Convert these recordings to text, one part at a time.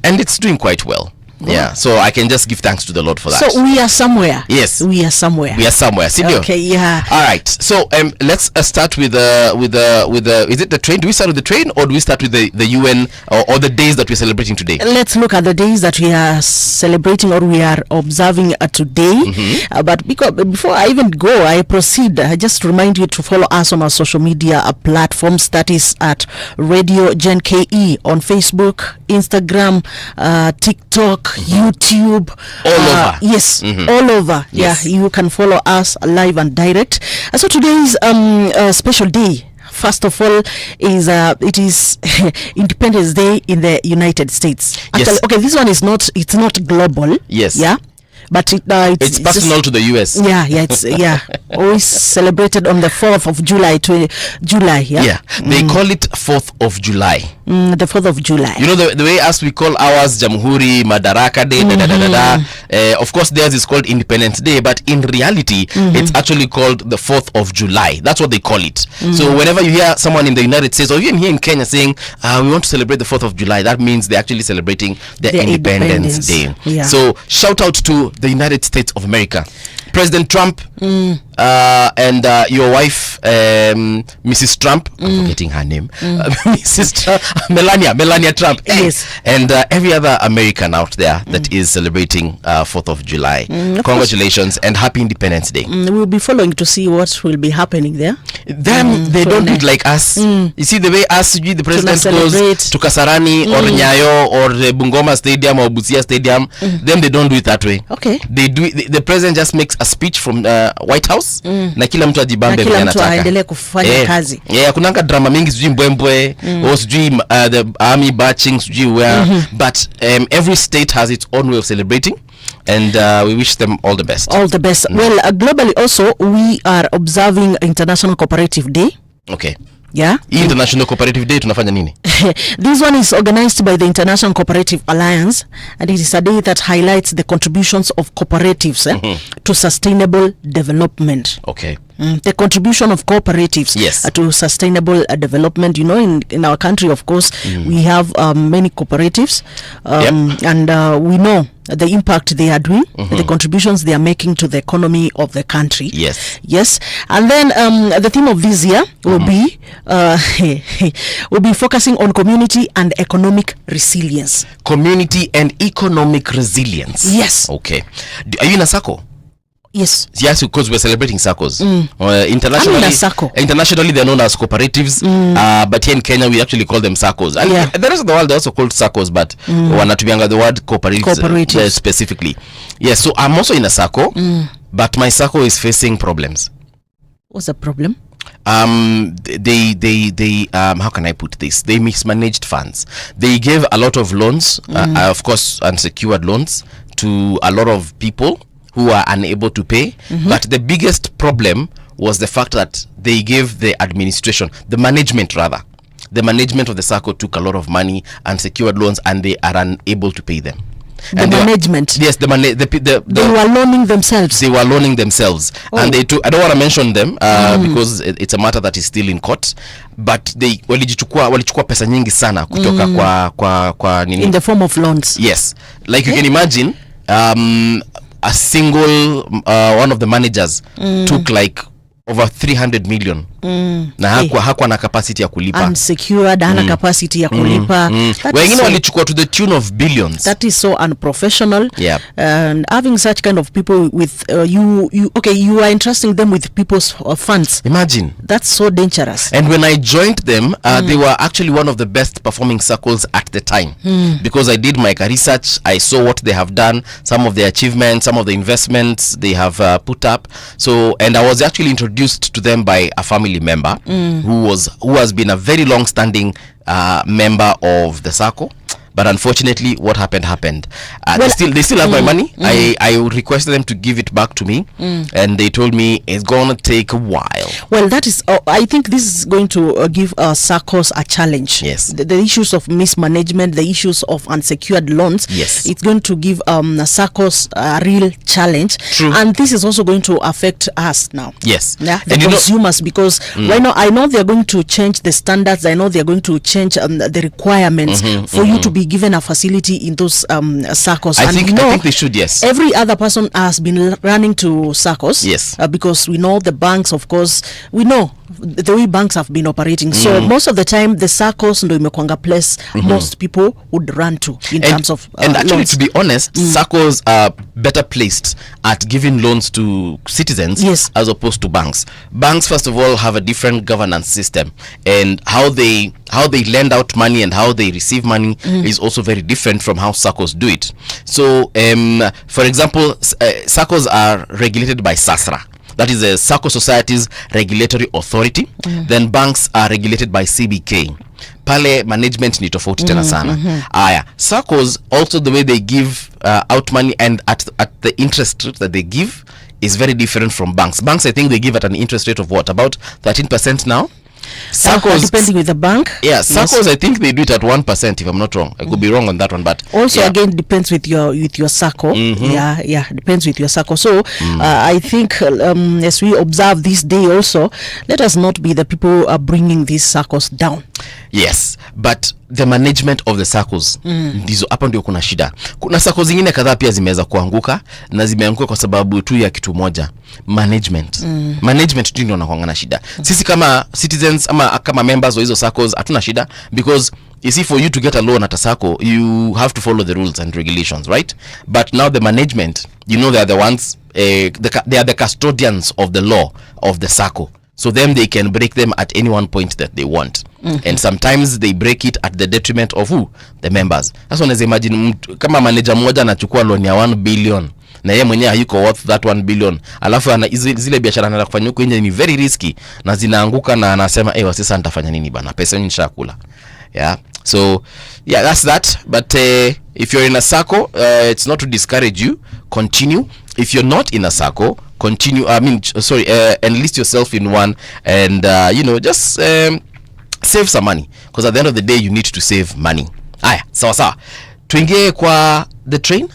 and it's doing quite well. Yeah, so I can just give thanks to the Lord for that. So we are somewhere. Yes, we are somewhere. Okay, yeah. All right. So let's start with is it the train? Do we start with the train, or do we start with the UN or the days that we're celebrating today? Let's look at the days that we are celebrating or we are observing today. But before I even go, I proceed. I just remind you to follow us on our social media platforms. That is at Radio Gen KE on Facebook, Instagram, TikTok, YouTube, all over. Yes, all over. Yes. Yeah, you can follow us live and direct. So today's special day. First of all, it is Independence Day in the United States. Actually, yes. Okay, this one is not. It's not global. Yes. Yeah. But it's personal to the US. Yeah, it's always celebrated on the 4th of July. Yeah. They call it 4th of July. The 4th of July. You know the way as we call ours Jamhuri, Madaraka Day, of course theirs is called Independence Day, but in reality it's actually called the 4th of July. That's what they call it. So whenever you hear someone in the United States or even here in Kenya saying we want to celebrate the 4th of July, that means they're actually celebrating their Independence Day. Yeah. So shout out to the United States of America. President Trump and your wife, Mrs. Trump, I'm forgetting her name, Mrs. Melania Trump, yes, and every other American out there that is celebrating 4th of July. Congratulations and happy Independence Day. We'll be following to see what will be happening there. They don't do it like us. You see the way us, the president goes to Kasarani or Nyayo or Bungoma Stadium or Busia Stadium, them they don't do it that way. Okay. They do it, the president just makes a speech from White House na kila mtu ajibambe vile anataka. Aendelee kufanya kazi. Kunanga drama mingi sijui mbwembwe or sijui the army marching sijui where, but every state has its own way of celebrating, and we wish them all the best. All the best. Well, globally also we are observing International Cooperative Day. Okay. Yeah. International Cooperative Day tunafanya nini? This one is organized by the International Cooperative Alliance, and it is a day that highlights the contributions of cooperatives to sustainable development. Okay. The contribution of cooperatives to sustainable development. You know, in our country, of course, we have many cooperatives, and we know the impact they are doing, the contributions they are making to the economy of the country. Yes. And then the theme of this year will be focusing on community and economic resilience. Community and economic resilience. Yes. Okay. Are you in a SACCO? Yes, because we're celebrating SACCOs. Internationally, they're known as cooperatives, but here in Kenya, we actually call them SACCOs. And the rest of the world, they're also called SACCOs, but wanatumianga the word cooperatives specifically. Yes, so I'm also in a SACCO, but my SACCO is facing problems. What's the problem? They how can I put this? They mismanaged funds. They gave a lot of loans, of course, unsecured loans to a lot of people who are unable to pay, but the biggest problem was the fact that they gave the management of the SACCO took a lot of money, unsecured loans, and they are unable to pay them. The management. They were loaning themselves. They were loaning themselves, and they took. I don't want to mention them because it's a matter that is still in court. But they walichukua pesa nyingi sana kutoka kwa nini? In the form of loans. Yes, like you can imagine. A single one of the managers took like over 300 million na hakuwa na capacity ya kulipa, unsecured, hana capacity ya kulipa. Wengine walichukua to the tune of billions. That is so unprofessional. And having such kind of people with you are entrusting them with people's funds. Imagine, that's so dangerous. And when I joined them, they were actually one of the best performing circles at the time, because I did my research. I saw what they have done, some of their achievements, some of the investments they have put up. So, and I was actually introduced to them by a family member who has been a very long-standing member of the SACCO. But unfortunately, what happened. They still have my money. I requested them to give it back to me, and they told me it's gonna take a while. Well, that is. I think this is going to give SACCOs a challenge. Yes. The issues of mismanagement, the issues of unsecured loans. Yes. It's going to give SACCOs a real challenge. True. And this is also going to affect us now. Yes. Yeah. The consumers, because right now I know they're going to change the standards. I know they're going to change the requirements for you to be given a facility in those SACCOs. I think they should, yes. Every other person has been running to SACCOs. Yes. Because we know the banks, of course, we know the way banks have been operating. So most of the time, the SACCOs ndo imekwanga place most people would run to in terms of and actually, loans. to be honest, SACCOs are better placed at giving loans to citizens as opposed to banks. Banks, first of all, have a different governance system, and how they lend out money and how they receive money is also very different from how SACCOs do it. So, for example, SACCOs are regulated by SASRA. That is the SACCO Society's Regulatory Authority. Then banks are regulated by CBK. Pale management ni tofauti tena sana. Aya, SACCOs also, the way they give out money and at the interest rate that they give is very different from banks. Banks, I think they give at an interest rate of what, about 13% now? SACCOs, depending with the bank. Yeah, SACCOs, I think they do it at 1%, if I'm not wrong. I could be wrong on that one, but also again depends with your SACCO. Depends with your SACCO. So I think as we observe this day also, let us not be the people who are bringing these SACCOs down. Yes, but the management of the SACCOs ndizo hapa ndio kuna shida. Kuna SACCOs zingine kadhaa pia zimeweza kuanguka, na zimeanguka kwa sababu tu ya kitu moja, management. Management tu ndio wanakuangana shida. Sisi kama citizens ama kama members wa hizo SACCOs hatuna shida, because you see, for you to get a loan at a SACCO, you have to follow the rules and regulations, right? But now the management, you know, they are the ones, they are the custodians of the law of the SACCO. So them, they can break them at any one point that they want. And sometimes they break it at the detriment of who? The members. That's when I imagine, kama manager mmoja anachukua loan ya 1 billion na yeye mwenyewe hayuko worth that 1 billion, alafu zile biashara anaenda kufanya huko nje ni very risky na zinaanguka, na anasema sasa nitafanya nini bana, pesa nishakula. Yeah. So yeah, that's that. But if you're in a SACCO, it's not to discourage you. Continue. If you're not in a SACCO, continue. Enlist yourself in one, and just save some money, because at the end of the day, you need to save money. Aya, sawa. Tuingie kwa the train.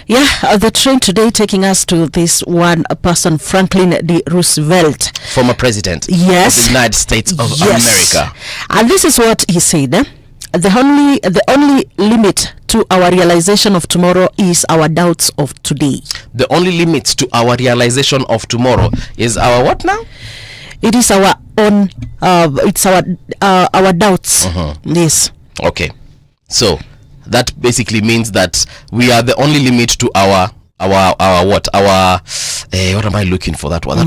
Yeah, the train today taking us to this one person, Franklin D. Roosevelt, former president of the United States of America. And this is what he said. The only limit to our realization of tomorrow is our doubts of today. The only limit to our realization of tomorrow is our what now? It is our own. It's our doubts. Yes. Okay. So that basically means that we are the only limit to our what am I looking for, that word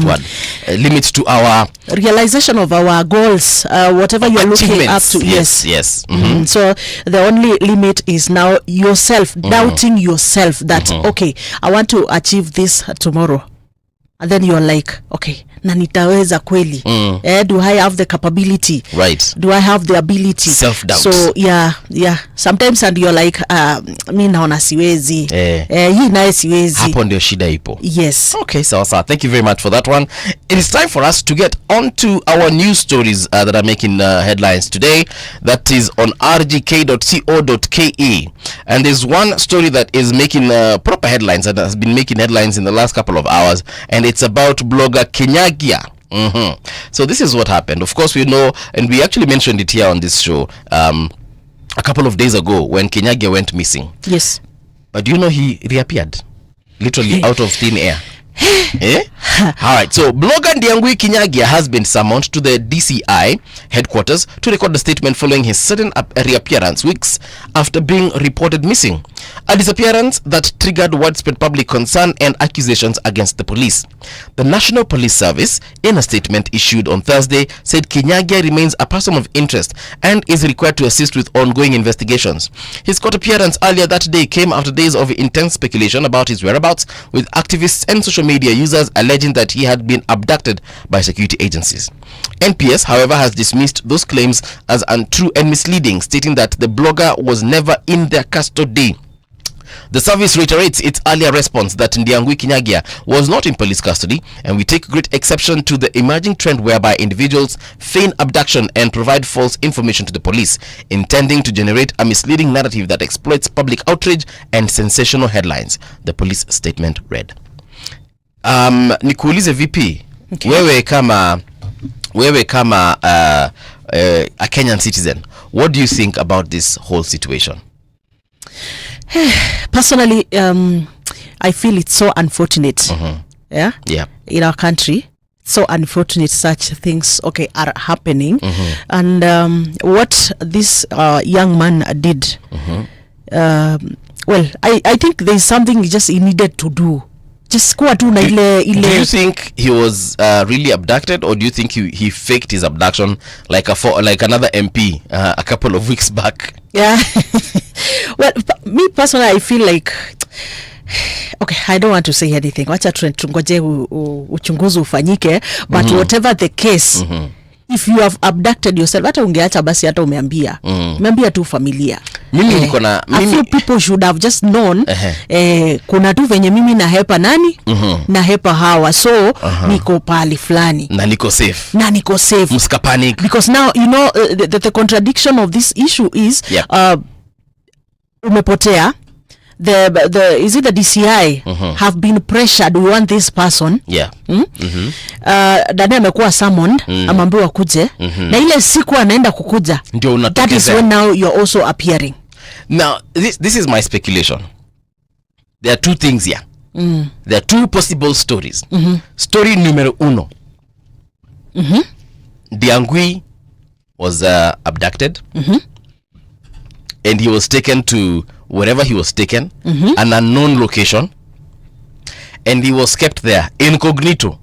limit to our realization of our goals, whatever you're looking up to. Yes. So the only limit is now yourself, doubting yourself that okay, I want to achieve this tomorrow, and then you're like, okay, na nitaweza kweli? Do I have the capability? Right. Do I have the ability? Self-doubt. So yeah. Sometimes and you're like, mi naona siwezi. Hii naye siwezi. Hapo ndio shida ipo. Yes. Okay, so thank you very much for that one. It is time for us to get on to our news stories that are making headlines today. That is on rgk.co.ke. And there's one story that is making proper headlines, that has been making headlines in the last couple of hours, and it's about blogger Kinyagia. So this is what happened. Of course, we know, and we actually mentioned it here on this show a couple of days ago when Kinyagia went missing. Yes. But do you know he reappeared literally out of thin air? Alright, so blogger Ndiangui Kinyagia has been summoned to the DCI headquarters to record the statement following his sudden reappearance weeks after being reported missing. A disappearance that triggered widespread public concern and accusations against the police. The National Police Service, in a statement issued on Thursday, said Kinyagia remains a person of interest and is required to assist with ongoing investigations. His court appearance earlier that day came after days of intense speculation about his whereabouts, with activists and social media users alleging that he had been abducted by security agencies. NPS, however, has dismissed those claims as untrue and misleading, stating that the blogger was never in their custody. The service reiterates its earlier response that Ndiangui Kinyagia was not in police custody, and we take great exception to the emerging trend whereby individuals feign abduction and provide false information to the police, intending to generate a misleading narrative that exploits public outrage and sensational headlines, the police statement read. Nikuulize vipi, okay, wewe kama a Kenyan citizen, what do you think about this whole situation? Personally, I feel it's so unfortunate. Yeah, in our country, so unfortunate such things are happening. And what this young man did, well, I think there's something just he needed to do. Just kuwa tu na ile. Do you think he was really abducted, or do you think he faked his abduction like another MP a couple of weeks back? Yeah. Well, me personally, I feel like, okay, I don't want to say anything. Wacha tungoje uchunguzi ufanyike, but whatever the case, if you have abducted yourself, hata ungeacha basi, hata umeambia tu familia. Mimi niko na a few people should have just known kuna tu venye mimi na hepa nani na hepa hawa, so niko pali flani na niko safe msika panic, because now you know the contradiction of this issue is umepotea. The is it the DCI have been pressured, we want this person. Dada amekuwa summoned, amambiwa kuje, na ile siku anaenda kukuja, ndio unatokeza. That is when now you're also appearing. Now this is my speculation. There are two things here. There are two possible stories. Story numero uno, Diangui was abducted, and he was taken to wherever he was taken, an unknown location, and he was kept there incognito.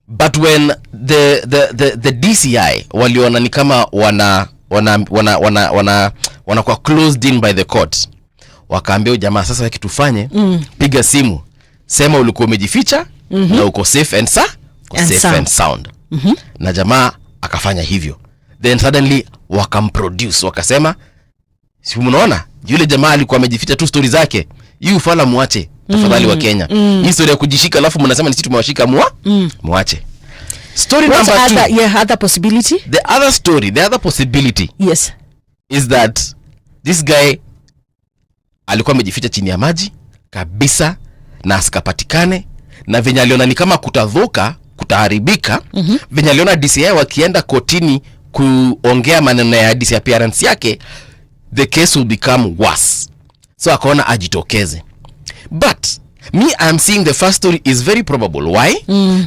But when the DCI waliona ni kama wana kwa closed in by the court, wakaambia jamaa, sasa kitufanye, piga simu, sema ulikuwa umejificha na uko safe and sound. Na jamaa akafanya hivyo, then suddenly wakamproduce, wakasema, si mnaona yule jamaa alikuwa amejificha tu, story zake you fala muache tafadhali wa Kenya. Hii story ya kujishika alafu mnasema ni sisi tumewashika muache. Story What's number two, other possibility? the other possibility is that this guy alikuwa amejificha chini ya maji kabisa na asikapatikane, na venye aliona ni kama kutaharibika, venye aliona DCI wakienda kotini kuongea maneno ya disappearance yake, the case will become worse, so akaona ajitokeze. But me, I'm seeing the first story is very probable. Why?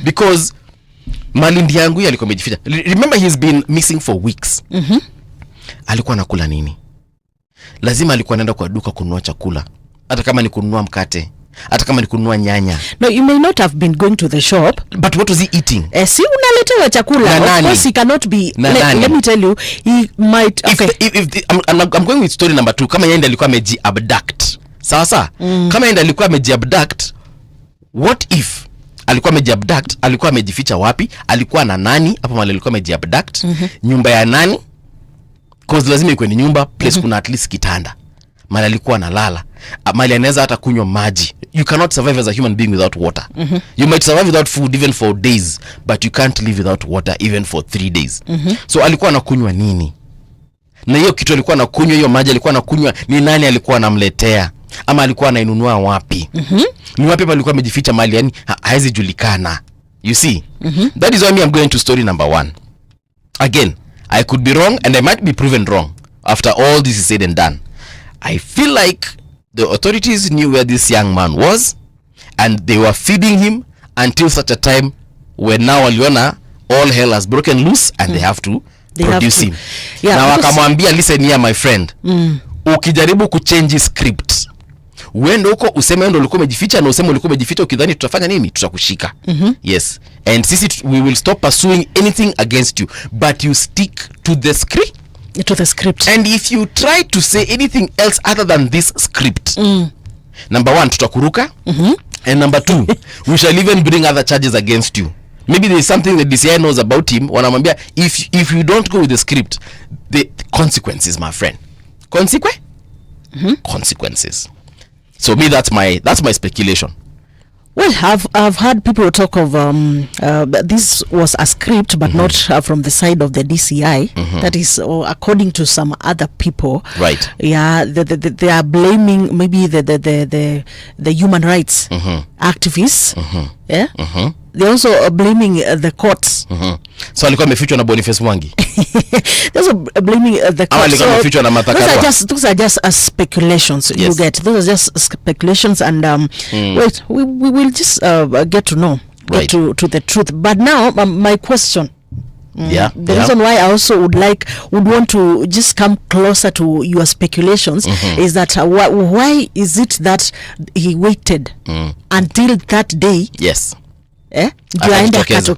Because Malindi yangu alikuwa amejificha. Remember, he's been missing for weeks. Alikuwa anakula nini? Lazima alikuwa anaenda kwa duka kununua chakula, hata kama ni kununua mkate, hata kama ni kununua nyanya. No, you may not have been going to the shop, but what was he eating? Si unaletewa chakula. Of course he cannot be. Let me tell you, he might. Okay. I'm going with story number 2. Kama yeye ndiye alikuwa ameji-abduct. Sawa. Kama yeye ndiye alikuwa ameji-abduct, what if alikuwa ameji-abduct, alikuwa amejificha wapi? Alikuwa na nani hapo mahali alikuwa ameji-abduct? Nyumba ya nani? Cause lazima ikuwe ni nyumba, place kuna at least kitanda. Mahali alikuwa analala, mahali anaweza hata kunywa maji. You cannot survive as a human being without water. You might survive without food even for days, but you can't live without water even for 3 days. So alikuwa anakunywa nini? Na hiyo kitu alikuwa anakunywa, hiyo maji alikuwa anakunywa, ni nani alikuwa anamletea? Ama alikuwa anainunua wapi? Ni wapi alikuwa amejificha mahali yani haizi julikana? You see? That is why I'm going to story number 1. Again, I could be wrong and I might be proven wrong after all this is said and done. I feel like the authorities knew where this young man was and they were feeding him until such a time when now waliona all hell has broken loose and they have to produce him. Na wakamwambia, listen here my friend, ukijaribu kuchange script, uende huko useme ndo ulikuwa umejificha, na useme ulikuwa umejificha ukidhani tutafanya nini, tutakushika. Yes, and sisi we will stop pursuing anything against you, but you stick to the script. And if you try to say anything else other than this script, number 1, tutakuruka, and number 2, we shall even bring other charges against you. Maybe there is something the DCI knows about him. Wanamwambia, if you don't go with the script, the consequences, my friend. Consequences. So me, that's my speculation. Well, I've heard people talk of this was a script, but not from the side of the DCI. That is, according to some other people. Right. Yeah, they are blaming maybe the human rights activists. Yeah. They're also blaming the courts. So alikuwa amefichwa na Boniface Mwangi. They're also blaming the courts. Alikuwa amefichwa na Martha Karua. Those are just speculations. Yes. You get. Those are just speculations, and wait, we will just get to know, get to the truth. But now my question. The reason why I also would want to just come closer to your speculations is that why is it that he waited until that day? Yes.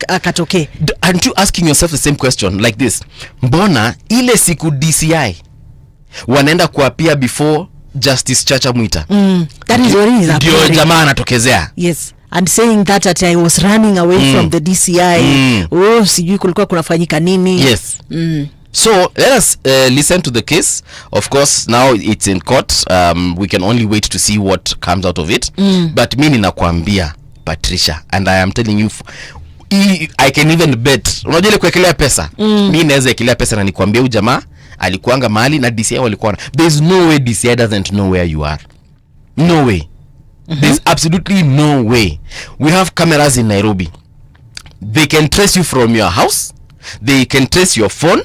Akatoke. Aren't you asking yourself the same question like this? Mbona ile siku DCI wanaenda kuapia before Justice Chacha Mwita? That is what is ndio jamaa anatokezea. Yes. And saying that I was running away from the DCI. Sijui kulikuwa kunafanyika nini. Yes. So let us listen to the case. Of course, now it's in court. We can only wait to see what comes out of it. But mimi ninakwambia Patricia, and I am telling you, I can even bet. Unajua ile kuekelea pesa. Mimi naweza ekelea pesa na nikwambia huyu jamaa alikuanga mahali na DCI walikuwa. There's no way DCI doesn't know where you are. No way. There's absolutely no way. We have cameras in Nairobi. They can trace you from your house. They can trace your phone.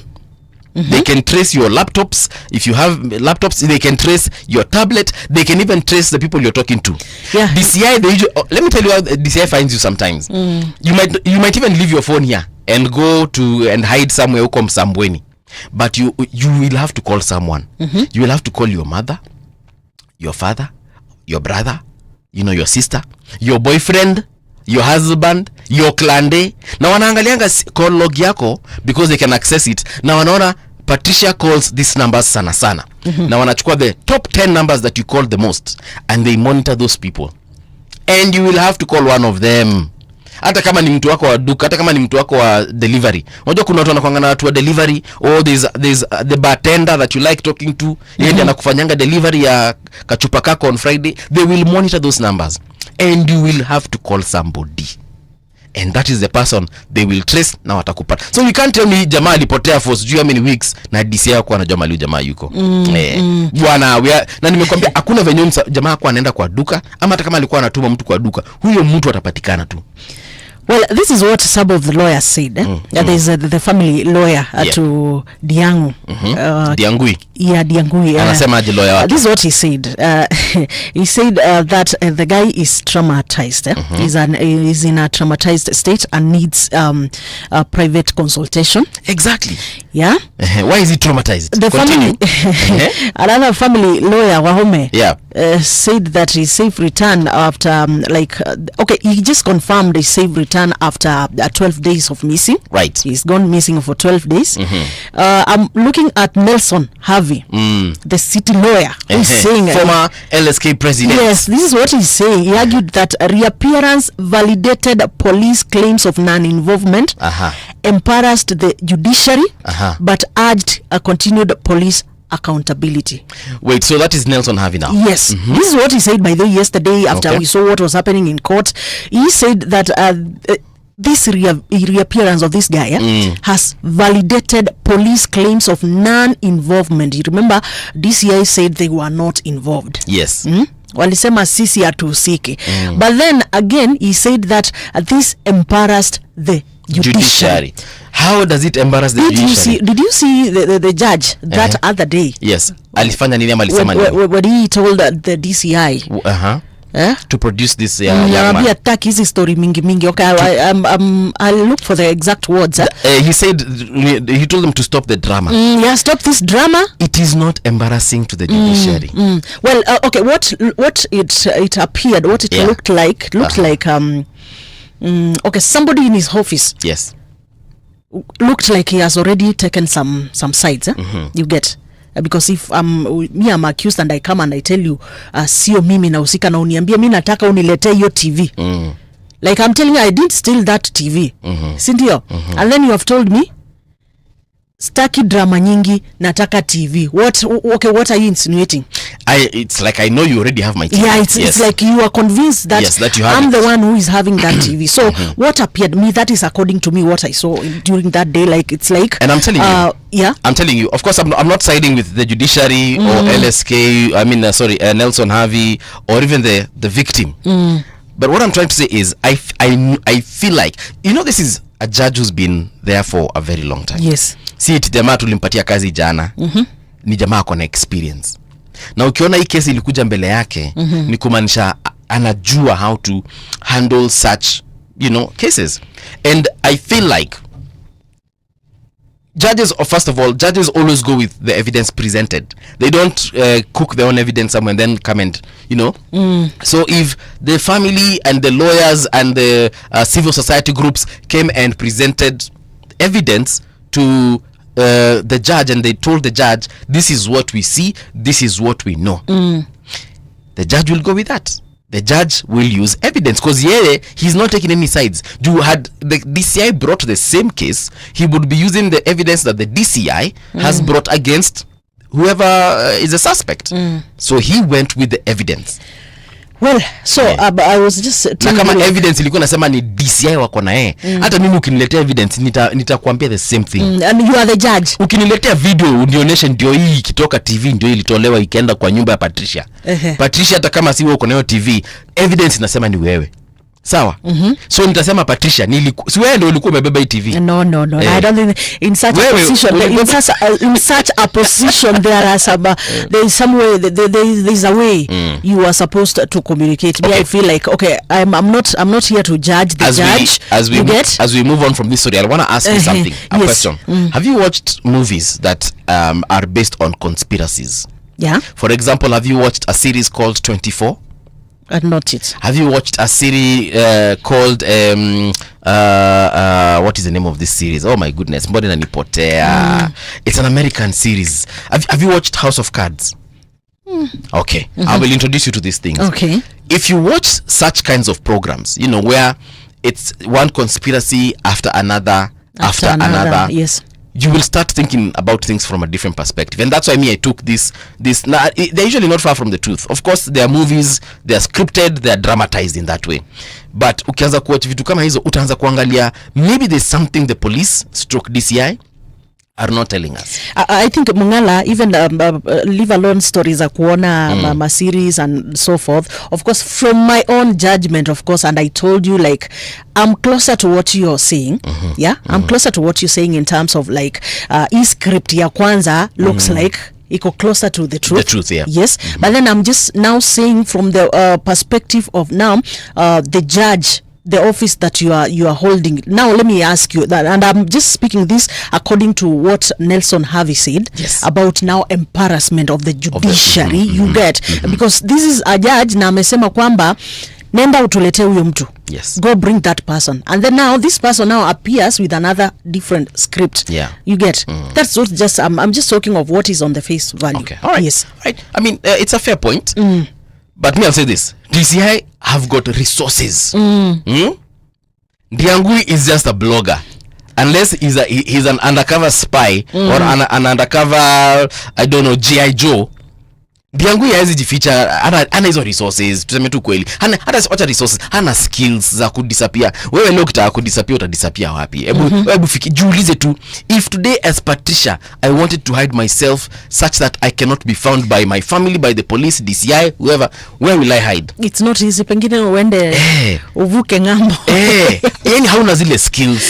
They can trace your laptops. If you have laptops, they can trace your tablet. They can even trace the people you're talking to. Yeah. DCI, let me tell you how DCI finds you sometimes. You might even leave your phone here and go to and hide somewhere huko Msambweni. But you will have to call someone. You will have to call your mother, your father, your brother, your sister, your boyfriend, your husband, your clan. Na wanaangalianga call log yako because they can access it. Na wanaona Patricia calls these numbers sana sana. Na wanachukua the top 10 numbers that you call the most and they monitor those people. And you will have to call one of them. Hata kama ni mtu wako wa duka, hata kama ni mtu wako wa delivery. Unajua kuna watu wanakuanga na watu wa delivery, or there's the bartender that you like talking to. Yeye ndiye anakufanyanga delivery ya kachupa kako on Friday. They will monitor those numbers and you will have to call somebody. And that is the person they will trace na watakupata. So you can't tell me jamaa alipotea for how many weeks na DCI yako anajua mali jamaa yuko. Bwana, na nimekwambia hakuna venye jamaa kwa anaenda kwa duka ama hata kama alikuwa anatuma mtu kwa duka, huyo mtu atapatikana tu. Well, this is what some of the lawyers said. There's the family lawyer to Diangu. Diangui. Yeah, Diangui. Anasema aje lawyer wake? This is what he said. He said that the guy is traumatized. He's in a traumatized state and needs a private consultation. Exactly. Yeah. Why is he traumatized? The family, another family lawyer, Wahome, said that his safe return after he just confirmed his safe return after 12 days of missing. Right. He's gone missing for 12 days. I'm looking at Nelson Harvey, the city lawyer, who's saying, former LSK president. Yes, this is what he's saying. He argued that reappearance validated police claims of non-involvement, embarrassed the judiciary, but urged a continued police accountability. Wait, so that is Nelson Harvey now? Yes. This is what he said, by the way, yesterday after we saw what was happening in court. He said that this reappearance of this guy has validated police claims of non-involvement. You remember, DCI said they were not involved. Yes. Walisema sisi hatuhusiki. But then again, he said that this embarrassed the judiciary. How does it embarrass the judiciary? Did you see the judge that other day? Yes. Alifanya nini ama alisema nini? When he told the DCI to produce this young man. Attack hizi story mingi. Okay, I'll look for the exact words. He said, he told them to stop the drama. Stop this drama. It is not embarrassing to the judiciary. Well, okay, what it appeared, what it looked like, okay, somebody in his office. Yes. Looked like he has already taken some sides. You get. Because if I'm accused and I come and I tell you sio mimi nahusika na uniambia mimi nataka uniletee hiyo TV. Like I'm telling you I didn't steal that TV. Si ndio? And then you have told me staki drama nyingi nataka TV. What are you insinuating? It's like I know you already have my TV. Yeah, it's like you are convinced that, that you have I'm the one who is having that TV. So what appeared me, that is according to me what I saw during that day. Like it's like, and I'm telling you, I'm telling you, of course I'm not siding with the judiciary or LSK. I mean, Nelson Harvey or even the victim. But what I'm trying to say is I feel like, you know, this is a judge who's been there for a very long time. Yes. Si eti jamaa tulimpatia kazi jana. Ni jamaa ako na experience. Na ukiona hii kesi ilikuja mbele yake, ni kumaanisha anajua how to handle such, you know, cases. And I feel like judges, or first of all, judges always go with the evidence presented. They don't cook their own evidence somewhere and then come and, you know. So if the family and the lawyers and the civil society groups came and presented evidence to the judge, and they told the judge, this is what we see, this is what we know, the judge will go with that. The judge will use evidence, because he's not taking any sides. Had the DCI brought the same case, he would be using the evidence that the DCI has brought against whoever is a suspect. So he went with the evidence. Well, so I was just na kama evidence ilikuwa nasema ni DCI wako na hata mimi ukiniletea evidence nitakwambia the same thing. And you are the judge. Ukiniletea video unionyeshe ndio hii ikitoka TV ndio ilitolewa ikaenda kwa nyumba ya Patricia. Patricia hata kama si wewe uko nayo TV, evidence inasema ni wewe. Sawa? So nitasema Patricia, si wewe ndio ulikuwa umebeba hii TV. No. I don't think in such a position, in such a position there are some there is some way, there is a way you are supposed to communicate. Me, I feel like, okay, I'm not here to judge the judge. As we move on from this story, I want to ask you something. A question. Have you watched movies that are based on conspiracies? Yeah. For example, have you watched a series called 24? Not it. Have you watched a series called what is the name of this series? Oh my goodness, mbona inanipotea. It's an American series. Have you watched House of Cards? Okay. I will introduce you to these things. Okay. If you watch such kinds of programs, you know, where it's one conspiracy after another after another, yes, you will start thinking about things from a different perspective. And that's why I took this now, they're usually not far from the truth. Of course, they are movies, they are scripted, they are dramatized in that way. But ukianza kuwatch vitu kama hizo, utaanza kuangalia, maybe there's something the police / DCI are not telling us. I think Mungala, even leave alone stories za kuona series and so forth, of course, from my own judgment, of course, and I told you, like, I'm closer to what you're saying. Yeah, I'm closer to what you're saying in terms of, like, script ya kwanza looks like iko closer to the truth. The truth, yeah. Yes, but then I'm just now saying from the perspective of now the judge, the office that you are holding. Now let me ask you that, and I'm just speaking this according to what Nelson Harvey said about now embarrassment of the judiciary. You get, because this is a judge na amesema kwamba nenda utulete huyo mtu. Yes. Go bring that person. And then now this person now appears with another different script. Yeah. You get. That's what just I'm just talking of what is on the face value. Okay. All right. Yes. Right. I mean, it's a fair point. But me, I'll say this. DCI have got resources. Ndiangui is just a blogger. Unless he's an undercover spy or an undercover, I don't know, G.I. Joe. Ndiangui haezi jificha, ana hizo resources, tuseme tu kweli. Hata wacha resources, hana skills za kudisappear. Wewe leo ukitaka kudisappear, utadisappear wapi? Hebu jiulize tu, if today as Patricia I wanted to hide myself such that I cannot be found by my family, by the police, DCI, whoever, where will I hide? It's not easy. Pengine uende uvuke ngambo. Yani hauna zile skills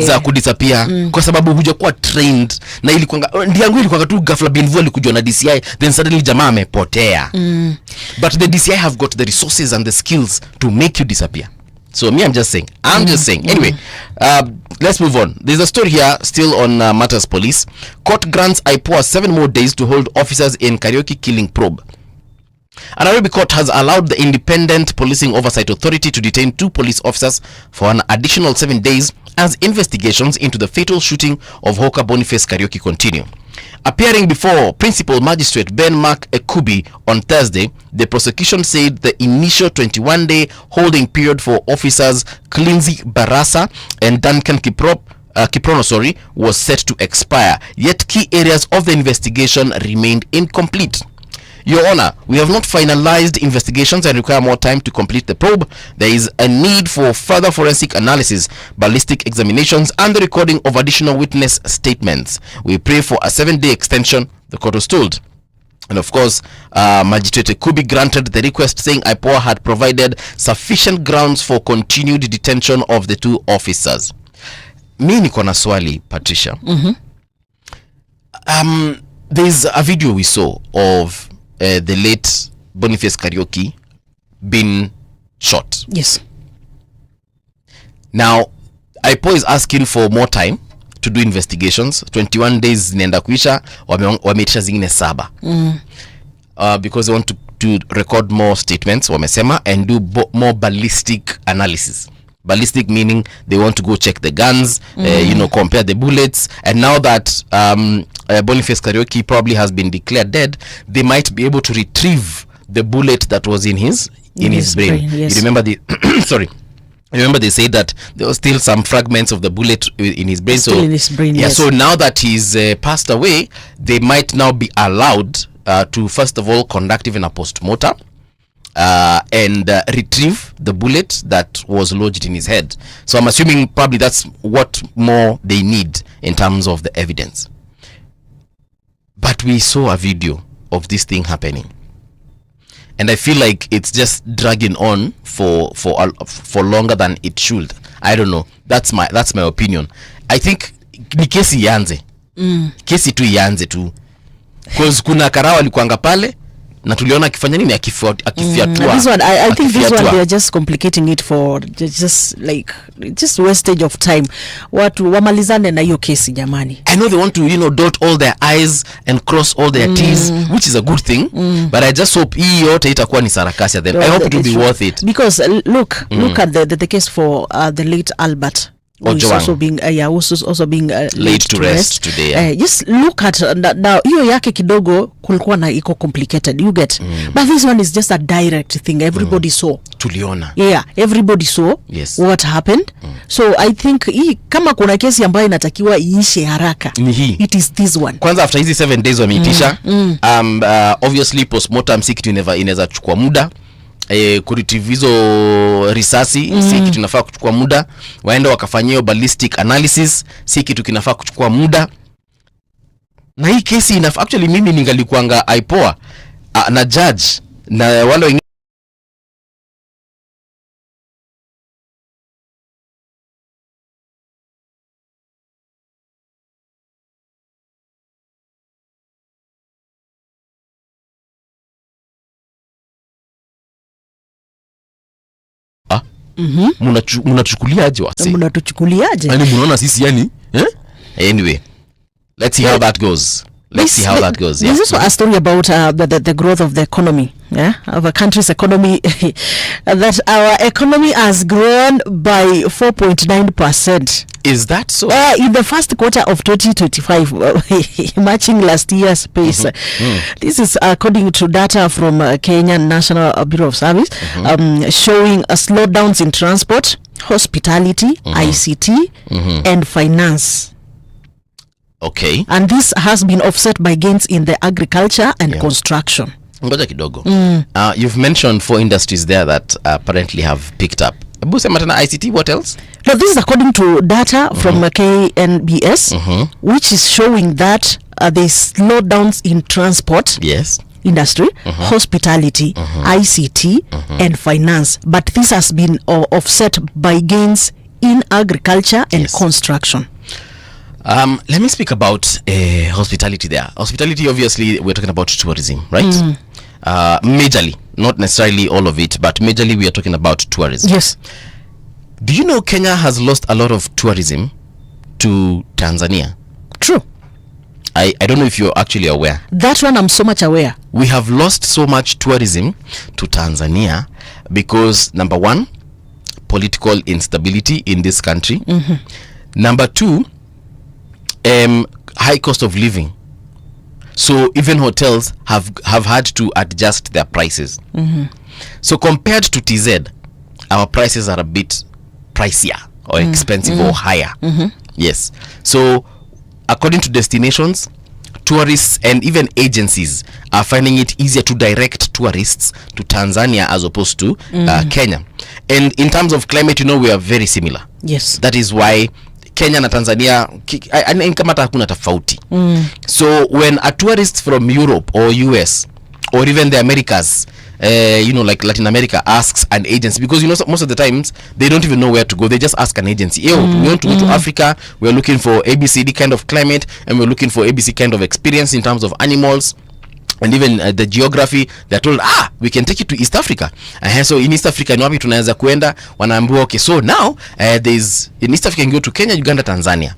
za kudisappear kwa sababu hujakuwa trained, na Ndiangui ilikuwa tu ghafla binvu alikujua na DCI, then suddenly jamaa amepotea. But the DCI have got the resources and the skills to make you disappear. So me, I'm just saying. Anyway, let's move on. There's a story here still on Matters Police. Court grants IPOA 7 more days to hold officers in karaoke killing probe. A Nairobi court has allowed the Independent Policing Oversight Authority to detain 2 police officers for an additional 7 days as investigations into the fatal shooting of Hoka Boniface karaoke continue. Appearing before Principal Magistrate Ben Mark Ekubi on Thursday, the prosecution said the initial 21-day holding period for officers Clinzy Barasa and Duncan Kiprono was set to expire, yet key areas of the investigation remained incomplete. Your Honor, we have not finalized investigations and require more time to complete the probe. There is a need for further forensic analysis, ballistic examinations, and the recording of additional witness statements. We pray for a 7-day extension, the court was told. And of course, Magistrate Kubi granted the request, saying IPOA had provided sufficient grounds for continued detention of the two officers. Mi niko na swali, Patricia. There's a video we saw of the late Boniface Kariuki being shot. Yes. Now, IPOA is asking for more time to do investigations. 21 days zinaenda kuisha, wameitisha zingine 7. Because they want to record more statements, wamesema, and do more ballistic analysis. Ballistic meaning they want to go check the guns, compare the bullets. And now that Boniface Kariuki probably has been declared dead, they might be able to retrieve the bullet that was in his brain. Yes. You remember sorry. Remember they said that there was still some fragments of the bullet in his brain. Still in his brain, yeah, yes. So now that he's passed away, they might now be allowed to first of all conduct even a post-mortem and retrieve the bullet that was lodged in his head. So I'm assuming probably that's what more they need in terms of the evidence. But we saw a video of this thing happening, and I feel like it's just dragging on for longer than it should. I don't know. That's my opinion. I think ni kesi ianze. Kesi tu ianze tu. Because kuna karawa alikuanga pale na tuliona akifanya nini, akifiatua. This one, I think this one they are just complicating it for just wastage of time. Watu wamalizane na hiyo kesi jamani. I know they want to dot all their I's and cross all their T's, which is a good thing, but I just hope hii yote itakuwa ni sarakasi then. I hope it will be worth it. Because look at the case for the late Albert, who is also being laid to rest today. Just look at now hiyo yake kidogo kulikuwa na iko complicated, you get. But this one is just a direct thing. Everybody saw. Tuliona. Yeah, everybody saw what happened. So I think kama kuna kesi ambayo inatakiwa iishe haraka, it is this one. Kwanza after hizi 7 days wameitisha, obviously postmortem si kitu inaweza chukua muda. Kuretrieve hizo risasi si kitu inafaa kuchukua muda. Waende wakafanyia ballistic analysis si kitu kinafaa kuchukua muda. Na hii kesi actually mimi ningalikuanga IPOA na judge na wale wengine mnachukuliaje wasi? Mnatuchukuliaje? Yaani mnaona sisi yani? Anyway, let's see how that goes. Yes. There's also a story about the growth of the economy, of a country's economy, that our economy has grown by 4.9%. Is that so? In the first quarter of 2025, matching last year's pace. This is according to data from Kenya National Bureau of Service, showing a slowdowns in transport, hospitality, ICT, and finance. Okay. And this has been offset by gains in the agriculture and construction. Ngoja kidogo. You've mentioned 4 industries there that apparently have picked up. Sema tena ICT, what else? No, this is according to data from KNBS, which is showing that there's slowdowns in transport industry, hospitality, ICT, and finance. But this has been offset by gains in agriculture and construction. Let me speak about hospitality there. Hospitality, obviously, we're talking about tourism, right? Majorly, not necessarily all of it, but majorly we are talking about tourism. Yes. Do you know Kenya has lost a lot of tourism to Tanzania? True. I don't know if you're actually aware. That one I'm so much aware. We have lost so much tourism to Tanzania because, number 1, political instability in this country. Number 2, high cost of living. So even hotels have had to adjust their prices. So compared to TZ, our prices are a bit pricier or expensive or higher. Yes. So according to destinations, tourists and even agencies are finding it easier to direct tourists to Tanzania as opposed to Kenya. And in terms of climate, we are very similar. Yes. That is why Kenya na Tanzania kama hata hakuna tofauti. So when a tourist from Europe or US or even the Americas, you know, like Latin America, asks an agency, because you know most of the times they don't even know where to go, they just ask an agency, we want to go to Africa, we're looking for ABCD kind of climate, and we're looking for ABC kind of experience in terms of animals and even the geography. They're told, we can take you to East Africa. So in East Africa ni wapi tunaweza kuenda? Wanaambiwa, okay, so now there's in East Africa you can go to Kenya, Uganda, Tanzania.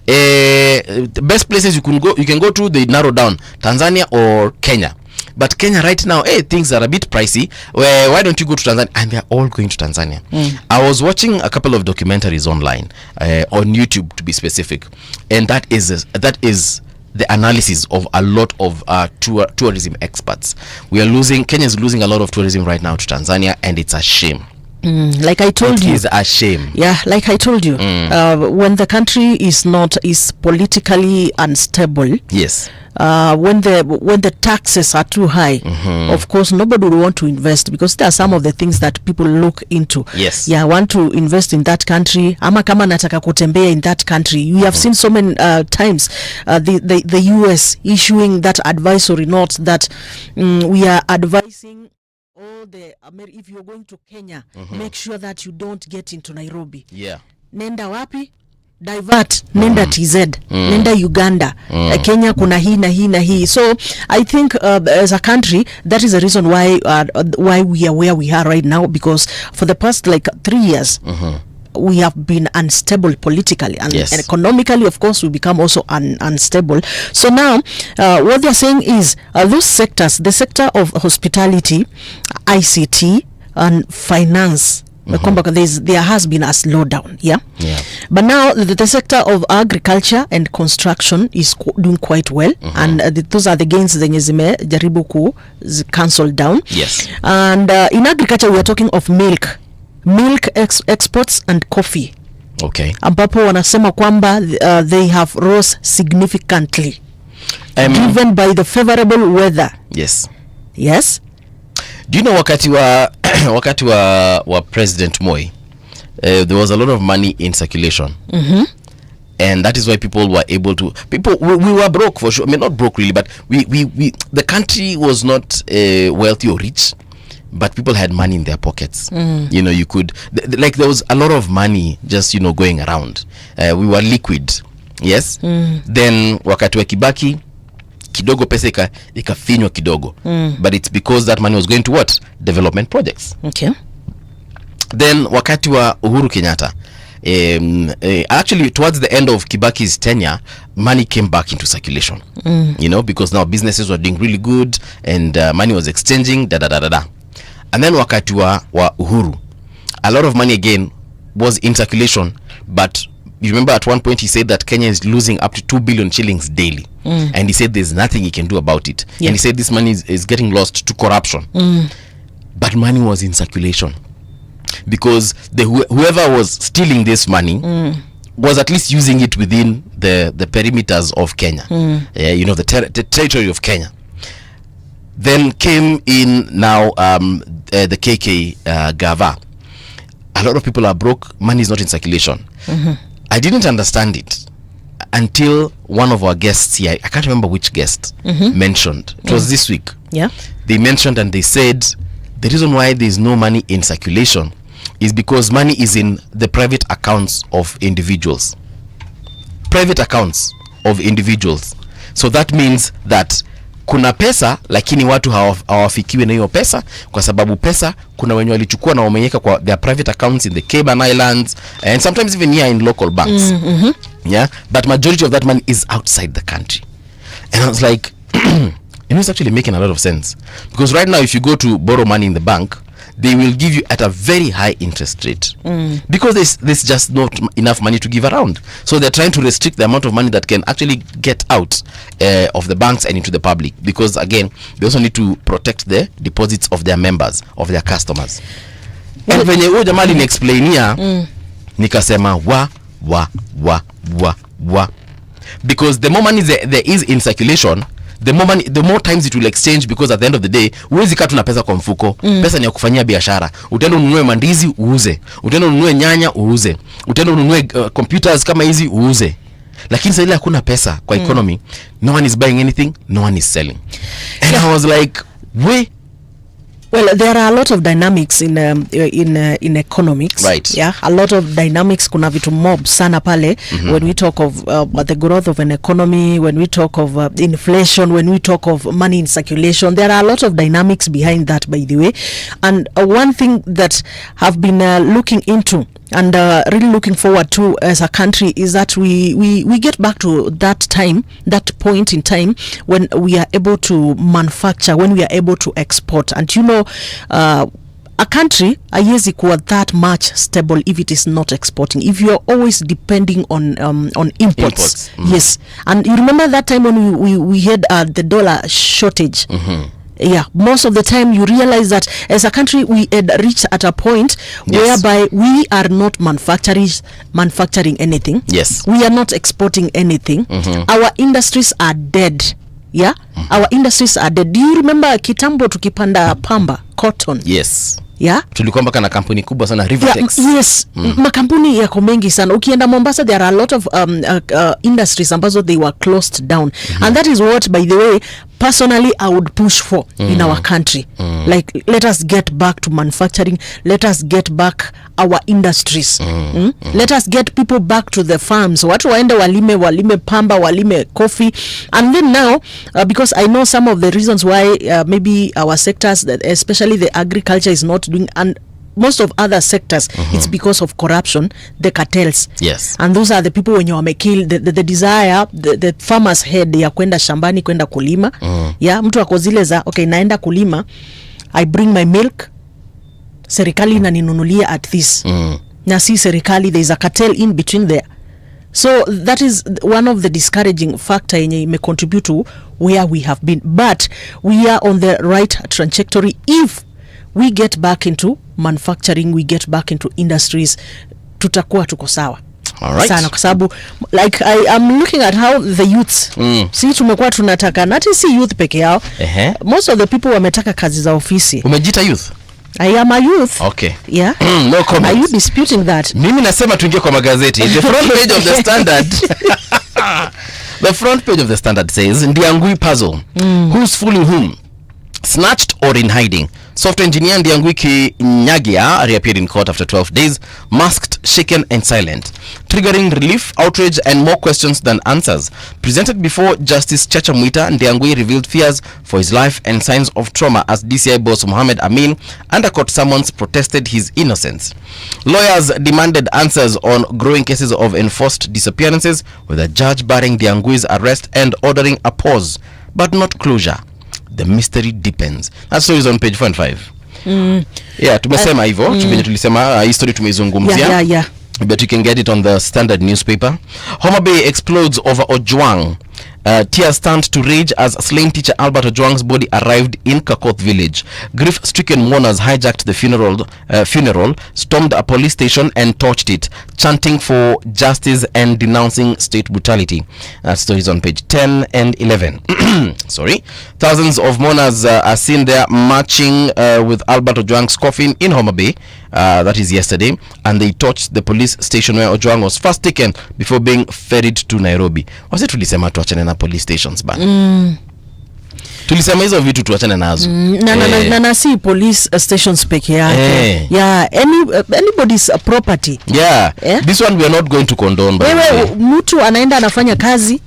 The best places you can go to, they narrow down Tanzania or Kenya. But Kenya right now, things are a bit pricey. Why don't you go to Tanzania? And they're all going to Tanzania. I was watching a couple of documentaries online, on YouTube to be specific, and that is the analysis of a lot of tourism experts. Kenya is losing a lot of tourism right now to Tanzania, and it's a shame. Like I told you, it is a shame. Yeah, like I told you, when the country is politically unstable, yes, when the taxes are too high, of course nobody will want to invest, because there are some of the things that people look into. Yes, yeah, want to invest in that country, ama kama nataka kutembea in that country. You have seen so many times the US issuing that advisory note that we are advising if you're going to Kenya, make sure that you don't get into Nairobi. Yeah. Nenda wapi? Divert. Nenda TZ. Nenda Uganda. Kenya kuna hii na hii na hii. So I think as a country, that is the reason why we are where we are right now, because for the past like 3 years, we have been unstable politically, and economically, of course, we become also unstable. So now what they're saying is those sectors, the sector of hospitality, ICT and finance, there has been a slowdown. Yeah. But now the sector of agriculture and construction is doing quite well, and those are the gains zenye zimejaribu ku cancel down. Yes. And in agriculture we are talking of milk exports and coffee. Okay. Ambapo wanasema kwamba they have rose significantly, driven by the favorable weather. Yes. Yes. Do you know wakati wa President Moi, there was a lot of money in circulation. And that is why people were able to, we were broke for sure. I mean, not broke really, but we the country was not wealthy or rich, but people had money in their pockets. You know, you could like there was a lot of money just, you know, going around. We were liquid. Yes. Then wakati wa Kibaki kidogo pesa ikafinywa kidogo. But it's because that money was going to what? Development projects. Okay. Then wakati wa Uhuru Kenyatta, actually towards the end of Kibaki's tenure, money came back into circulation. You know, because now businesses were doing really good, and money was exchanging, And then wakati wa Uhuru, a lot of money again was in circulation, but you remember at one point he said that Kenya is losing up to 2 billion shillings daily. And he said there's nothing he can do about it. And he said this money is getting lost to corruption. But money was in circulation, because whoever was stealing this money was at least using it within the perimeters of Kenya. You know, the territory of Kenya. Then came in now the KK Gava. A lot of people are broke, money is not in circulation. I didn't understand it until one of our guests here, I can't remember which guest, mentioned. It was this week. Yeah. They mentioned and they said the reason why there's no money in circulation is because money is in the private accounts of individuals. Private accounts of individuals. So that means that kuna pesa lakini watu hawafikiwi na hiyo pesa, kwa sababu pesa kuna wenye walichukua na wameweka kwa their private accounts in the Cayman Islands, and sometimes even here in local banks. Yeah, but majority of that money is outside the country. And I was like, it's actually making a lot of sense, because right now if you go to borrow money in the bank, they will give you at a very high interest rate, because there's just not enough money to give around. So they're trying to restrict the amount of money that can actually get out of the banks and into the public, because again they also need to protect the deposits of their members, of their customers. And venye huyo jamaa aliniexplainia, nikasema wa because the more money there is in circulation, the more times it will exchange, because at the end of the day huwezi kaa tuna pesa kwa mfuko. Pesa ni ya kufanyia biashara. Utaenda ununue mandizi uuze, utaenda ununue nyanya uuze, utaenda ununue computers kama hizi uuze. Lakini sasa ile hakuna pesa kwa economy, no one is buying anything, no one is selling. And I was like, well, there are a lot of dynamics in economics, right? Yeah, a lot of dynamics. Kuna vitu mob sana pale when we talk of the growth of an economy, when we talk of inflation, when we talk of money in circulation. There are a lot of dynamics behind that, by the way. And one thing that have been looking into and really looking forward to as a country is that we get back to that point in time when we are able to manufacture, when we are able to export. And you know, a country haiwezi kuwa that much stable if it is not exporting, if you are always depending on imports. Yes. And you remember that time when we had the dollar shortage. Yeah, most of the time you realize that as a country we had reached at a point whereby we are not manufacturing anything. Yes. We are not exporting anything. Our industries are dead. Yeah. Our industries are dead. Do you remember kitambo tukipanda pamba, cotton? Yes. Yeah. Tulikuwa mpaka na kampuni kubwa sana, Rivertex. Yeah, yes. Makampuni yako mengi sana. Ukienda Mombasa, there are a lot of industries ambazo they were closed down. And that is what, by the way, personally I would push for in our country. Like, let us get back to manufacturing. Let us get back our industries. Let us get people back to the farms. Watu waende walime pamba, walime coffee. And then now, because I know some of the reasons why maybe our sectors, especially the agriculture, is not doing, and most of other sectors, it's because of corruption, the cartels. Yes. And those are the people when you wamekill the desire, the farmer's head ya kwenda shambani, kwenda kulima. Yeah, mtu wako zile za, okay, naenda kulima, I bring my milk, serikali inaninunulia at this. Na si serikali, there is a cartel in between there. So that is one of the discouraging factor yenye may contribute to where we have been. But we are on the right trajectory if we get back into manufacturing, we get back into industries, tutakuwa tuko sawa. Alright. Sana kwa sababu like I am looking at how the youths si tumekuwa tunataka, not si youth peke yao. Most of the people wametaka kazi za ofisi. Umejita youth? I am a youth. Okay. Yeah. No comment. Are you disputing that? Mimi nasema tuingie kwa magazeti. The front page of the Standard. The front page of the Standard says Ndiangui puzzle. Who's fooling whom? Snatched or in hiding? Software engineer Ndiangui Kinyagia reappeared in court after 12 days, masked, shaken and silent, triggering relief, outrage and more questions than answers. Presented before Justice Chacha Mwita, Ndiangui revealed fears for his life and signs of trauma as DCI boss Mohammed Amin under court summons protested his innocence. Lawyers demanded answers on growing cases of enforced disappearances, with a judge barring Ndiangui's arrest and ordering a pause, but not closure. The mystery deepens. That story is on page 4 and 5. Yeah, tumesema hivyo, venye tulisema history tumeizungumzia. Yeah. But you can get it on the Standard newspaper. Homa Bay explodes over Ojwang. Tears stand to rage as slain teacher Albert Ojwang's body arrived in Kakoth village. Grief-stricken mourners hijacked the funeral, stormed a police station and torched it, chanting for justice and denouncing state brutality. That story is on page 10 and 11. Sorry. Thousands of mourners are seen there marching with Albert Ojwang's coffin in Homa Bay. That is yesterday, and they torched the police station where Ojwang was first taken before being ferried to Nairobi. Wase tulisema tuachane na police stations bana. Tulisema hizo vitu tuachane nazo. Na si police stations peke yake. Yeah, anybody's property. Yeah. This one we are not going to condone. Wewe mtu anaenda anafanya kazi,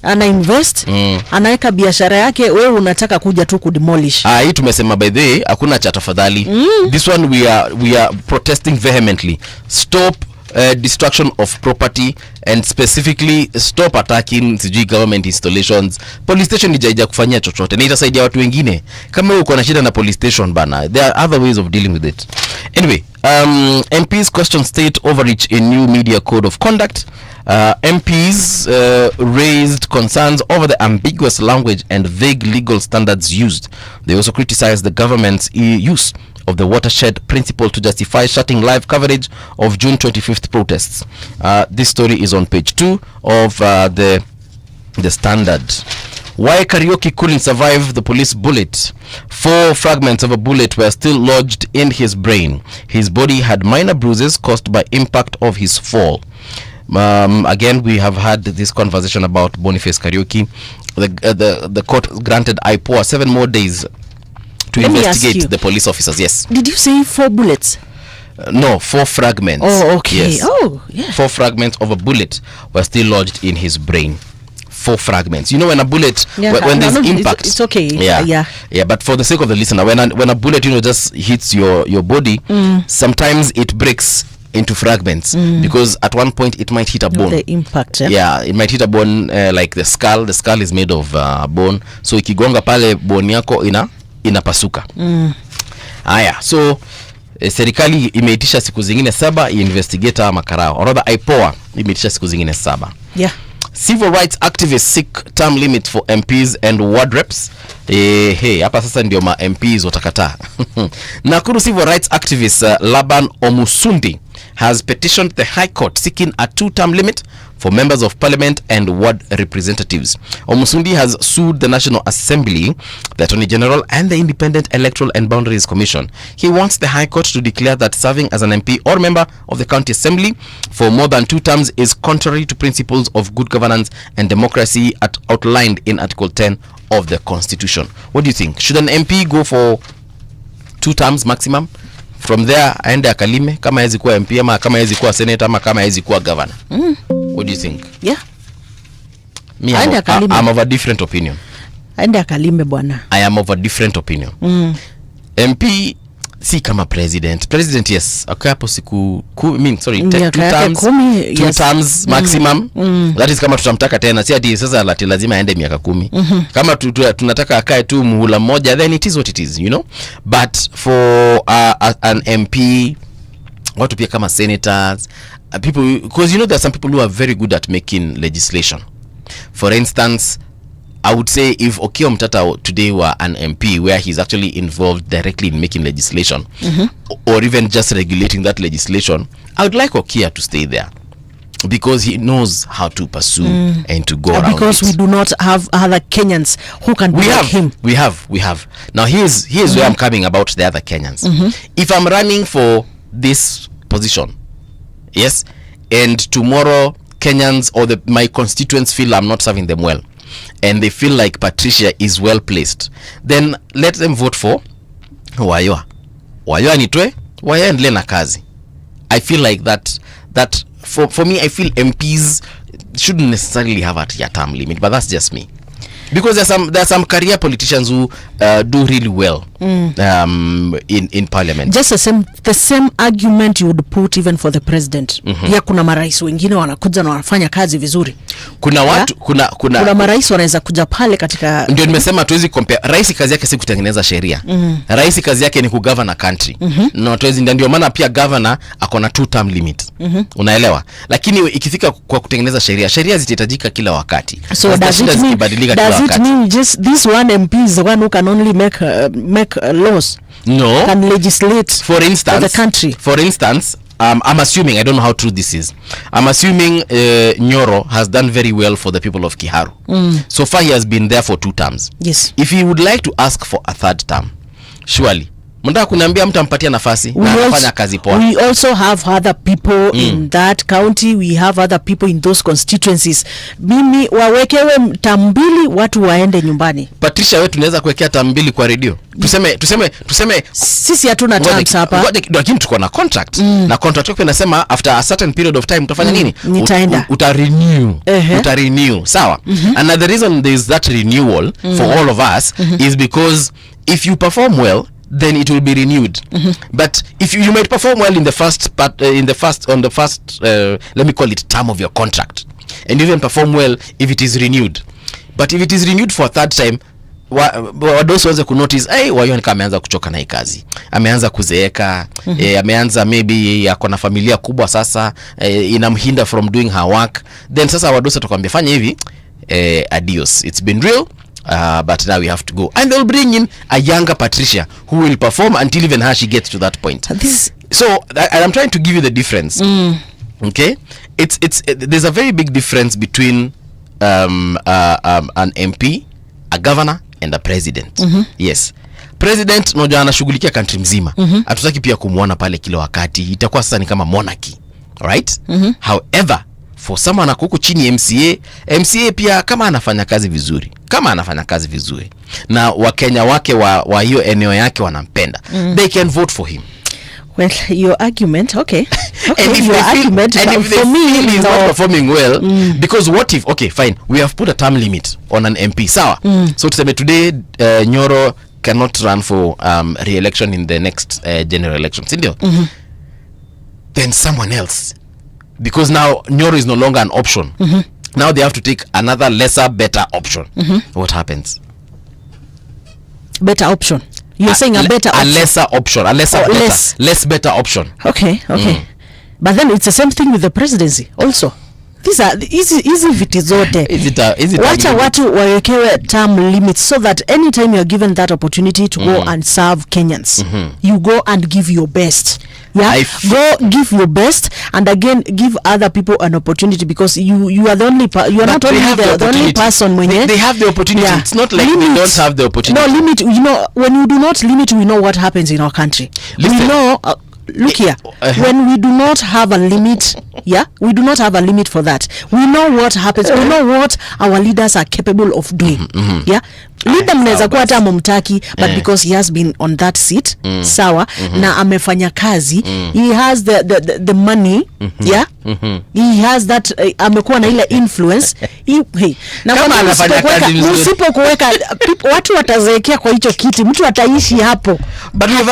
ana invest, anaweka biashara yake, wewe unataka kuja tu kudemolish. Hii tumesema by the way, hakuna cha tafadhali. This one we are protesting vehemently. Stop destruction of property and specifically stop attacking government installations. Police station ijaija kufanyia chochote na itasaidia watu wengine. Kama uko na shida na police station bana, there are other ways of dealing with it. Anyway, MPs question state overreach in new media code of conduct. MPs raised concerns over the ambiguous language and vague legal standards used. They also criticized the government's use of the watershed principle to justify shutting live coverage of June 25th protests. This story is on page 2 of the Standard. Why Karaoke couldn't survive the police bullet. 4 fragments of a bullet were still lodged in his brain. His body had minor bruises caused by impact of his fall. Again, we have had this conversation about Boniface Karaoke. The court granted IPOA 7 more days to investigate the police officers. Yes. Did you say 4 bullets? No, 4 fragments. Oh, okay. Yes. Oh, yeah. 4 fragments of a bullet were still lodged in his brain. 4 fragments. You know, when a bullet, when there's impact, it's okay. Yeah. But for the sake of the listener, when a bullet, just hits your body, sometimes it breaks into fragments because at one point it might hit a bone. The impact. Yeah, it might hit a bone, like the skull. The skull is made of bone, so ikigonga pale bone yako inapasuka. Aya, so serikali imeitisha siku zingine 7 investigator makarao. Or rather IPOA imeitisha siku zingine 7. Yeah. Civil rights activists seek term limit for MPs and ward reps. Hapa sasa ndio ma MPs watakataa. Nakuru civil rights activist Laban Omusundi has petitioned the High Court seeking a 2-term limit for members of parliament and ward representatives. Omusundi has sued the National Assembly, the Attorney General, and the Independent Electoral and Boundaries Commission. He wants the High Court to declare that serving as an MP or member of the County Assembly for more than 2 terms is contrary to principles of good governance and democracy outlined in Article 10 of the Constitution. What do you think? Should an MP go for 2 terms maximum? From there aende akalime kama hawezi kuwa MP ama kama hawezi kuwa senator ama kama hawezi kuwa governor. What do you think? Yeah. I'm of a different opinion. Aende akalime bwana. I am of a different opinion. MP si kama president. President, yes. Akapo siku 2 terms. 2 terms maximum. That is kama tutamtaka tena. Si ati sasa lazima aende miaka 10. Kama tunataka akae tu muhula mmoja, then it is what it is, But for an MP, watu pia kama senators, people, because there are some people who are very good at making legislation. For instance, I would say if Okiya Omtata today were an MP where he's actually involved directly in making legislation, or even just regulating that legislation, I would like Okiya to stay there because he knows how to pursue and to go around because we do not have other Kenyans who can be like him. We have. Now here's where I'm coming about the other Kenyans. If I'm running for this position, yes, and tomorrow Kenyans or my constituents feel I'm not serving them well, and they feel like Patricia is well placed, then let them vote for Wayoa nitwe Wayoa endelee na kazi. I feel like that for me, I feel MPs shouldn't necessarily have a term limit, but that's just me. Because there are some career politicians who do really well in parliament. Just the same argument you would put even for the president. Pia kuna marais wengine wanakuja na wanafanya kazi vizuri. Kuna watu kuna marais wanaweza kuja pale katika. Ndio nimesema tuwezi compare. Rais kazi yake si kutengeneza sheria. Rais kazi yake ni kugovern a country. No, tuwezi, ndio maana pia governor akona 2-term limit. Unaelewa? Lakini ikifika kwa kutengeneza sheria zitahitajika kila wakati. So does it mean just this one MP is the one who can only make laws? No. Can legislate for the country. For instance, I'm assuming, I don't know how true this is, I'm assuming Nyoro has done very well for the people of Kiharu. So far he has been there for 2 terms. Yes. If he would like to ask for a 3rd term, surely mnataka kuniambia mtu ampatia nafasi na anafanya kazi poa. We also have other people in that county, we have other people in those constituencies. Mimi wawekewe term 2 watu waende nyumbani. Patricia, wewe tunaweza kuwekea term 2 kwa radio? Tuseme sisi hatuna terms hapa. Lakini tuko na contract. Na contract yako inasema after a certain period of time utafanya nini? Nitaenda. Utarenew. Sawa? And the reason there is that renewal for all of us is because if you perform well, then it will be renewed. But if you might perform well in the first part, let me call it term of your contract, and even perform well if it is renewed. But if it is renewed for a 3rd time, wadosi waweze kunotice, Wayoa kama ameanza kuchoka na hii kazi, ameanza kuzeeka, ameanza maybe akona familia kubwa sasa, inamhinda from doing her work, then sasa wadosi watakwambia fanya hivi, adios, it's been real. But now we have to go, and they'll bring in a younger Patricia who will perform until even she gets to that point. So I'm trying to give you the difference. Okay, there's a very big difference between an MP a governor and a president. Yes. President unajua anashughulikia country mzima. Hatutaki pia kumuona pale kila wakati. Itakuwa sasa ni kama monarchy. Alright? However, for someone akuko chini MCA pia kama anafanya kazi vizuri. Na Wakenya wake wa hiyo eneo yake wanampenda. They can vote for him. Well, your argument, okay. And if your argument, and if for me, he's not performing well, because what if, okay, fine, we have put a term limit on an MP, sawa. So tuseme today, Nyoro cannot run for re-election in the next general election, sindio? Then someone else, because now Nyoro is no longer an option. Now they have to take another lesser, better option. What happens? Better option. You're saying a better option. A lesser option. A lesser better. Less better option. Okay. But then it's the same thing with the presidency also. These are easy viti zote. Wacha watu wawekewe term limits so that anytime you're given that opportunity to go and serve Kenyans, you go and give your best. Yeah, go give your best, and again give other people an opportunity, because you are the only you are not only the only person mwenye they have the opportunity. Yeah. It's not like we don't have the opportunity. No limit. You know, when you do not limit, we know what happens in our country. Listen, we know. Look here, when we do not have a limit, we do not have a limit for that. We know what happens. We know what our leaders are capable of doing. Leader mnaweza kuwa hata mumtaki, but because he has been on that seat, sawa, na amefanya kazi, he has the money, he has that, amekuwa na ile influence. Na kama anafanya kazi usipokuweka, watu watazeekea kwa hicho kiti, mtu ataishi hapo. But we've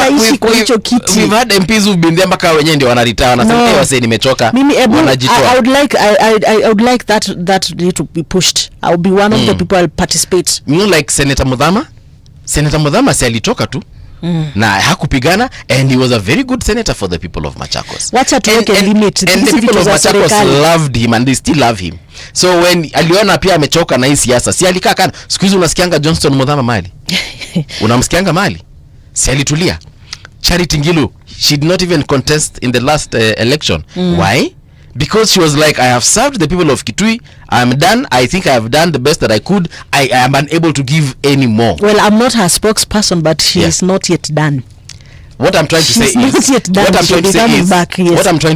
had MPs who've been there mpaka wenyewe ndio wanaretire, wanasema wase nimechoka, wanajitoa. I would like that to be pushed. I will be one of the people I'll participate. You know, like Senator Mudhama si alitoka tu na hakupigana, and he was a very good senator for the people of Machakos. Wacha tuweke limit. And the people of Machakos loved him, and they still love him. So when aliona pia amechoka na hii siasa, si alikaa kana. Siku hizi unasikianga Johnston Mudhama mali. Unamsikianga mali. Si alitulia. Charity Ngilu, she did not even contest in the last election. Why? Because she was like, I have served the people of Kitui. I'm done. I think I have done the best that I could. I am unable to give any more. Well, I'm not her spokesperson, but she is not yet done. What I'm trying to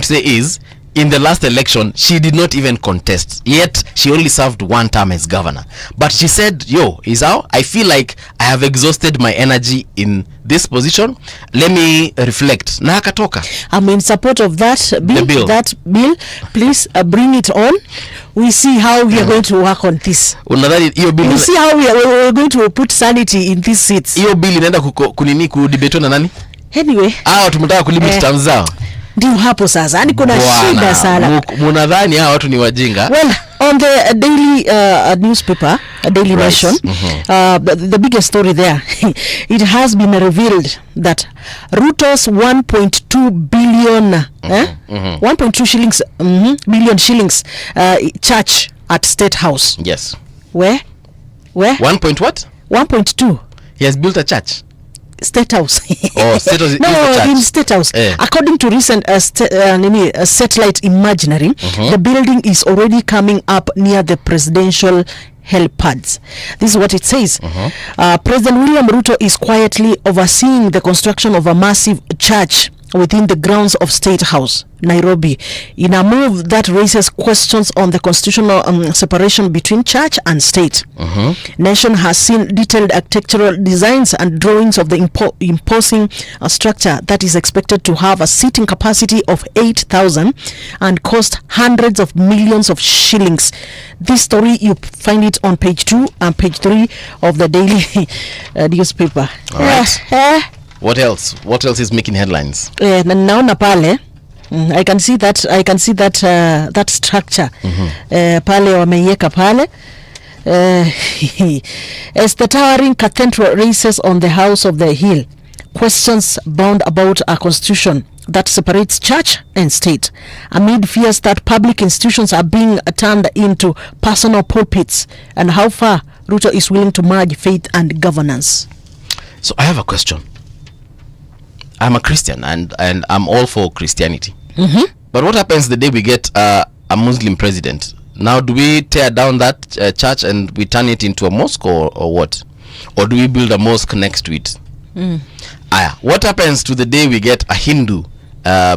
say is, in the last election, she did not even contest. Yet, she only served one term as governor. But she said, Isao, I feel like I have exhausted my energy in this position. Let me reflect. Na akatoka. I'm in support of that bill. That bill, please bring it on. We see how we are going to work on this. We see how we are going to put sanity in these seats. Hiyo bill inaenda kudebate na nani? Anyway. Tumetaka kulimit terms zao. Ndio hapo sasa. Yaani kuna shida sana. Munadhani hao watu ni wajinga? Well, on the daily newspaper, Daily Nation, the biggest story there, it has been revealed that Ruto's 1.2 billion 1.2 shillings billion shillings church at State House. Yes. Where 1 point what? 1.2. He has built a church. State House. State House. No, in State House. According to recent satellite imaginary, the building is already coming up near the presidential helipads. This is what it says. President William Ruto is quietly overseeing the construction of a massive church within the grounds of State House, Nairobi, in a move that raises questions on the constitutional separation between church and state. Nation has seen detailed architectural designs and drawings of the imposing structure that is expected to have a seating capacity of 8,000 and cost hundreds of millions of shillings. This story, you find it on page 2 and page 3 of the daily newspaper. All right. What else is making headlines? Naona pale I can see that that structure pale wameiweka pale as the towering cathedral raises on the House of the Hill, questions bound about a constitution that separates church and state, amid fears that public institutions are being turned into personal pulpits, and how far Ruto is willing to merge faith and governance. So I have a question. I'm a Christian and I'm all for Christianity. But what happens the day we get a Muslim president? Now, do we tear down that church and we turn it into a mosque, or what? Or do we build a mosque next to it? What happens to the day we get a Hindu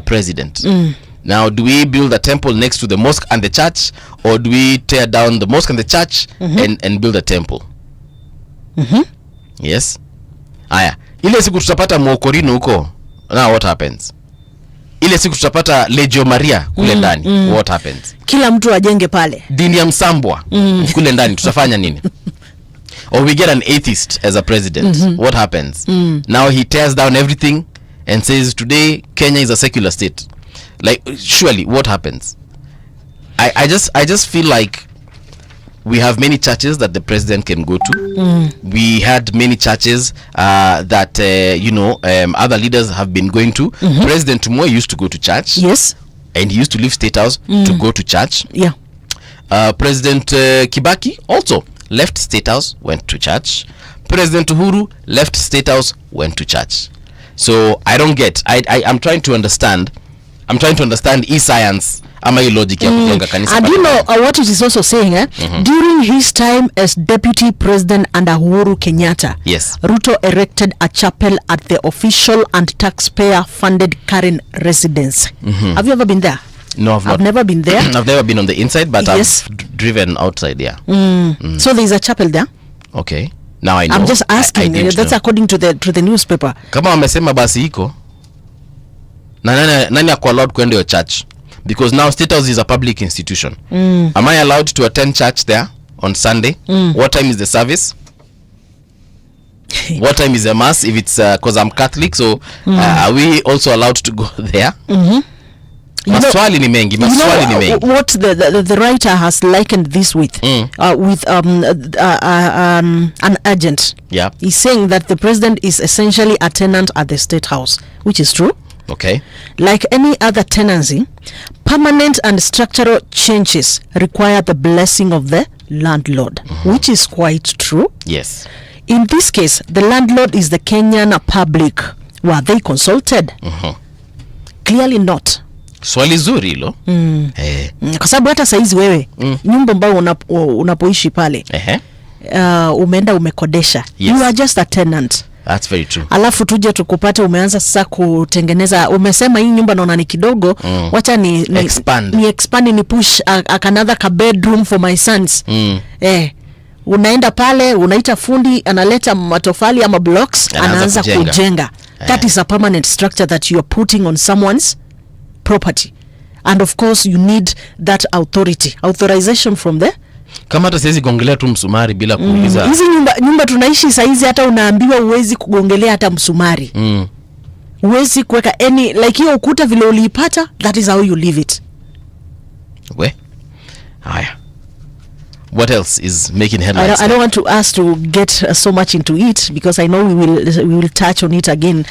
president? Now, do we build a temple next to the mosque and the church, or do we tear down the mosque and the church and build a temple? Yes. Ile siku tutapata Mwokorino huko, now what happens? Ile siku tutapata Legio Maria kule ndani, what happens? Kila mtu ajenge pale. Dini ya Msambwa kule ndani, tutafanya nini? Or we get an atheist as a president, what happens? Now he tears down everything and says today Kenya is a secular state. Like, surely what happens? I just feel like we have many churches that the president can go to. We had many churches that other leaders have been going to. President Moi used to go to church. Yes. And he used to leave State House to go to church. Yeah. President Kibaki also left State House, went to church. President Uhuru left State House, went to church. So I don't get. I'm trying to understand. E-science. Ama hii logic ya kujenga kanisa. And you know what it is also saying, during his time as deputy president under Uhuru Kenyatta, yes, Ruto erected a chapel at the official and taxpayer funded Karen residence. Have you ever been there? No, I've not. I've never been there. I've never been on the inside, but yes, I've driven outside, yeah. So there is a chapel there. Okay. Now I know. I'm just asking. That's know. According to the newspaper. Kama wamesema basi iko. Nani ako allowed kwenda your church? Because now State House is a public institution. Am I allowed to attend church there on Sunday? What time is the service? What time is the mass? If it's because I'm Catholic, so are we also allowed to go there? Maswali ni mengi. What the writer has likened this with an agent. Yeah. He's saying that the president is essentially a tenant at the State House, which is true. Okay. Like any other tenancy, permanent and structural changes require the blessing of the landlord, which is quite true. Yes. In this case, the landlord is the Kenyan public. Were they consulted? Clearly not. Swali zuri hilo. Kwa sababu hata saizi wewe nyumba ambayo unapoishi pale umeenda umekodesha. Yes. You are just a tenant. That's very true. Alafu tuje tukupate umeanza sasa kutengeneza, umesema hii nyumba naona ni kidogo, wacha ni expand ni push another ka bedroom for my sons. Unaenda pale unaita fundi analeta matofali ama blocks anaanza kujenga. That is a permanent structure that you are putting on someone's property, and of course you need that authorization from the. Kama hata siwezi kuongelea tu msumari bila kuuliza. Hizi nyumba tunaishi saizi hata unaambiwa uwezi kugongelea hata msumari. Uwezi kuweka any like hiyo ukuta vile uliipata, that is how you leave it. Haya. What else is making headlines? I don't want to ask to get so much into it, because I know we will touch on it again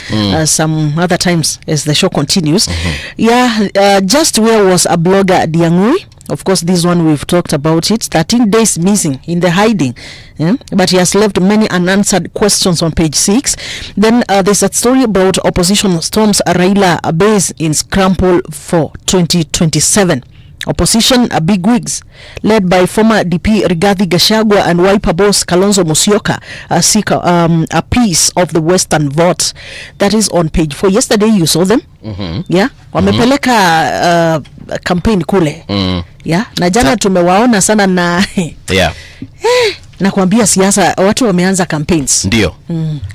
some other times as the show continues. Just where was a blogger Diangui? Of course, this one we've talked about it. 13 days missing in the hiding, but he has left many unanswered questions on page 6. Then there's a story about opposition storms Raila base in scramble for 2027. Opposition bigwigs led by former DP Rigathi Gachagua and Wiper boss Kalonzo Musyoka seek a piece of the western vote. That is on page 4. Yesterday you saw them. Wamepeleka campaign kule. Na jana tumewaona sana na nakwambia siasa watu wameanza campaigns. Ndio.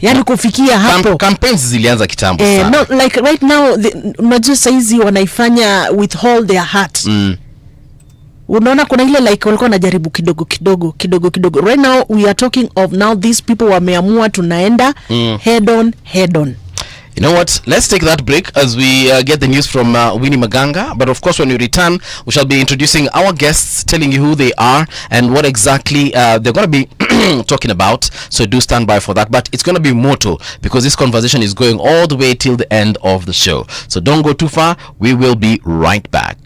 Yani kufikia hapo campaigns zilianza kitambo sana. No, like right now unajua saizi wanaifanya with all their heart. Unaona kuna ile like walikuwa wanajaribu kidogo. Right now we are talking of now these people wameamua tunaenda head on. You know what? Let's take that break as we get the news from Winnie Maganga. But of course, when we return, we shall be introducing our guests, telling you who they are and what exactly they're going to be talking about. So do stand by for that. But it's going to be moto, because this conversation is going all the way till the end of the show. So don't go too far. We will be right back.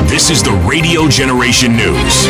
This is the Radio Generation News.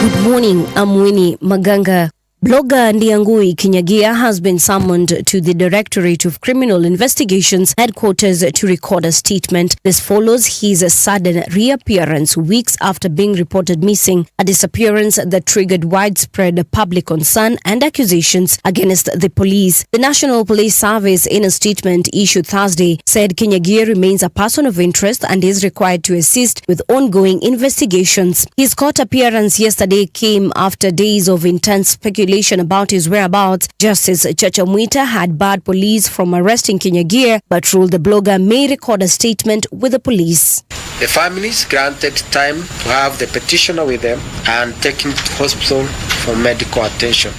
Good morning, I'm Winnie Maganga. Blogger Ndiangui Kinyagia has been summoned to the Directorate of Criminal Investigations headquarters to record a statement. This follows his sudden reappearance weeks after being reported missing, a disappearance that triggered widespread public concern and accusations against the police. The National Police Service, in a statement issued Thursday, said Kinyagia remains a person of interest and is required to assist with ongoing investigations. His court appearance yesterday came after days of intense speculation about his whereabouts. Justice Chacha Mwita had barred police from arresting Kinyagia, but ruled the blogger may record a statement with the police. The families granted time to have the petitioner with them and taken to hospital for medical attention.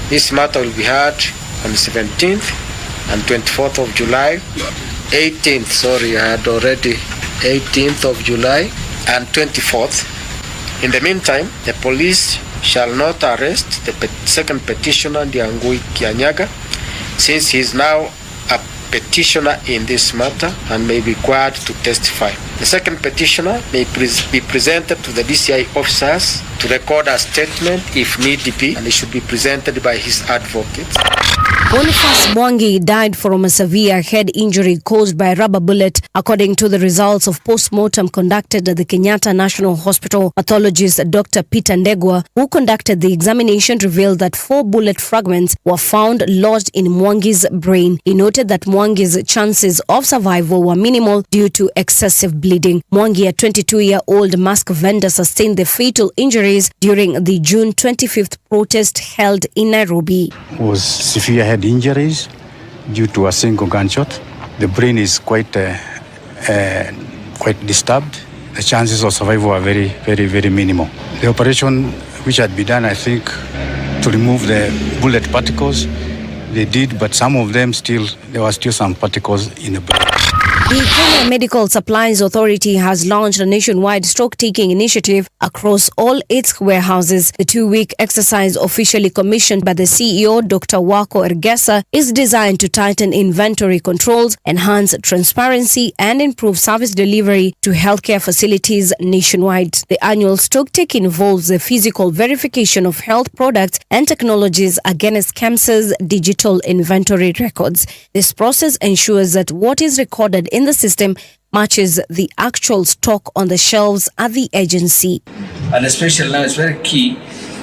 This matter will be heard on the 17th and 24th of July. 18th of July and 24th. In the meantime, the police shall not arrest the second petitioner, Ndiangui Kinyagia, since he is now a petitioner in this matter and may be required to testify. The second petitioner may be presented to the DCI officers to record a statement if need be, and it should be presented by his advocate. Boniface Mwangi died from a severe head injury caused by a rubber bullet, according to the results of post-mortem conducted at the Kenyatta National Hospital. Pathologist Dr. Peter Ndegwa, who conducted the examination, revealed that 4 bullet fragments were found lodged in Mwangi's brain. He noted that Mwangi's chances of survival were minimal due to excessive bleeding. Mwangi, a 22-year-old mask vendor, sustained the fatal injuries during the June 25th protest held in Nairobi. Was severe head injuries due to a single gunshot. The brain is quite disturbed. The chances of survival are very, very, very minimal. The operation which had been done, I think, to remove the bullet particles, they did, but some of them there were still some particles in the brain. The Kenya Medical Supplies Authority has launched a nationwide stock-taking initiative across all its warehouses. The 2-week exercise, officially commissioned by the CEO, Dr. Wako Ergesa, is designed to tighten inventory controls, enhance transparency, and improve service delivery to healthcare facilities nationwide. The annual stock-take involves the physical verification of health products and technologies against KEMSA's digital inventory records. This process ensures that what is recorded in the system matches the actual stock on the shelves at the agency. And especially now, it's very key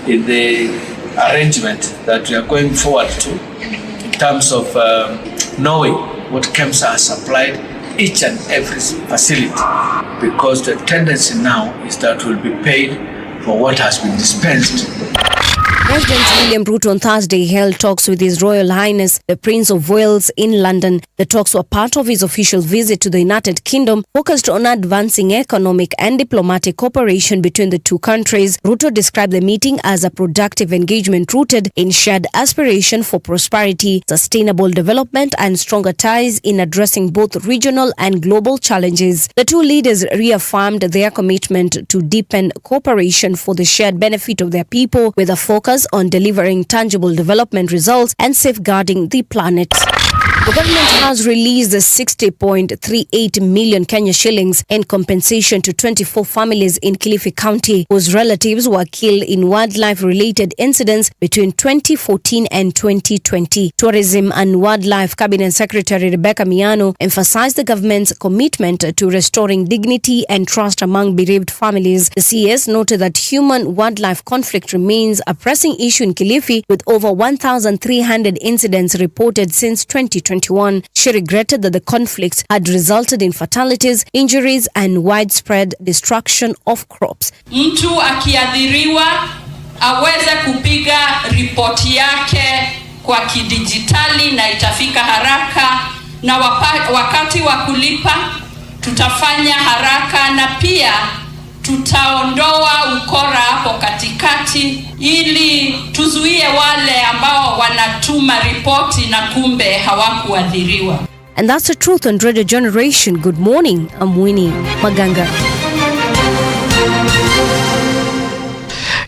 in the arrangement that we are going forward to in terms of knowing what KEMSA has supplied each and every facility, because the tendency now is that we'll be paid for what has been dispensed. President William Ruto on Thursday held talks with His Royal Highness the Prince of Wales in London. The talks were part of his official visit to the United Kingdom, focused on advancing economic and diplomatic cooperation between the two countries. Ruto described the meeting as a productive engagement rooted in shared aspiration for prosperity, sustainable development, and stronger ties in addressing both regional and global challenges. The two leaders reaffirmed their commitment to deepen cooperation for the shared benefit of their people, with a focus on delivering tangible development results and safeguarding the planet. The government has released 60.38 million Kenya shillings in compensation to 24 families in Kilifi County whose relatives were killed in wildlife-related incidents between 2014 and 2020. Tourism and Wildlife Cabinet Secretary Rebecca Miano emphasized the government's commitment to restoring dignity and trust among bereaved families. The CS noted that human-wildlife conflict remains a pressing issue in Kilifi, with over 1,300 incidents reported since 2021. She regretted that the conflict had resulted in fatalities, injuries, and widespread destruction of crops. Mtu akiadhiriwa aweze kupiga ripoti yake kwa kidijitali na itafika haraka, na wakati wa kulipa tutafanya haraka, na pia tutaondoa ukora hapo katikati ili tuzuie wale ambao wanatuma ripoti na kumbe hawakuadhiriwa. And that's the truth on Radio Generation. Good morning, I'm Winnie Maganga.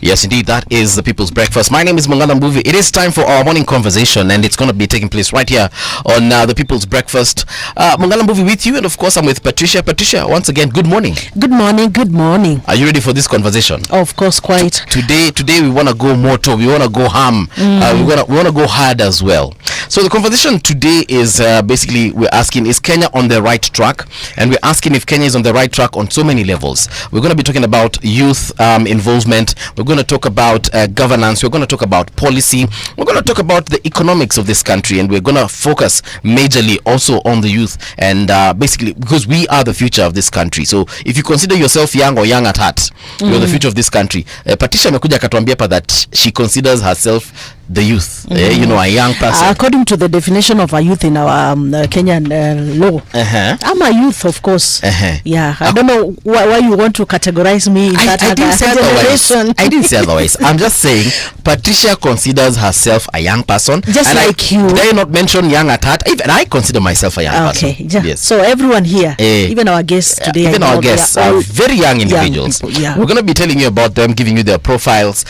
Yes, indeed, that is the People's Breakfast. My name is Mongala Mbuvi. It is time for our morning conversation, and it's going to be taking place right here on the People's Breakfast. Mongala Mbuvi with you, and of course I'm with Patricia. Patricia, once again, good morning. Good morning, good morning. Are you ready for this conversation? Of course, quite. Today we want to go moto, we want to go ham, we want to go hard as well. So the conversation today is basically we're asking, is Kenya on the right track? And we're asking if Kenya is on the right track on so many levels. We're going to be talking about youth involvement. We're going to talk about governance. We're going to talk about policy. We're going to talk about the economics of this country, and we're going to focus majorly also on the youth, and basically because we are the future of this country. So if you consider yourself young or young at heart, you're the future of this country. Patricia amekuja akatuambia pa that she considers herself the youth, you know, a young person. According to the definition of a youth in our Kenyan law, I'm a youth, of course. Yeah, I don't know why you want to categorize me in that generation. I didn't say otherwise. I'm just saying Patricia considers herself a young person. Just and like you. Did I not mention young at heart? Even I consider myself a young person. Okay, yeah. Yes. So everyone here, even our guests today, even our guests are very young individuals. Young people, yeah. We're going to be telling you about them, giving you their profiles,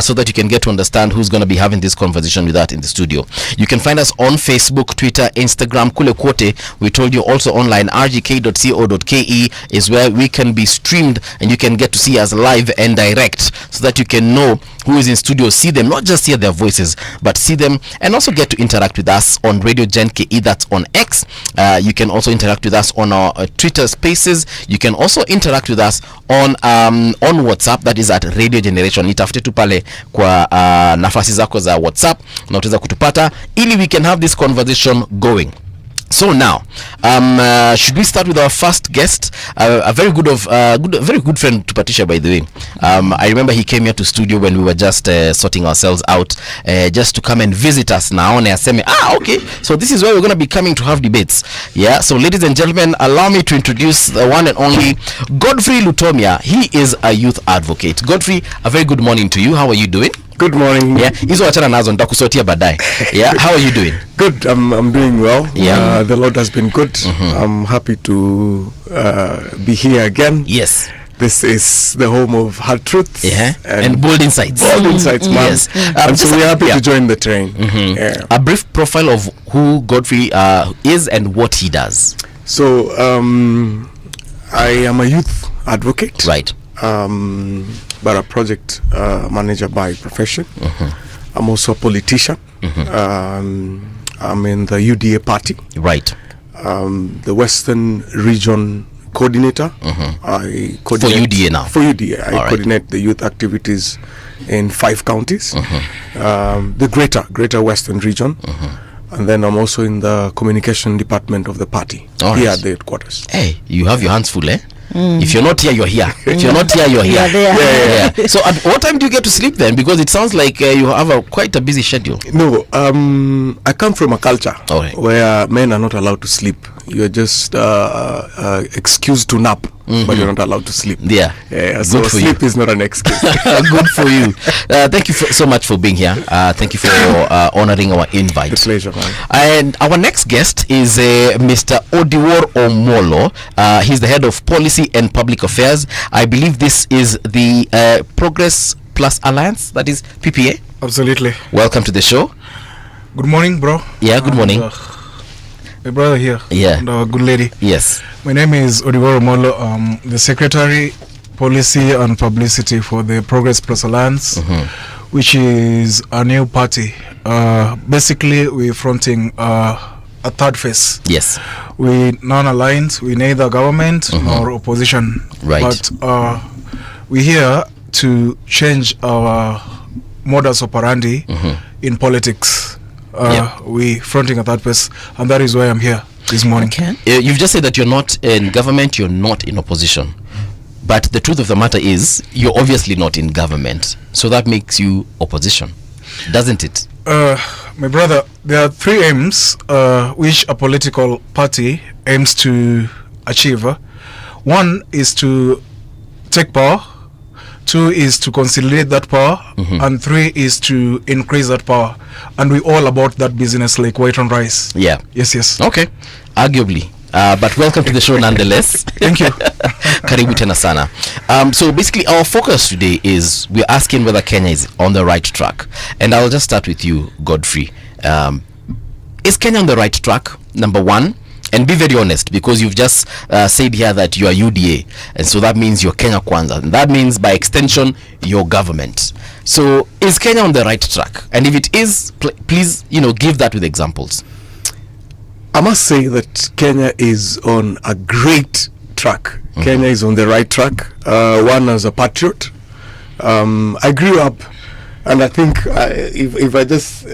so that you can get to understand who's going to be having this conversation with us in the studio. You can find us on Facebook, Twitter, Instagram, kule kwote. We told you also online, rgk.co.ke is where we can be streamed, and you can get to see us live and direct, so that you can know who is in studio, see them, not just hear their voices, but see them, and also get to interact with us on Radio Gen KE, that's on X. You can also interact with us on our Twitter Spaces. You can also interact with us on WhatsApp, that is at Radio Generation. Itafute tu pale kwa nafasi zako za WhatsApp na utaweza kutupata ili we can have this conversation going. So now, should we start with our first guest? A very good friend to Patricia, by the way. I remember he came here to studio when we were just sorting ourselves out, just to come and visit us now. And I said, okay, so this is where we're going to be coming to have debates. Yeah, so ladies and gentlemen, allow me to introduce the one and only Godfrey Lutomia. He is a youth advocate. Godfrey, a very good morning to you. How are you doing? Good morning. Yeah, hizo wachana nazo nitakusotia baadaye. Yeah, how are you doing? Good. I'm doing well. Yeah. The Lord has been good. I'm happy to be here again. Yes. This is the home of hard truths and bold insights. Bold insights, man. Yes. And so we're happy to join the train. Yeah. A brief profile of who Godfrey is and what he does. So I am a youth advocate. Right. But a project manager by profession. I'm also a politician. I'm in the UDA party. Right. The Western Region coordinator. I coordinate for UDA now. For UDA, I coordinate the youth activities in 5 counties. The greater Western Region. And then I'm also in the communication department of the party here at the headquarters. Hey, you have your hands full, eh? If you're not here, you're here. If you're not here, you're here. Yeah. So at what time do you get to sleep then? Because it sounds like you have quite a busy schedule. No, I come from a culture where men are not allowed to sleep. You're just excused to nap, but you're not allowed to sleep. Yeah. So sleep is not an excuse. Good for you. Thank you so much for being here. Thank you for honoring our invite. It's a pleasure, man. And our next guest is Mr. Odiwor Omolo. He's the head of policy and public affairs. I believe this is the Progress Plus Alliance, that is PPA. Absolutely. Welcome to the show. Good morning, bro. Yeah, good morning. My brother here. Yeah. And a good lady. Yes. My name is Odiwor Omolo. I'm the Secretary, Policy and Publicity for the Progress Plus Alliance, which is a new party. Basically, we're fronting a third phase. Yes. We non-aligned. We neither government nor opposition. Right. But we're here to change our modus operandi in politics. We fronting a third phase, and that is why I'm here this morning. Okay. You've just said that you're not in government, you're not in opposition. But the truth of the matter is, you're obviously not in government. So that makes you opposition, doesn't it? My brother, there are 3 aims which a political party aims to achieve. One is to take power. 2 is to consolidate that power, and 3 is to increase that power. And we all about that business like white on rice. Yeah. Yes. Okay. Arguably, but welcome to the show nonetheless. Thank you. Karibu tena sana. So basically our focus today is we're asking whether Kenya is on the right track. And I'll just start with you, Godfrey. Is Kenya on the right track? Number one. And be very honest, because you've just said here that you are UDA, and so that means you're Kenya Kwanza, and that means by extension your government. So is Kenya on the right track? And if it is, please, give that with examples. I must say that Kenya is on a great track. Kenya is on the right track. One, as a patriot, I grew up, and I think if I just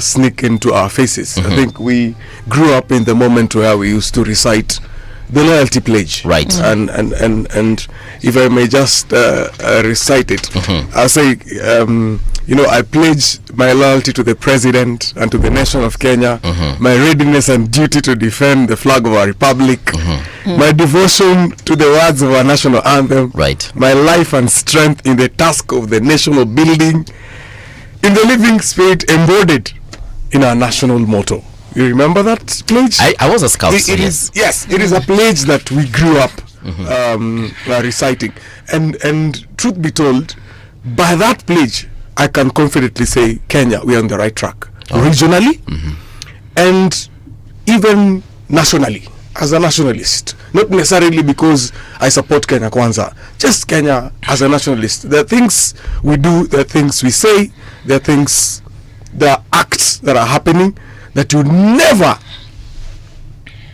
sneak into our faces, I think we grew up in the moment where we used to recite the loyalty pledge. Right. And if I may just recite it, I'll say, I pledge my loyalty to the president and to the nation of Kenya, my readiness and duty to defend the flag of our republic, my devotion to the words of our national anthem, right, my life and strength in the task of the national building, in the living spirit embodied in our national motto. You remember that pledge? I was a scout. It is a pledge that we grew up reciting, and truth be told, by that pledge I can confidently say Kenya, we are on the right track, regionally and even nationally. As a nationalist, not necessarily because I support Kenya Kwanza, just Kenya as a nationalist. There are things we do, there are things we say, there are acts that are happening that you never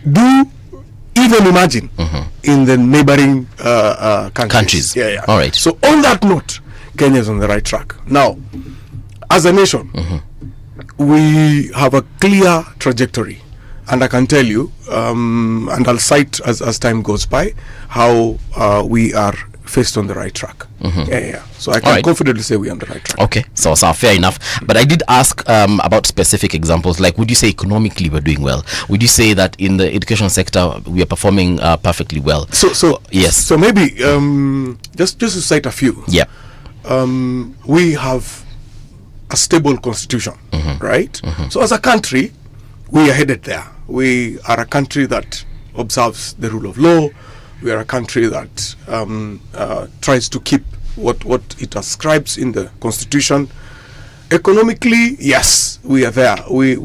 do even imagine in the neighboring countries. Yeah. All right. So on that note, Kenya is on the right track. Now, as a nation, we have a clear trajectory. And I can tell you, and I'll cite as time goes by, how we are faced on the right track. So I can confidently say we're on the right track. Okay, so fair enough. But I did ask about specific examples. Like, would you say economically we're doing well? Would you say that in the education sector we are performing perfectly well? So yes. So maybe just to cite a few. Yeah. We have a stable constitution, right? So as a country, we are headed there. We are a country that observes the rule of law. We are a country that tries to keep what it ascribes in the constitution. Economically, yes, we are there. There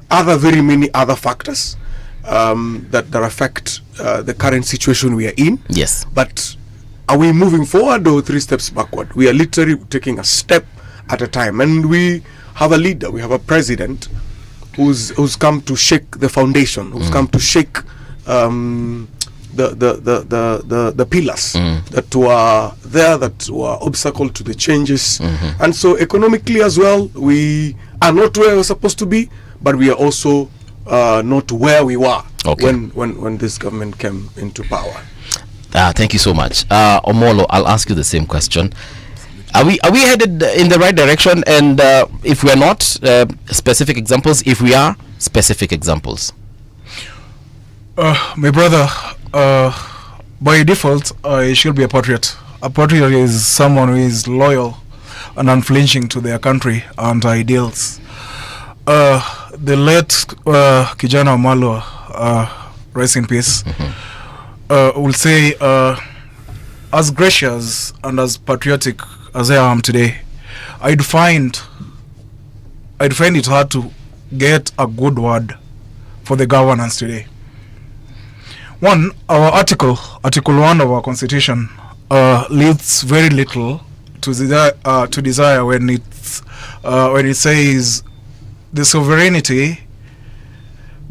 are very many other factors that affect the current situation we are in. Yes. But are we moving forward or 3 steps backward? We are literally taking a step at a time, and we have a leader. We have a president who's come to shake the foundation, who's come to shake the pillars that were there, that were obstacle to the changes. And so economically as well, we are not where we're supposed to be, but we are also not where we were when this government came into power. Thank you so much. Omolo, I'll ask you the same question. Are we headed in the right direction? And if we are not, specific examples. If we are, specific examples. My brother, by default, I should be a patriot. A patriot is someone who is loyal and unflinching to their country and ideals. The late Kijana Omalo, rest in peace, will say, as gracious and as patriotic as I am today, I'd find it hard to get a good word for the governance today. One, our Article 1 of our Constitution leaves very little to desire when it says the sovereignty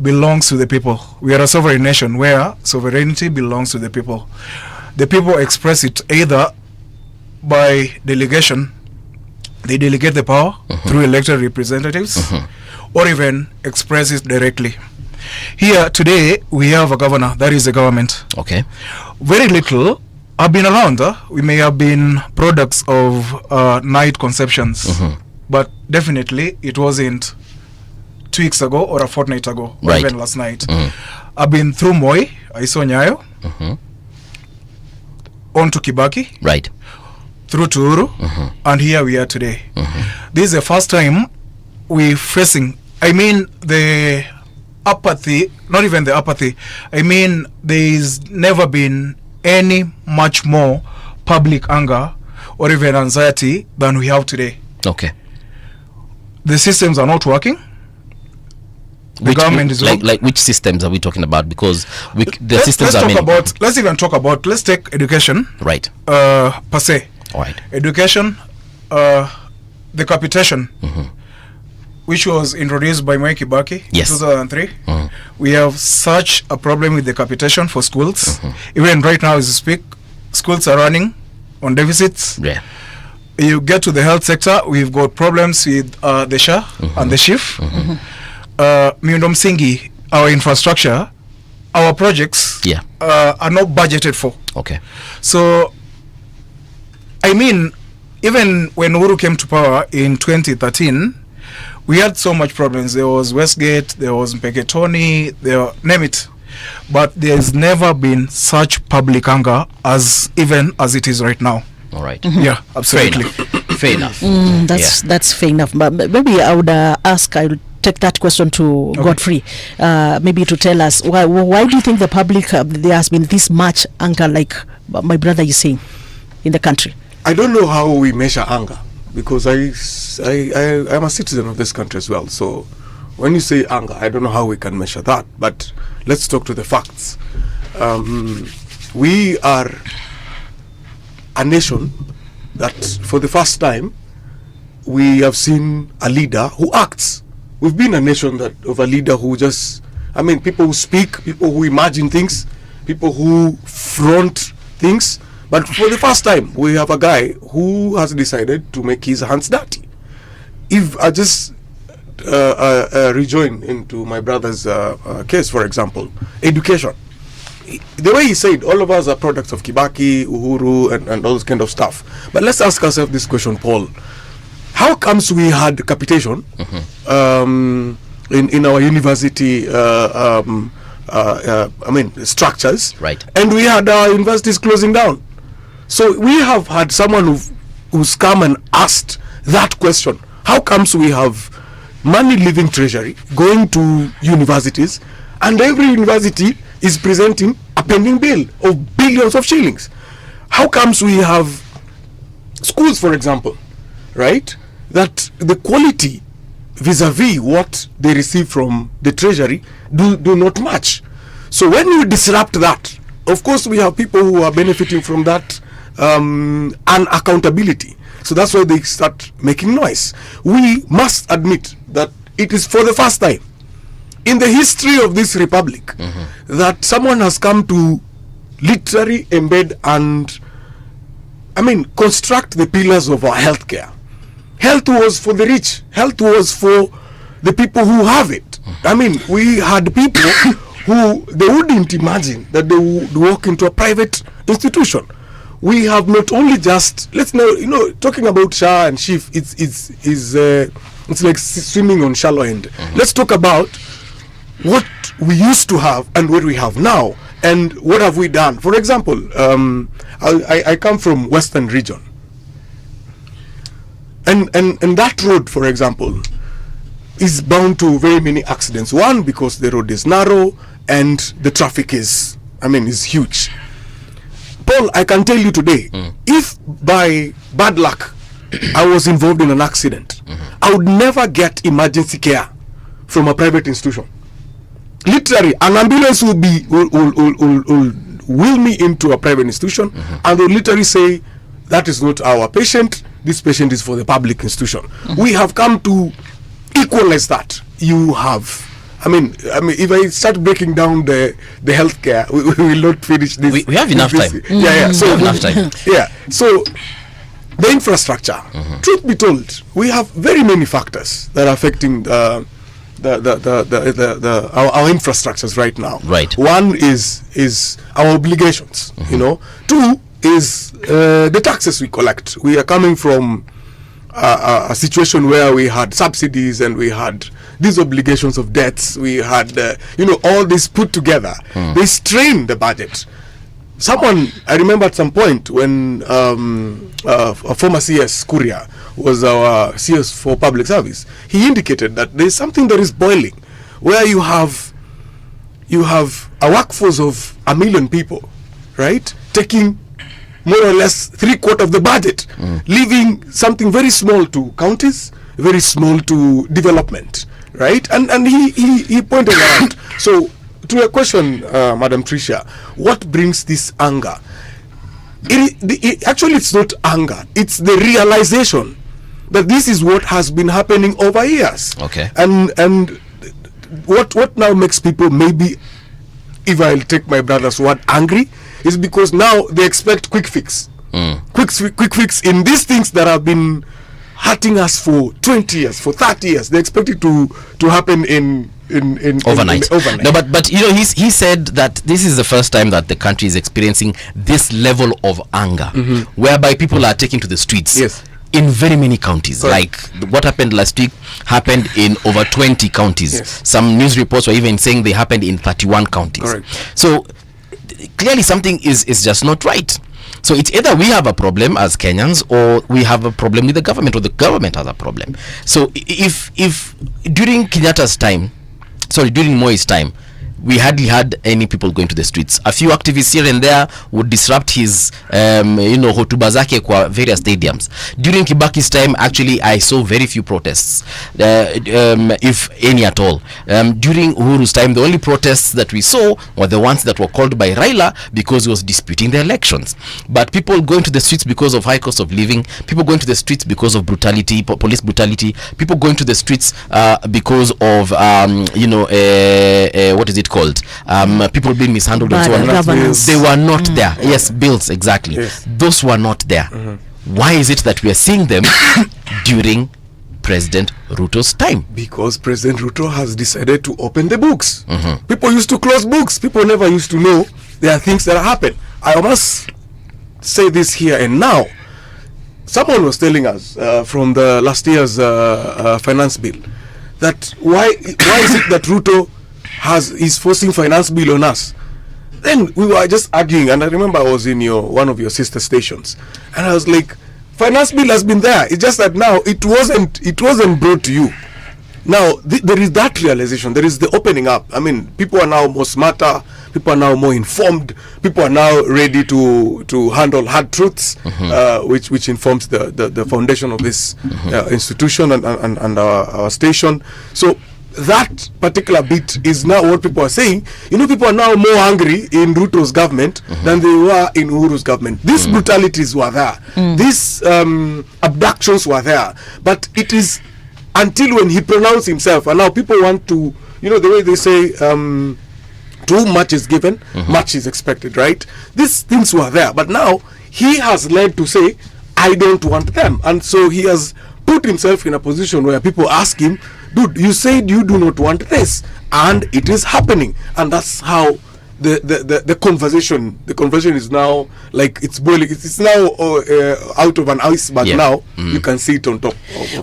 belongs to the people. We are a sovereign nation where sovereignty belongs to the people. The people express it either by delegation, they delegate the power through elected representatives, or even express it directly. Here today we have a governor, that is the government. Okay. Very little have been around. We may have been products of night conceptions, but definitely it wasn't 2 weeks ago or a fortnight ago, or even last night. I've been through Moi, I saw Nyayo, on to Kibaki, right, through to Uhuru, and here we are today. This is the first time we're facing, the apathy, not even the apathy, I mean, there's never been any much more public anger or even anxiety than we have today. Okay. The systems are not working. The government is like which systems are we talking about? Because let's take education, right? Per se, right. Education, the capitation, which was introduced by Mwai Kibaki in 2003. We have such a problem with the capitation for schools. Even right now, as we speak, schools are running on deficits. Yeah. You get to the health sector, we've got problems with the SHA and the SHIF. Miundo msingi, our infrastructure, our projects are not budgeted for. Okay. So, I mean, even when Uhuru came to power in 2013, we had so much problems. There was Westgate, there was Mpeketoni, name it. But there's never been such public anger as it is right now. All right. Yeah, absolutely. Fair enough. That's fair enough. But maybe I would I would take that question to Godfrey, maybe to tell us why do you think the public there has been this much anger, like my brother is saying, in the country? I don't know how we measure anger, because I'm a citizen of this country as well. So when you say anger, I don't know how we can measure that. But let's talk to the facts. We are a nation that, for the first time, we have seen a leader who acts. We've been a nation of a leader who people who speak, people who imagine things, people who front things. But for the first time, we have a guy who has decided to make his hands dirty. If I just rejoin into my brother's case, for example, education. The way he said, all of us are products of Kibaki, Uhuru, and all this kind of stuff. But let's ask ourselves this question, Paul. How comes we had capitation in our university structures, right? And we had our universities closing down. So we have had someone who's come and asked that question. How comes we have money leaving treasury, going to universities, and every university is presenting a pending bill of billions of shillings? How comes we have schools, for example, right, that the quality vis-a-vis what they receive from the treasury do not match? So when you disrupt that, of course we have people who are benefiting from that unaccountability. So that's why they start making noise. We must admit that it is for the first time in the history of this republic that someone has come to literally embed and construct the pillars of our healthcare. Health was for the rich. Health was for the people who have it. We had people who they wouldn't imagine that they would walk into a private institution. We have not only just talking about SHA and SHIF. It's like swimming on shallow end. Let's talk about what we used to have and what we have now, and what have we done. For example, I come from Western region, and that road, for example, is bound to very many accidents. One, because the road is narrow and the traffic is huge. Paul, I can tell you today, if by bad luck I was involved in an accident, I would never get emergency care from a private institution. Literally, an ambulance will wheel me into a private institution, and they'll literally say, that is not our patient, this patient is for the public institution. We have come to equalize that. You have, if I start breaking down the healthcare, we will not finish this. We have enough time. So enough time. Yeah. So the infrastructure. Truth be told, we have very many factors that are affecting our infrastructures right now. Right. One is our obligations. Two is the taxes we collect. We are coming from a situation where we had subsidies and we had these obligations of debts. We had all this put together. They strained the budget. I remember at some point when a former CS Kuria was our CS for public service, he indicated that there's something that is boiling, where you have you have a workforce of 1 million people, right, taking more or less 3/4 of the budget, leaving something very small to counties, very small to development, right? And he pointed out. So to your question, Madam Tricia, what brings this anger? Actually, it's not anger. It's the realization that this is what has been happening over years. Okay. And what now makes people, maybe, if I'll take my brother's word, angry, is because now they expect quick fix. Quick fix in these things that have been hurting us for 20 years, for 30 years. They expect it to happen in overnight. No, but you know, he said that this is the first time that the country is experiencing this level of anger, whereby people are taking to the streets. Yes. In very many counties. Correct. Like what happened last week happened in over 20 counties. Yes. Some news reports were even saying they happened in 31 counties. Correct. So clearly something is just not right. So it's either we have a problem as Kenyans, or we have a problem with the government, or the government has a problem. So if during Kenyatta's time, during Moi's time, we hardly had any people going to the streets. A few activists here and there would disrupt his hotuba zake kwa various stadiums. During Kibaki's time, actually, I saw very few protests, if any at all. During Uhuru's time, the only protests that we saw were the ones that were called by Raila because he was disputing the elections. But people going to the streets because of high cost of living, people going to the streets because of brutality, police brutality, people going to the streets because of what is it called, people being mishandled and so on. They were not there. Yes, bills, exactly. Yes. Those were not there. Why is it that we are seeing them during President Ruto's time? Because President Ruto has decided to open the books. People used to close books. People never used to know there are things that happen. I must say this here and now. Someone was telling us from the last year's finance bill that why is it that Ruto is forcing finance bill on us? Then we were just arguing, and I remember I was in one of your sister stations, and I was like, finance bill has been there. It's just that now it wasn't brought to you. Now there is that realization. There is the opening up. I mean, people are now more smarter. People are now more informed. People are now ready to handle hard truths, which informs the foundation of this institution and our station. So that particular bit is now what people are saying. People are now more angry in Ruto's government than they were in Uhuru's government. These brutalities were there. These abductions were there. But it is until when he pronounced himself, and now people want to, the way they say, too much is given, much is expected, right? These things were there. But now he has led to say, I don't want them. And so he has put himself in a position where people ask him, dude, you said you do not want this, and it is happening. And that's how the conversation is now, like, it's boiling. It's now out of an iceberg. Now you can see it on top.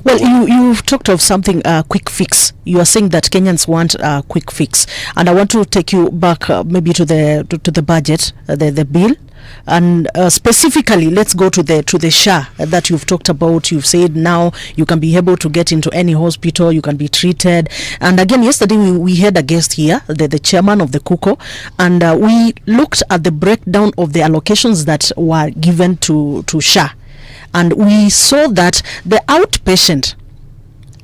Well, you've talked of something, quick fix. You are saying that Kenyans want a quick fix, and I want to take you back maybe to the budget, the bill. And specifically, let's go to the SHA that you've talked about. You've said now you can be able to get into any hospital, you can be treated. And again, yesterday we had a guest here, the chairman of the KUKO, and we looked at the breakdown of the allocations that were given to SHA, and we saw that the outpatient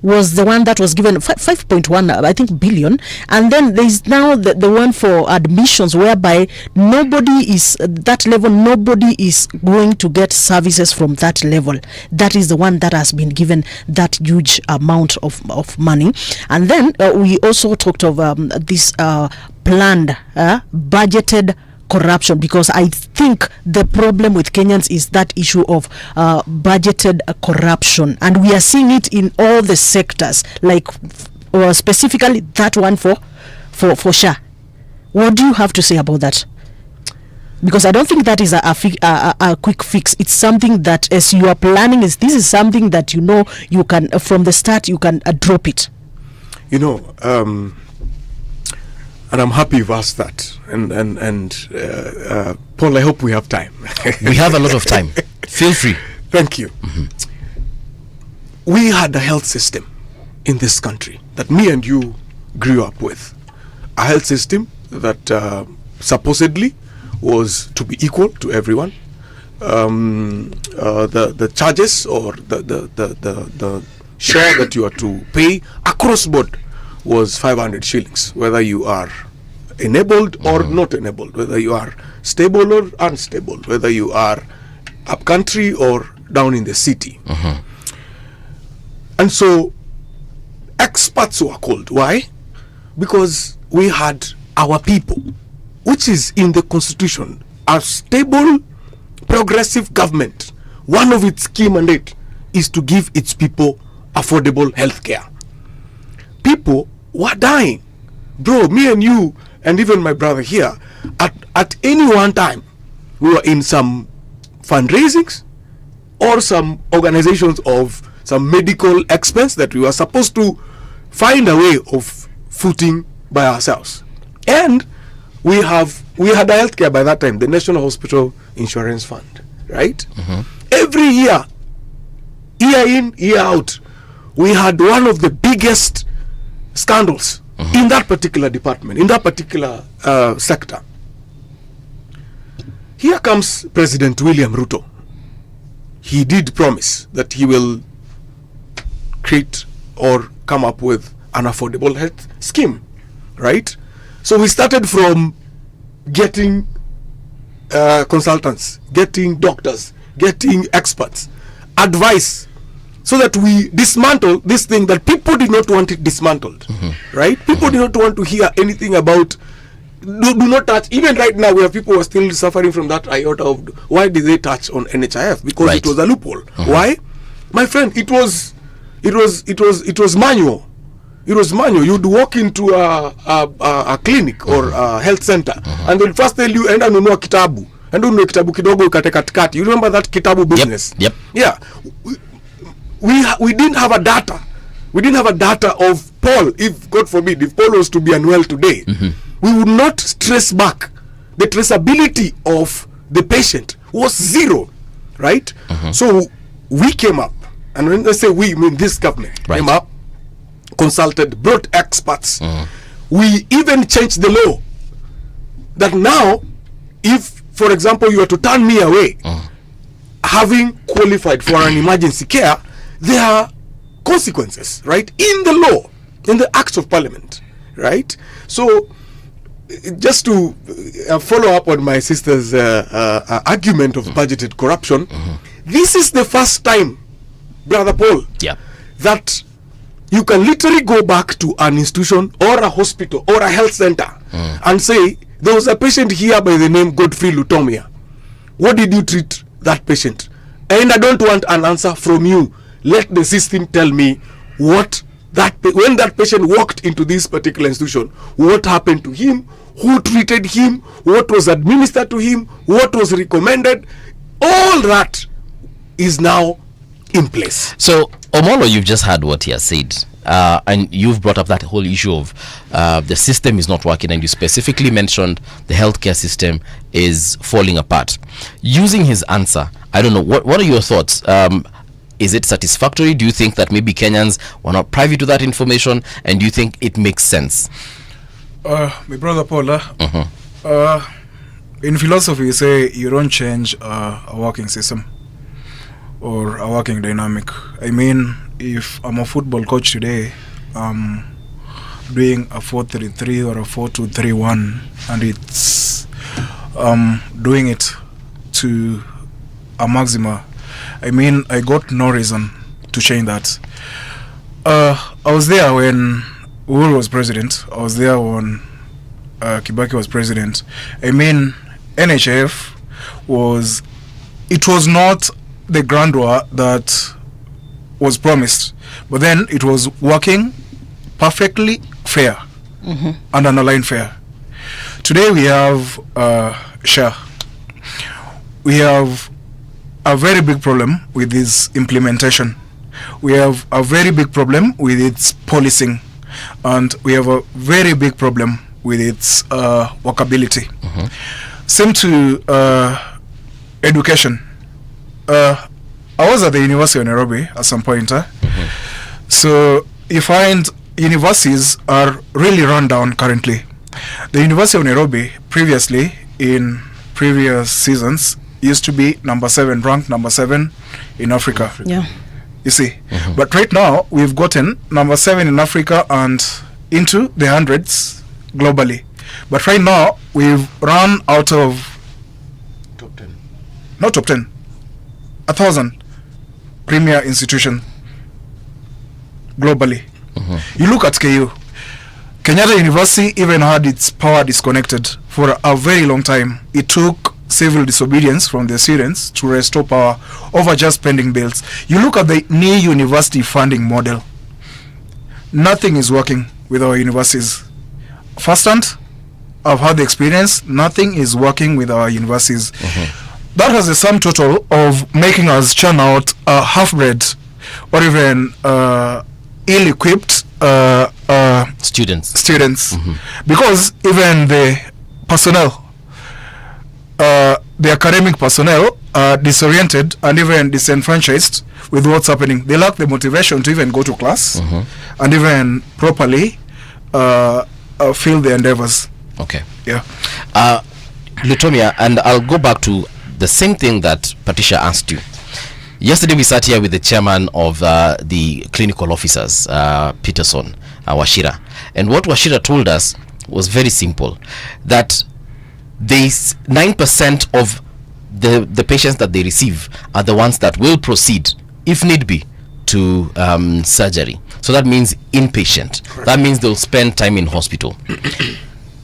was the one that was given 5.1 I think billion, and then there is now the one for admissions, whereby nobody is that level, nobody is going to get services from that level. That is the one that has been given that huge amount of money. And then we also talked of this planned budgeted corruption, because I think the problem with Kenyans is that issue of budgeted corruption, and we are seeing it in all the sectors, like specifically that one for SHA. What do you have to say about that? Because I don't think that is a quick fix. It's something that, as you are planning, this is something that you can from the start you can drop it. And I'm happy you've asked that. And Paul, I hope we have time. We have a lot of time. Feel free. Thank you. We had a health system in this country that me and you grew up with. A health system that supposedly was to be equal to everyone. The charges or the share that you are to pay across board was 500 shillings, whether you are enabled or not enabled, whether you are stable or unstable, whether you are up country or down in the city. And so experts were called. Why? Because we had our people, which is in the constitution, a stable progressive government. One of its key mandate is to give its people affordable health care. People were dying. Bro, me and you and even my brother here, at any one time, we were in some fundraisings or some organizations of some medical expense that we were supposed to find a way of footing by ourselves. And we had a healthcare by that time, the National Hospital Insurance Fund, right? Every year in, year out, we had one of the biggest scandals in that particular department, in that particular sector. Here comes President William Ruto. He did promise that he will create or come up with an affordable health scheme, right? So we started from getting consultants, getting doctors, getting experts, advice, so that we dismantle this thing that people did not want it dismantled, right? People did not want to hear anything about, do not touch. Even right now, we have people who are still suffering from that iota of why did they touch on NHIF? Because it was a loophole. Why? My friend, it was manual. It was manual. You'd walk into a clinic or a health center, and they'll first tell you, enda nunua kitabu. Enda nunua kitabu kidogo ukate katikati. You remember that kitabu business? Yep. Yeah. We didn't have a data. We didn't have a data of Paul. If, God forbid, if Paul was to be unwell today, we would not trace back. The traceability of the patient was zero, right? So we came up, and when I say we, I mean this government came up, consulted, brought experts. We even changed the law that now, if, for example, you are to turn me away, having qualified for an emergency care, there are consequences, right? In the law, in the Acts of Parliament, right? So, just to follow up on my sister's argument of budgeted corruption, this is the first time, Brother Paul, that you can literally go back to an institution or a hospital or a health center and say, there was a patient here by the name Godfrey Lutomia. What did you treat that patient? And I don't want an answer from you. Let the system tell me what when that patient walked into this particular institution, what happened to him, who treated him, what was administered to him, what was recommended. All that is now in place. So, Omolo, you've just heard what he has said. And you've brought up that whole issue of the system is not working, and you specifically mentioned the healthcare system is falling apart. Using his answer, I don't know, what are your thoughts? Is it satisfactory? Do you think that maybe Kenyans were not privy to that information, and do you think it makes sense? My brother Paula, in philosophy you say you don't change a working system or a working dynamic. I mean, if I'm a football coach today, doing a 4-3-3 or a 4-2-3-1, and it's doing it to a maxima, I mean, I got no reason to change that. I was there when Uhuru was president. I was there when Kibaki was president. I mean, NHF was not the grandeur that was promised, but then it was working perfectly fair and underlined fair. Today we have SHA. We have a very big problem with its implementation. We have a very big problem with its policing, and we have a very big problem with its workability. Same to education. I was at the University of Nairobi at some point. So you find universities are really run down currently. The University of Nairobi previously, in previous seasons, used to be ranked number 7 in Africa. Yeah. You see, but right now we've gotten number 7 in Africa and into the hundreds globally. But right now we've run out of Top 10. not top 10, 1,000 premier institution globally. You look at KU. Kenyatta University even had its power disconnected for a very long time. It took civil disobedience from the students to restore power over just pending bills. You look at the new university funding model. Nothing is working with our universities. Firsthand, I've had the experience. Nothing is working with our universities. That has a sum total of making us churn out half-bred or even ill-equipped students. Because even the personnel, the academic personnel are disoriented and even disenfranchised with what's happening. They lack the motivation to even go to class and even properly fill their endeavors. Okay. Yeah. Lutomia, and I'll go back to the same thing that Patricia asked you. Yesterday we sat here with the chairman of the clinical officers, Peterson, Washira. And what Washira told us was very simple, that these 9% of the patients that they receive are the ones that will proceed, if need be, to surgery. So that means inpatient. Correct. That means they'll spend time in hospital.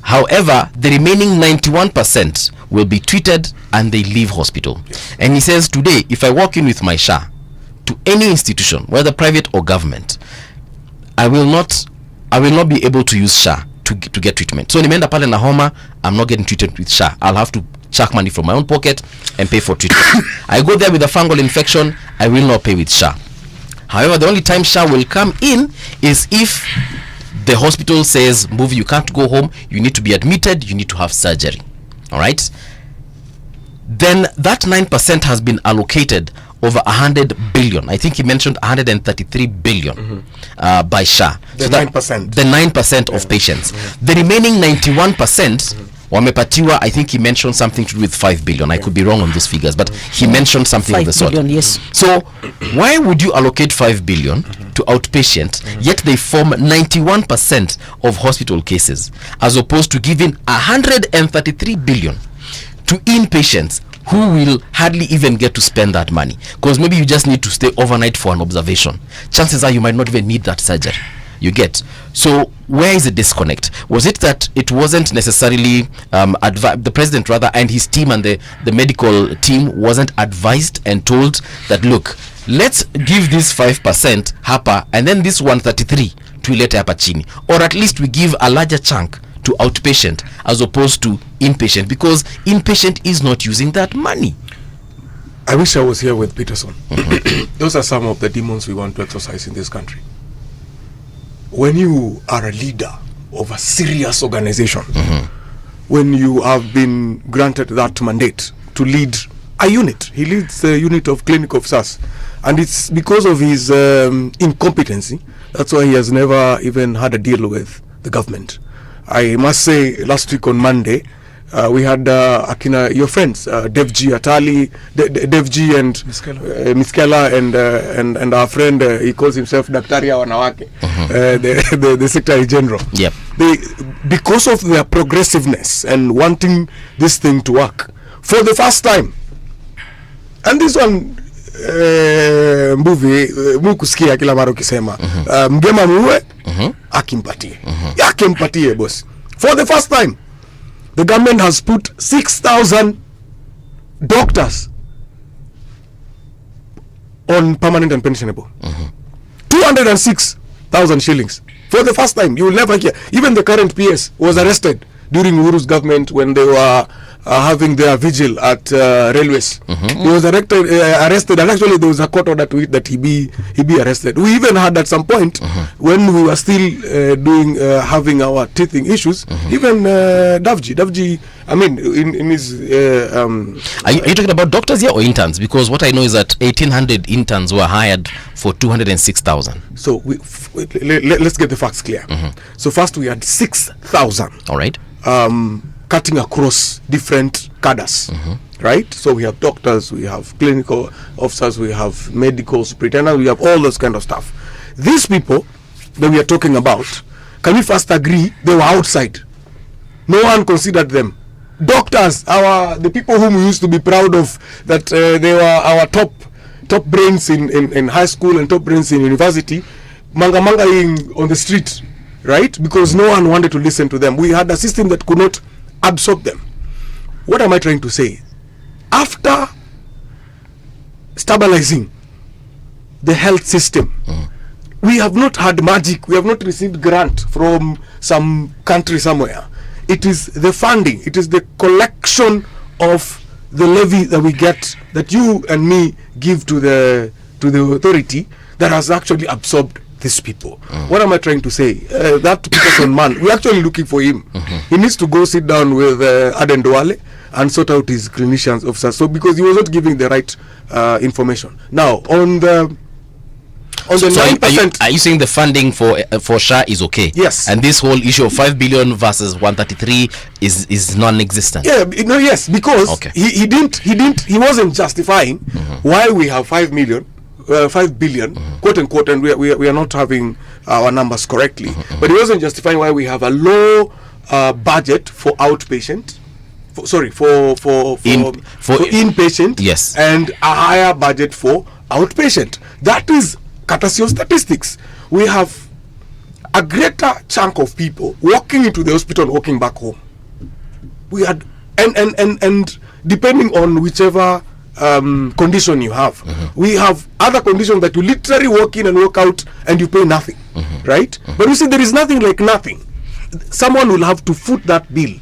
However, the remaining 91% will be treated and they leave hospital. Yes. And he says, today, if I walk in with my SHA to any institution, whether private or government, I will not be able to use SHA to get treatment. So nimeenda pale na homa, I'm not getting treated with SHA. I'll have to chuck money from my own pocket and pay for treatment. I go there with a fungal infection, I will not pay with SHA. However, the only time SHA will come in is if the hospital says, move, you can't go home, you need to be admitted, you need to have surgery. All right? Then that 9% has been allocated over 100 billion. I think he mentioned 133 billion by SHA. The 9%. The 9% of patients. The remaining 91%, wamepatiwa, I think he mentioned something to do with 5 billion. I could be wrong on those figures, but he mentioned something of the sort. 5 billion, yes. So why would you allocate 5 billion to outpatient, yet they form 91% of hospital cases, as opposed to giving 133 billion to inpatients who will hardly even get to spend that money? Because maybe you just need to stay overnight for an observation. Chances are you might not even need that surgery. You get. So where is the disconnect? Was it that it wasn't necessarily the president rather and his team and the medical team wasn't advised and told that, look, let's give this 5% hapa and then this 133 tuilete hapa chini, or at least we give a larger chunk to outpatient as opposed to inpatient, because inpatient is not using that money. I wish I was here with Peterson. Those are some of the demons we want to exercise in this country. When you are a leader of a serious organization, when you have been granted that mandate to lead a unit, he leads the unit of clinic officers, and it's because of his incompetency, that's why he has never even had a deal with the government. I must say, last week on Monday, we had Akina, your friends, Devji Atali, Devji and Miskela and our friend, he calls himself Daktaria Wanawake, the Secretary General. Yep. Because of their progressiveness and wanting this thing to work, for the first time, and this one, movie mukusikia kila mara ukisema mgema muwe akimpatie yakimpatie boss. For the first time, the government has put 6,000 doctors on permanent and pensionable. 206,000 shillings. For the first time, you will never hear. Even the current PS was arrested during Uhuru's government when they were having their vigil at railways. He was arrested, and actually there was a court order to it that he be arrested. We even had at some point when we were still having our teething issues, even Davji, I mean, in his are you talking about doctors here or interns? Because what I know is that 1,800 interns were hired for 206,000. So let's get the facts clear. So first we had 6,000. All right. Cutting across different cadres, right? So we have doctors, we have clinical officers, we have medical superintendents, we have all those kind of stuff. These people that we are talking about, can we first agree they were outside? No one considered them. Doctors, the people whom we used to be proud of, that they were our top brains in high school and top brains in university, mangaing on the street, right? Because no one wanted to listen to them. We had a system that could not absorb them. What am I trying to say? After stabilizing the health system, we have not had magic. We have not received grant from some country somewhere. It is the funding, it is the collection of the levy that we get, that you and me give to the authority, that has actually absorbed these people. What am I trying to say? That Peterson man, we're actually looking for him. He needs to go sit down with Aden Duale and sort out his clinicians officers. So because he was not giving the right information. Now on the 9%, are you saying the funding for SHA is okay? Yes. And this whole issue of 5 billion versus 133 is non-existent? Yeah, no, yes, because he wasn't justifying why we have 5 billion, quote unquote, and we are not having our numbers correctly. But he wasn't justifying why we have a low budget for outpatient, for inpatient, yes, and a higher budget for outpatient. That is courtesy of statistics. We have a greater chunk of people walking into the hospital and walking back home. We had and depending on whichever condition you have, we have other conditions that you literally walk in and walk out and you pay nothing, right? But you see, there is nothing like nothing. Someone will have to foot that bill,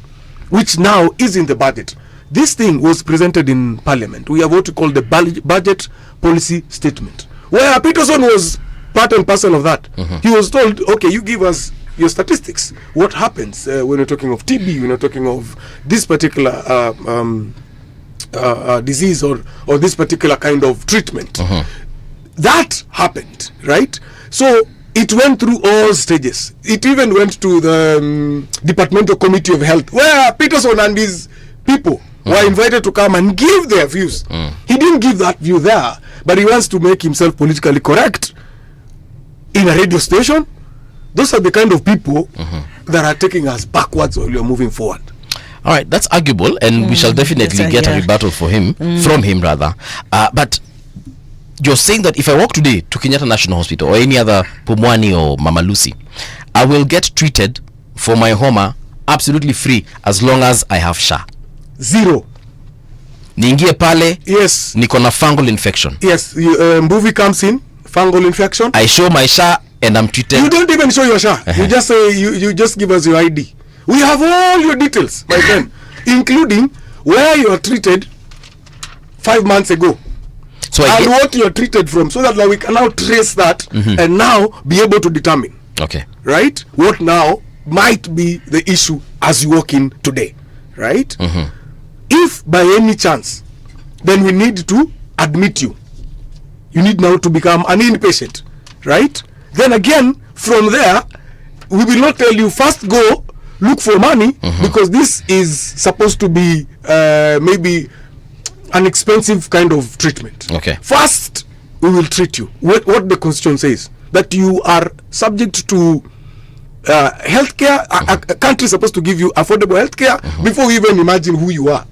which now is in the budget. This thing was presented in Parliament. We have what we call the budget policy statement, where Peterson was part and parcel of that. He was told, okay, you give us your statistics. What happens when you're talking of TB, when you're talking of this particular disease or this particular kind of treatment. That happened, right? So it went through all stages. It even went to the Departmental Committee of Health, where Peterson and his people were invited to come and give their views. He didn't give that view there, but he wants to make himself politically correct in a radio station. Those are the kind of people that are taking us backwards while you're moving forward. All right, that's arguable, and we shall definitely get a rebuttal from him rather. But you're saying that if I walk today to Kenyatta National Hospital or any other Pumwani or Mama Lucy, I will get treated for my homa absolutely free as long as I have SHA. Zero. Niingie pale, yes, niko na fungal infection. Yes, movie comes in, fungal infection. I show my SHA and I'm treated. You don't even show your SHA. You just say you just give us your ID. We have all your details, my friend, including where you are treated 5 months ago, so what you are treated from, so that we can now trace that and now be able to determine, right, what now might be the issue as you walk in today, right? If by any chance, then we need to admit you. You need now to become an inpatient, right? Then again, from there, we will not tell you first go look for money, because this is supposed to be maybe an expensive kind of treatment. First, we will treat you. What the Constitution says, that you are subject to healthcare. A country is supposed to give you affordable healthcare before we even imagine who you are.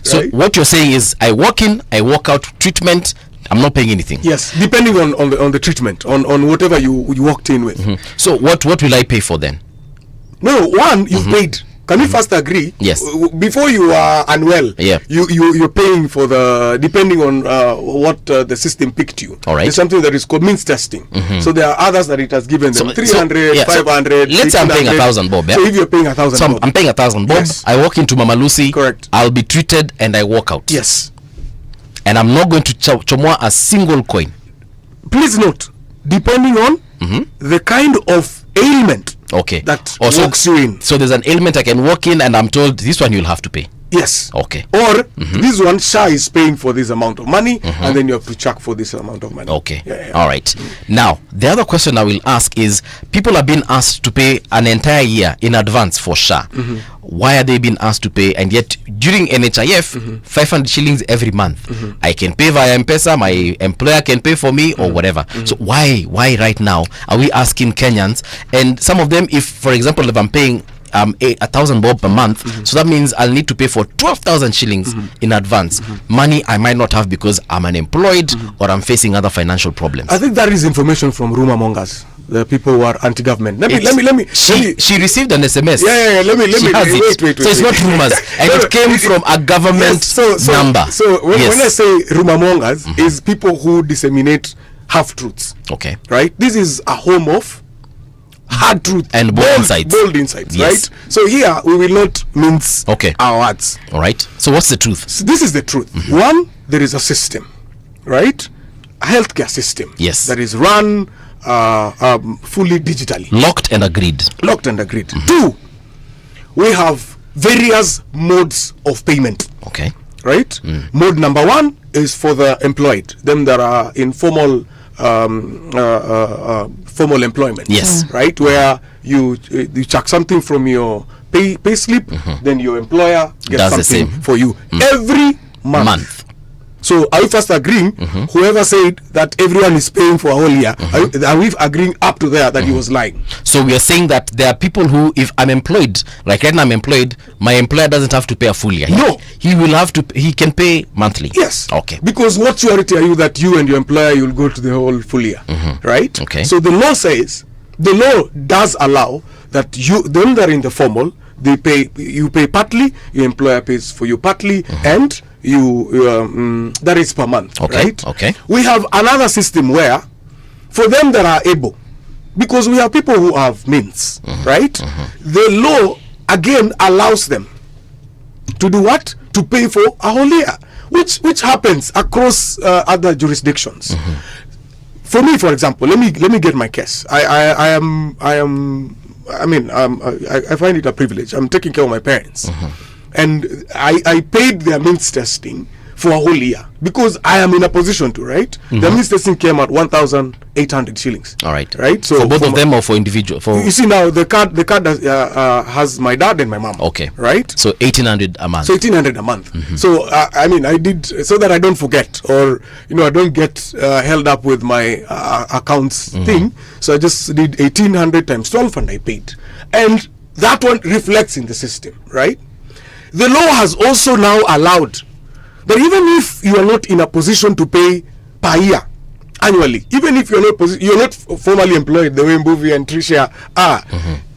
So what you're saying is, I walk in, I walk out, treatment, I'm not paying anything. Yes, depending on the treatment, on whatever you walked in with. So what will I pay for then? No, one, you've paid. can we first agree? Yes. Before you are unwell, you're paying for the, depending on what the system picked you. All right. There's something that is called means testing. So there are others that it has given them 300, 500. Let's say I'm paying 1,000 bob. So if you're paying 1,000 bob, I'm paying 1,000 bob. Yes. I walk into Mama Lucy. Correct. I'll be treated and I walk out. Yes. And I'm not going to chomoa a single coin. Please note, depending on the kind of ailment that walks you in. So there's an ailment I can walk in and I'm told this one you'll have to pay. Yes. Okay. Or this one, SHA is paying for this amount of money, and then you have to check for this amount of money. Okay. All right. Now, the other question I will ask is, people are being asked to pay an entire year in advance for SHA. Why are they being asked to pay? And yet, during NHIF, 500 shillings every month. I can pay via M-Pesa, my employer can pay for me, or whatever. So why right now are we asking Kenyans? And some of them, if, for example, if I'm paying 1,000 bob per month, so that means I'll need to pay for 12,000 shillings in advance. Money I might not have because I'm unemployed or I'm facing other financial problems. I think that is information from rumor mongers, the people who are anti-government. Let me. She received an SMS. Let me. Wait. So it's not rumors, and it came from a government number. So when I say rumor mongers, is people who disseminate half truths. Okay. Right. This is a home of hard truth and bold insights, right? So here we will not mince our words. All right. So what's the truth? So this is the truth. One, there is a system, right? A healthcare system. Yes. That is run fully digitally. Locked and agreed. Two, we have various modes of payment. Okay. Right? Mode number one is for the employed, them that are in formal employment. Yes. Right, where you check something from your pay slip, then your employer gets something for you every month. So are we first agreeing, whoever said that everyone is paying for a whole year, are we agreeing up to there that he was lying? So we are saying that there are people who, if I'm employed, like right now I'm employed, my employer doesn't have to pay a full year. No. He will have to, he can pay monthly. Yes. Okay. Because what surety are you that you and your employer, you'll go to the whole full year? Right? Okay. So the law says, the law does allow that them that are in the formal, you pay partly, your employer pays for you partly, and that is per month, right? Okay. We have another system where, for them that are able, because we have people who have means, right? The law again allows them to do what? To pay for a whole year, which happens across other jurisdictions. For me, for example, let me get my case. I find it a privilege. I'm taking care of my parents. And I paid their means testing for a whole year because I am in a position to, right? The means testing came at 1,800 shillings. All right. Right? So for both of them or for individual? You see now, the card has my dad and my mom. Okay. Right? So 1,800 a month. So 1,800 a month. So I did so that I don't forget, or I don't get held up with my accounts thing. So I just did 1,800 times 12 and I paid. And that one reflects in the system, right? The law has also now allowed that even if you are not in a position to pay per year, annually, even if you're not formally employed the way Mbuvi and Tricia are,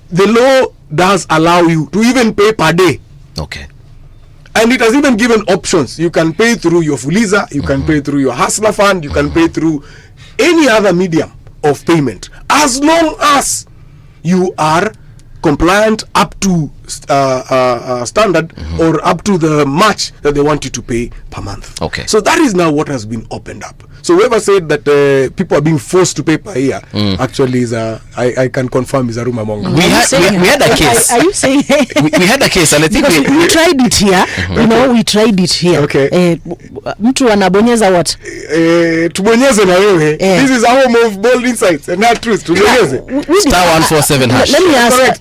the law does allow you to even pay per day. Okay. And it has even given options. You can pay through your Fuliza, you can pay through your Hustler Fund, you can pay through any other medium of payment, as long as you are compliant up to standard or up to the match that they want you to pay per month. Okay. So that is now what has been opened up. So whoever said that people are being forced to pay per year, actually is I can confirm is a rumor monger. We had a case. Are you saying we had a case, and I think we tried it here. We tried it here. Okay. Mtu anabonyeza what? Tubonyeze na wewe. This is a home of bold insights and not truth. Tubonyeze. Star 147 hash.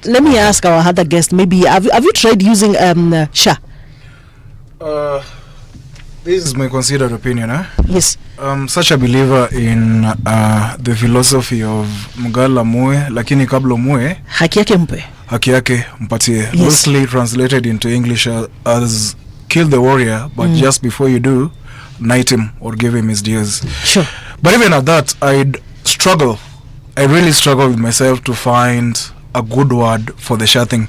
Let me ask our other guest. Maybe have you tried using SHA? This is my considered opinion. Yes. Such a believer in the philosophy of Mgala Mue, lakini kabla mue haki yake mpe. Haki yake mpatie. Yes. Loosely translated into English as kill the warrior, but just before you do, knight him or give him his dues. Sure. But even at that, I really struggle with myself to find a good word for the SHA thing.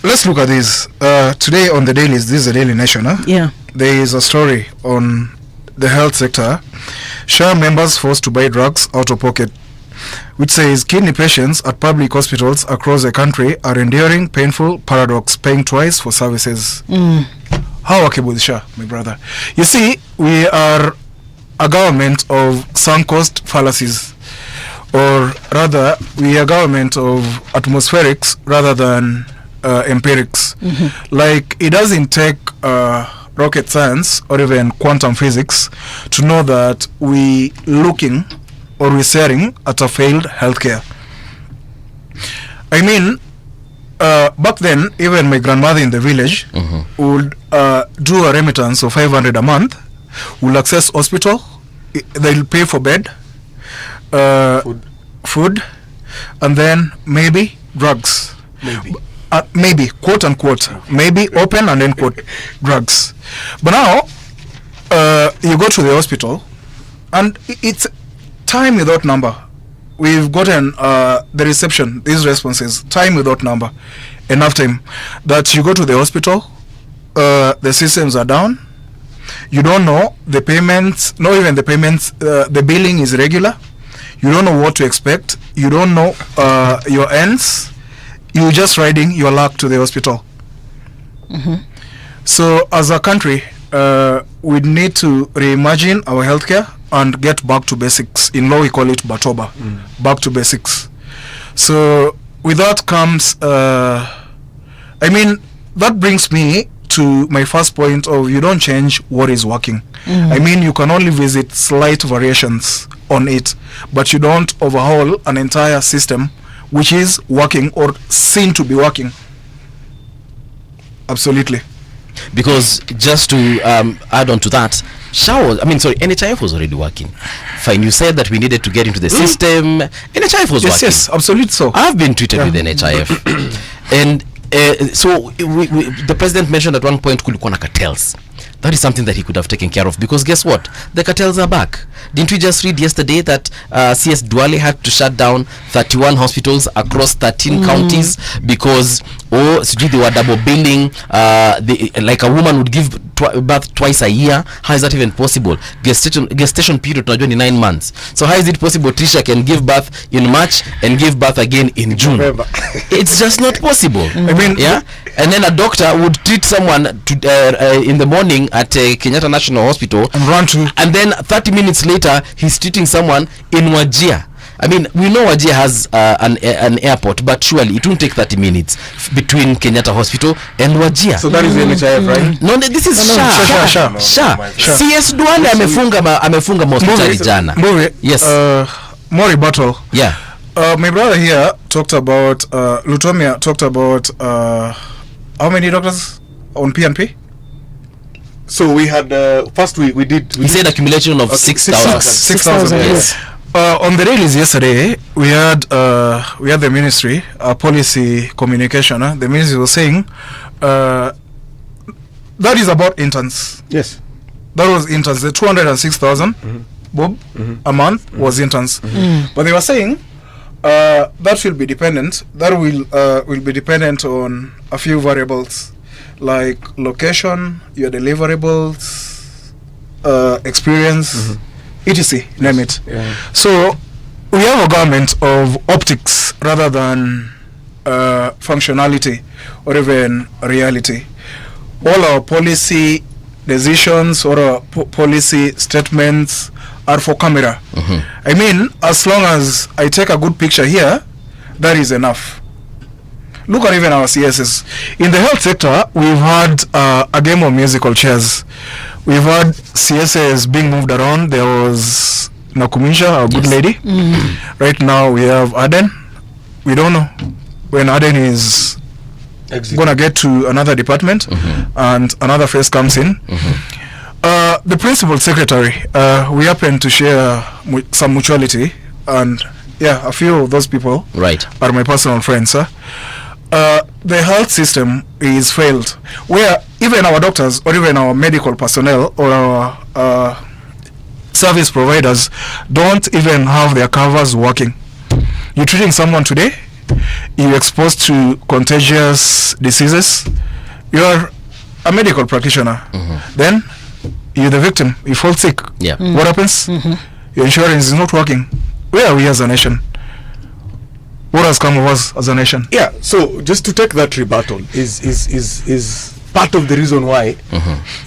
let's look at this. Today on the dailies, this is a Daily Nation. Yeah. There is a story on the health sector. SHA members forced to buy drugs out of pocket, which says kidney patients at public hospitals across the country are enduring painful paradox, paying twice for services. How workable is SHA, my brother? You see, we are a government of sunk cost fallacies, or rather, we are a government of atmospherics rather than empirics. Like, it doesn't take rocket science or even quantum physics to know that we looking or we're staring at a failed healthcare. I mean, back then, even my grandmother in the village would do a remittance of 500 a month, will access hospital, they'll pay for bed, food, and then maybe drugs. Maybe, quote unquote, maybe, open and end quote, drugs. But now, you go to the hospital, and it's time without number. We've gotten the reception, these responses, time without number, enough time that you go to the hospital, the systems are down, you don't know the payments, not even the payments, the billing is regular, you don't know what to expect, you don't know your ends, you're just riding your luck to the hospital. So as a country, we need to reimagine our healthcare and get back to basics. In law we call it Batoba, back to basics. So with that comes, I mean, that brings me to my first point of you don't change what is working. I mean, you can only visit slight variations on it, but you don't overhaul an entire system which is working or seen to be working. Absolutely. Because just to add on to that, NHIF was already working. Fine, you said that we needed to get into the system. NHIF was working. Yes, absolutely so. I've been treated with NHIF. And so the president mentioned at one point kulikuwa na cartels. That is something that he could have taken care of, because guess what? The cartels are back. Didn't we just read yesterday that CS Duale had to shut down 31 hospitals across 13 counties because they were double billing? Like a woman would give birth twice a year. How is that even possible? Gestation period tunajua ni 9 months. So how is it possible Trisha can give birth in March and give birth again in June? It's just not possible. I mean, yeah. And then a doctor would treat someone in the morning at Kenyatta National Hospital and run to, and then 30 minutes later he's treating someone in Wajir. I mean, we know Wajir has an airport, but surely it won't take 30 minutes between Kenyatta Hospital and Wajir. So that is the NHIF, right? No, this is SHA. CS Duale amefunga hospitali jana. Yes. More rebuttal. Yeah. My brother here talked about Lutomia talked about how many doctors on PNP? So we had first we did. He said accumulation of 6,000. 6,000. Yes. On the release yesterday, we had the ministry policy communication. The ministry was saying that is about interns. Yes, that was interns. The 206,000 Bob a month was interns, but they were saying that will be dependent. That will be dependent on a few variables like location, your deliverables, experience. etc. Name it. Yeah. So we have a government of optics rather than functionality or even reality. All our policy decisions or our policy statements are for camera. I mean, as long as I take a good picture here, that is enough. Look at even our CSs. In the health sector, we've had a game of musical chairs. We've had CSs being moved around. There was Nakumisha, a good lady. Right now we have Aden. We don't know when Aden is going to get to another department and another face comes in. The principal secretary, we happen to share some mutuality, and yeah, a few of those people are my personal friends. The health system is failed, where even our doctors or even our medical personnel or our service providers don't even have their covers working. You're treating someone today, you're exposed to contagious diseases, you're a medical practitioner. Then you're the victim. You fall sick. What happens? Your insurance is not working. Where are we as a nation? What has come of us as a nation? Yeah, so just to take that rebuttal is part of the reason why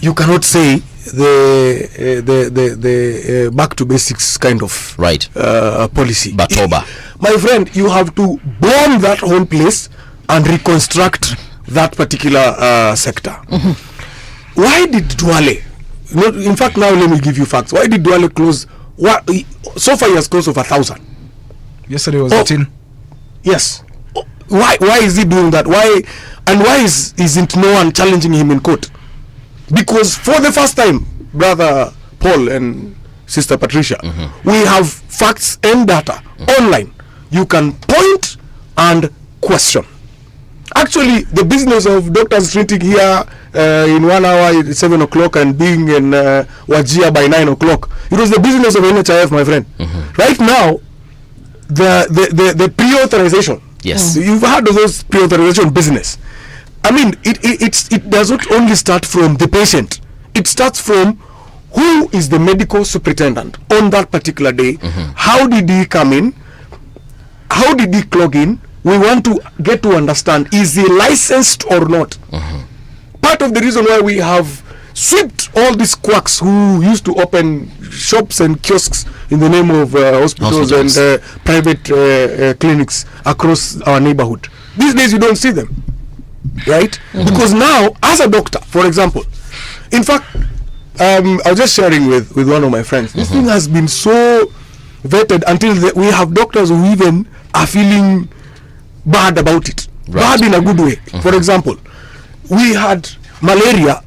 you cannot say the back to basics kind of policy. Batoba. My friend, you have to bomb that whole place and reconstruct that particular sector. Why did Duale? In fact, now let me give you facts. Why did Duale close? So far he has closed over 1,000. Yesterday was 18. Yes. Why is he doing that? Why isn't no one challenging him in court? Because for the first time, Brother Paul and Sister Patricia, we have facts and data online. You can point and question. Actually, the business of doctors treating here in 1 hour at 7 o'clock and being in Wajir by 9 o'clock, it was the business of NHIF, my friend. Right now, the pre-authorization. Yes. You've heard of those pre-authorization business. I mean, it does not only start from the patient. It starts from who is the medical superintendent on that particular day. How did he come in? How did he clog in? We want to get to understand, is he licensed or not? Part of the reason why we have swept all these quacks who used to open shops and kiosks in the name of hospitals and private clinics across our neighborhood. These days you don't see them, right? Because now, as a doctor, for example, in fact, I was just sharing with one of my friends, this thing has been so vetted until we have doctors who even are feeling bad about it. Bad in a good way. For example, we had malaria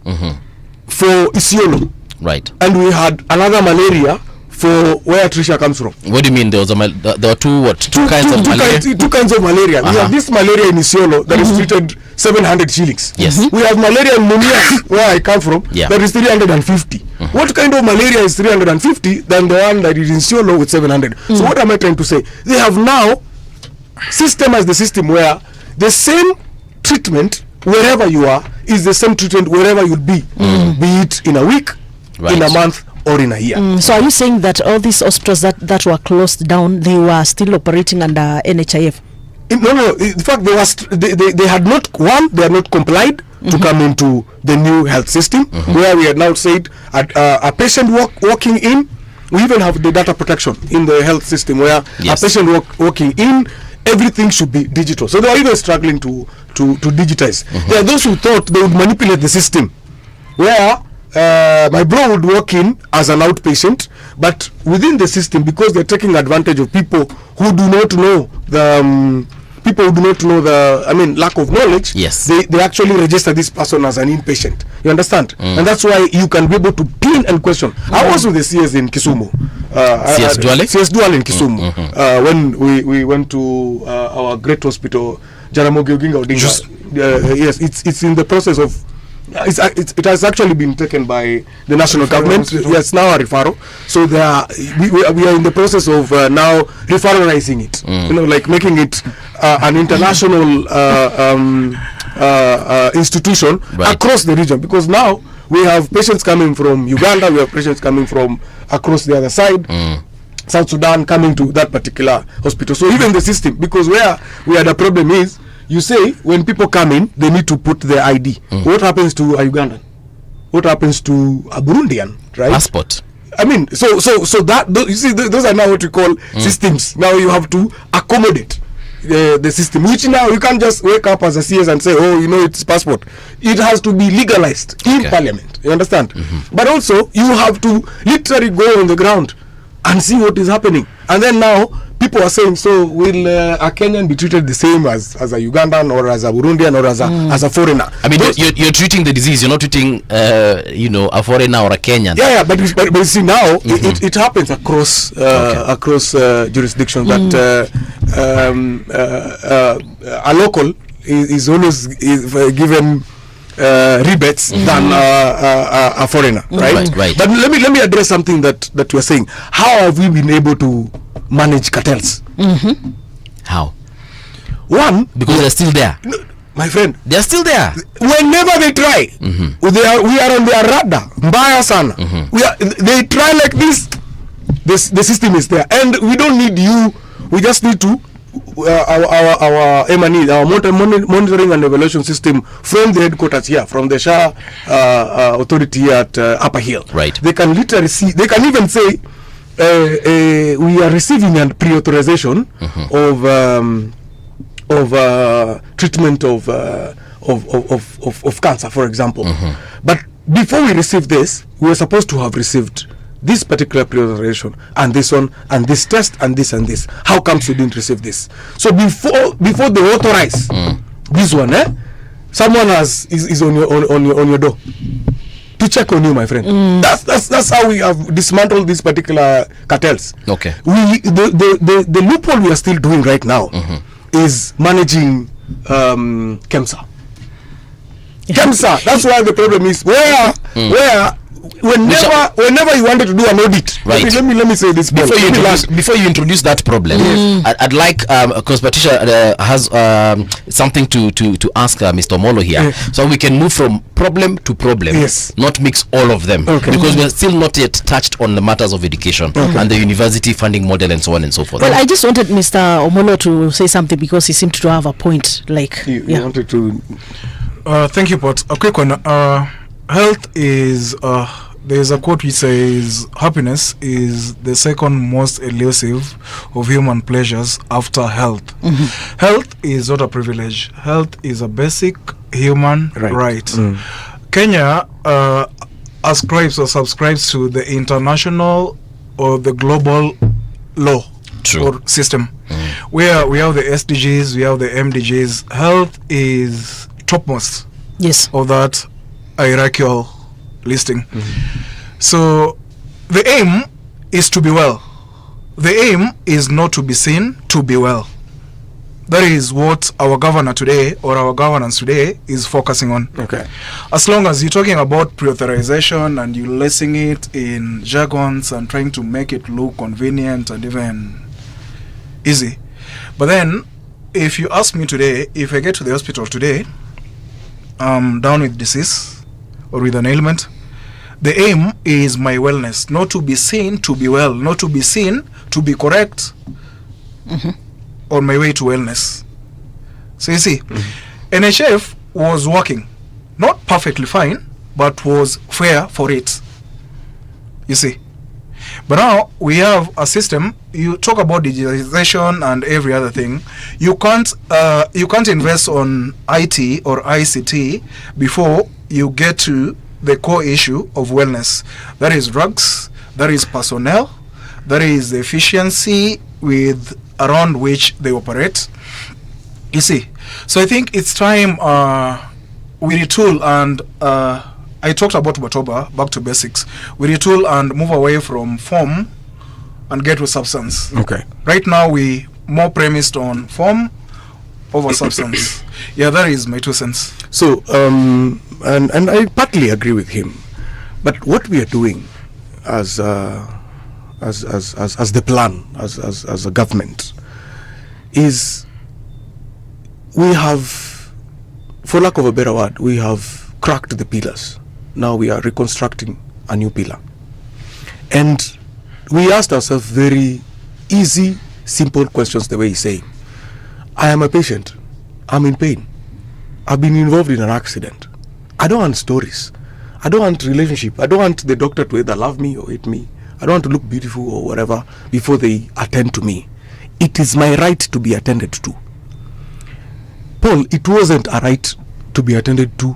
for Isiolo. Right. And we had another malaria for where Tricia comes from. What do you mean there were two kinds of malaria? Two kinds of malaria. We have this malaria in Isiolo that is treated 700 shillings. Yes. We have malaria in Mumias, where I come from, that is 350. What kind of malaria is 350 than the one that is in Isiolo with 700? So what am I trying to say? They have now systemized the system where the same treatment wherever you are is the same treatment wherever you'll be it in a week, in a month, or in a year. So are you saying that all these hospitals that were closed down, they were still operating under NHIF? No. In fact, they had not complied to come into the new health system, where we had now said a patient walking in. We even have the data protection in the health system where a patient walking in, everything should be digital. So they are even struggling to digitize. There are those who thought they would manipulate the system, where my bro would walk in as an outpatient, but within the system, because they're taking advantage of people who do not know lack of knowledge, they actually register this person as an inpatient. You understand? And that's why you can be able to pin and question. I was with the CS in Kisumu. CS Duale in Kisumu. When we went to our great hospital, Jaramogi Oginga Odinga. Yes, it's in the process of. It has actually been taken by the national government. Yes, now a referral. So we are in the process of now referralizing it. Like making it an international institution across the region. Because now we have patients coming from Uganda, we have patients coming from across the other side. South Sudan coming to that particular hospital. So even the system, because where the problem is, you say when people come in, they need to put their ID. What happens to a Ugandan? What happens to a Burundian? Right? Passport. I mean, so that you see, those are now what we call systems. Now you have to accommodate the system, which now you can't just wake up as a CS and say, oh, it's passport. It has to be legalized in Parliament. You understand? But also you have to literally go on the ground and see what is happening. And then now people are saying, so will a Kenyan be treated the same as a Ugandan or as a Burundian or as a foreigner? I mean, you're treating the disease. You're not treating a foreigner or a Kenyan. Yeah, but you see now it happens across jurisdictions that a local is always given rebates than a foreigner, right? But let me address something that you are saying. How have we been able to manage cartels? How? One, because they're still there. No, my friend, they're still there. Whenever they try, we are on their radar. Mbaya sana. They try like this. The system is there, and we don't need you. We just need to our M&E, our monitoring and evaluation system from the headquarters here, from the Shah authority at Upper Hill. Right. They can literally see. They can even say we are receiving a pre-authorization of treatment of cancer, for example. But before we receive this, we were supposed to have received this particular pre-authorization and this one and this test and this and this. How comes you didn't receive this? So before they authorize this one, someone is on your door to check on you, my friend. That's how we have dismantled these particular cartels. Okay. The loophole we are still doing right now is managing KEMSA. KEMSA. That's why the problem is whenever you wanted to do an audit, right. let me say this before you introduce that problem. I'd like because Patricia has something to ask Mr. Omolo here, so we can move from problem to problem, not mix all of them, because we're still not yet touched on the matters of education and the university funding model and so on and so forth. Well, I just wanted Mr. Omolo to say something because he seemed to have a point. Like you wanted to. Thank you, Pot. A quick one. Health is there's a quote which says happiness is the second most elusive of human pleasures after health. Health is not a privilege. Health is a basic human right. Kenya ascribes or subscribes to the international or the global law or system, where we have the SDGs, we have the MDGs. Health is topmost of that hierarchical listing. So the aim is to be well. The aim is not to be seen, to be well. That is what our governor today or our governance today is focusing on. As long as you're talking about pre-authorization and you're lacing it in jargons and trying to make it look convenient and even easy. But then if you ask me today, if I get to the hospital today, down with disease or with an ailment, the aim is my wellness, not to be seen to be well, not to be seen to be correct on my way to wellness. So you see, NHF was working, not perfectly fine, but was fair for it. You see. But now we have a system. You talk about digitalization and every other thing. You can't invest on IT or ICT before you get to the core issue of wellness. That is drugs, that is personnel, that is the efficiency with around which they operate. You see. So I think it's time we retool and I talked about Batoba, back to basics. We retool and move away from form and get to substance. Right now we more premised on form over substance. Yeah, that is my 2 cents. So and I partly agree with him, but what we are doing as the plan as a government is we have, for lack of a better word, we have cracked the pillars. Now we are reconstructing a new pillar. And we asked ourselves very easy, simple questions the way he's saying. I am a patient. I'm in pain. I've been involved in an accident. I don't want stories. I don't want relationship. I don't want the doctor to either love me or hate me. I don't want to look beautiful or whatever before they attend to me. It is my right to be attended to. Paul, it wasn't a right to be attended to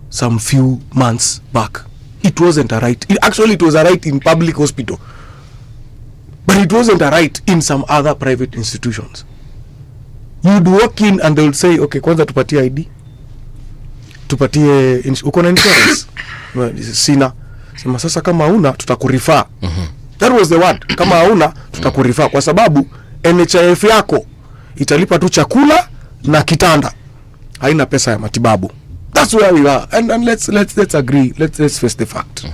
some few months back. It wasn't a right. It was a right in public hospital. But it wasn't a right in some other private institutions. You'd walk in and they would say, okay, kwanza tupatie ID. Tupatie, uko na insurance? Sina. Sema sasa kama hauna, tutakurifa. That was the word. Kama hauna, tutakurifa. Kwa sababu, NHIF yako, italipa tu chakula na kitanda. Haina pesa ya matibabu. That's where we are, and let's agree. Let's face the fact.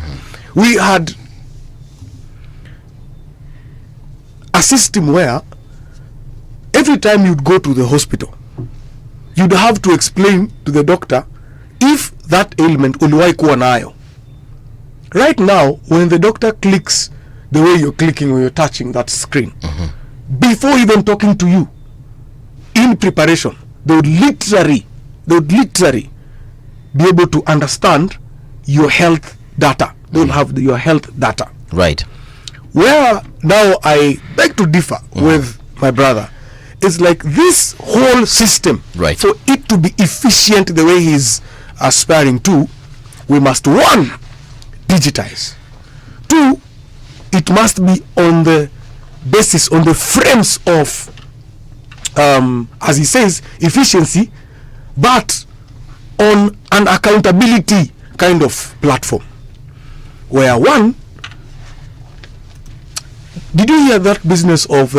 We had a system where every time you'd go to the hospital, you'd have to explain to the doctor if that ailment uliwahi kuwa nayo. Right now, when the doctor clicks the way you're clicking when you're touching that screen, before even talking to you, in preparation, they would literally be able to understand your health data. They will have your health data. Right. Where now I beg to differ with my brother. It's like this whole system, right, for it to be efficient the way he's aspiring to, we must, one, digitize. Two, it must be on the basis, on the frames of, as he says, efficiency, but on an accountability kind of platform. Where one, did you hear that business of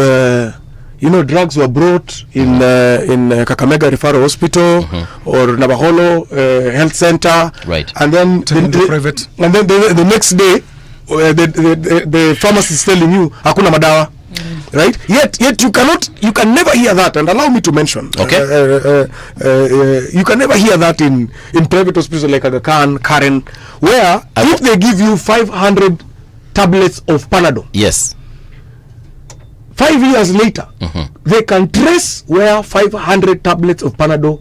drugs were brought in Kakamega Referral Hospital or Nabaholo Health Center, right? And then private. And then the next day, the pharmacist is telling you hakuna madawa, right? Yet you can never hear that. And allow me to mention, okay, you can never hear that in private hospitals like Aga Khan, Karen, where if they give you 500 tablets of Panadol, yes, 5 years later, they can trace where 500 tablets of Panadol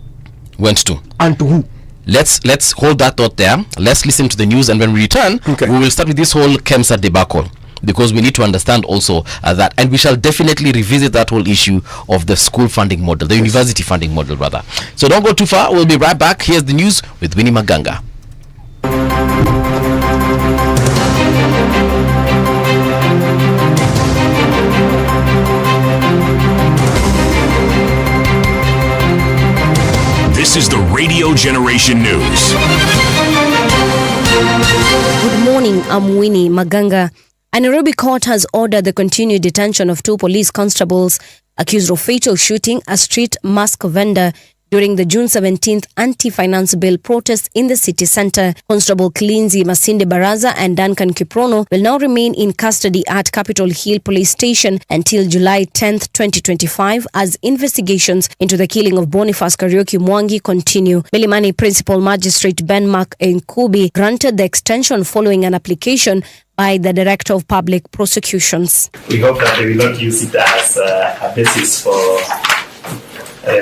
went to and to who. Let's hold that thought there. Let's listen to the news, and when we return, we will start with this whole KEMSA debacle, because we need to understand also that, and we shall definitely revisit that whole issue of the school funding model, the university funding model, rather. So don't go too far. We'll be right back. Here's the news with Winnie Maganga. This is the Radio Generation News. Good morning, I'm Winnie Maganga. A Nairobi court has ordered the continued detention of 2 police constables accused of fatal shooting a street mask vendor during the June 17th anti-finance bill protest in the city centre. Constable Kilinzi Masinde Baraza and Duncan Kiprono will now remain in custody at Capitol Hill Police Station until July 10th, 2025, as investigations into the killing of Boniface Kariuki Mwangi continue. Milimani Principal Magistrate Ben Mark Nkubi granted the extension following an application by the Director of Public Prosecutions. We hope that they will not use it as a basis for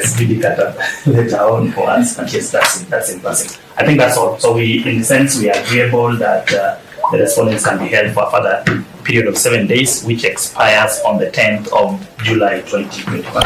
speedy cut later on for us. But yes, that's in passing. I think that's all. So we, in the sense, we are agreeable that the respondents can be held for a further period of 7 days, which expires on the 10th of July 2021.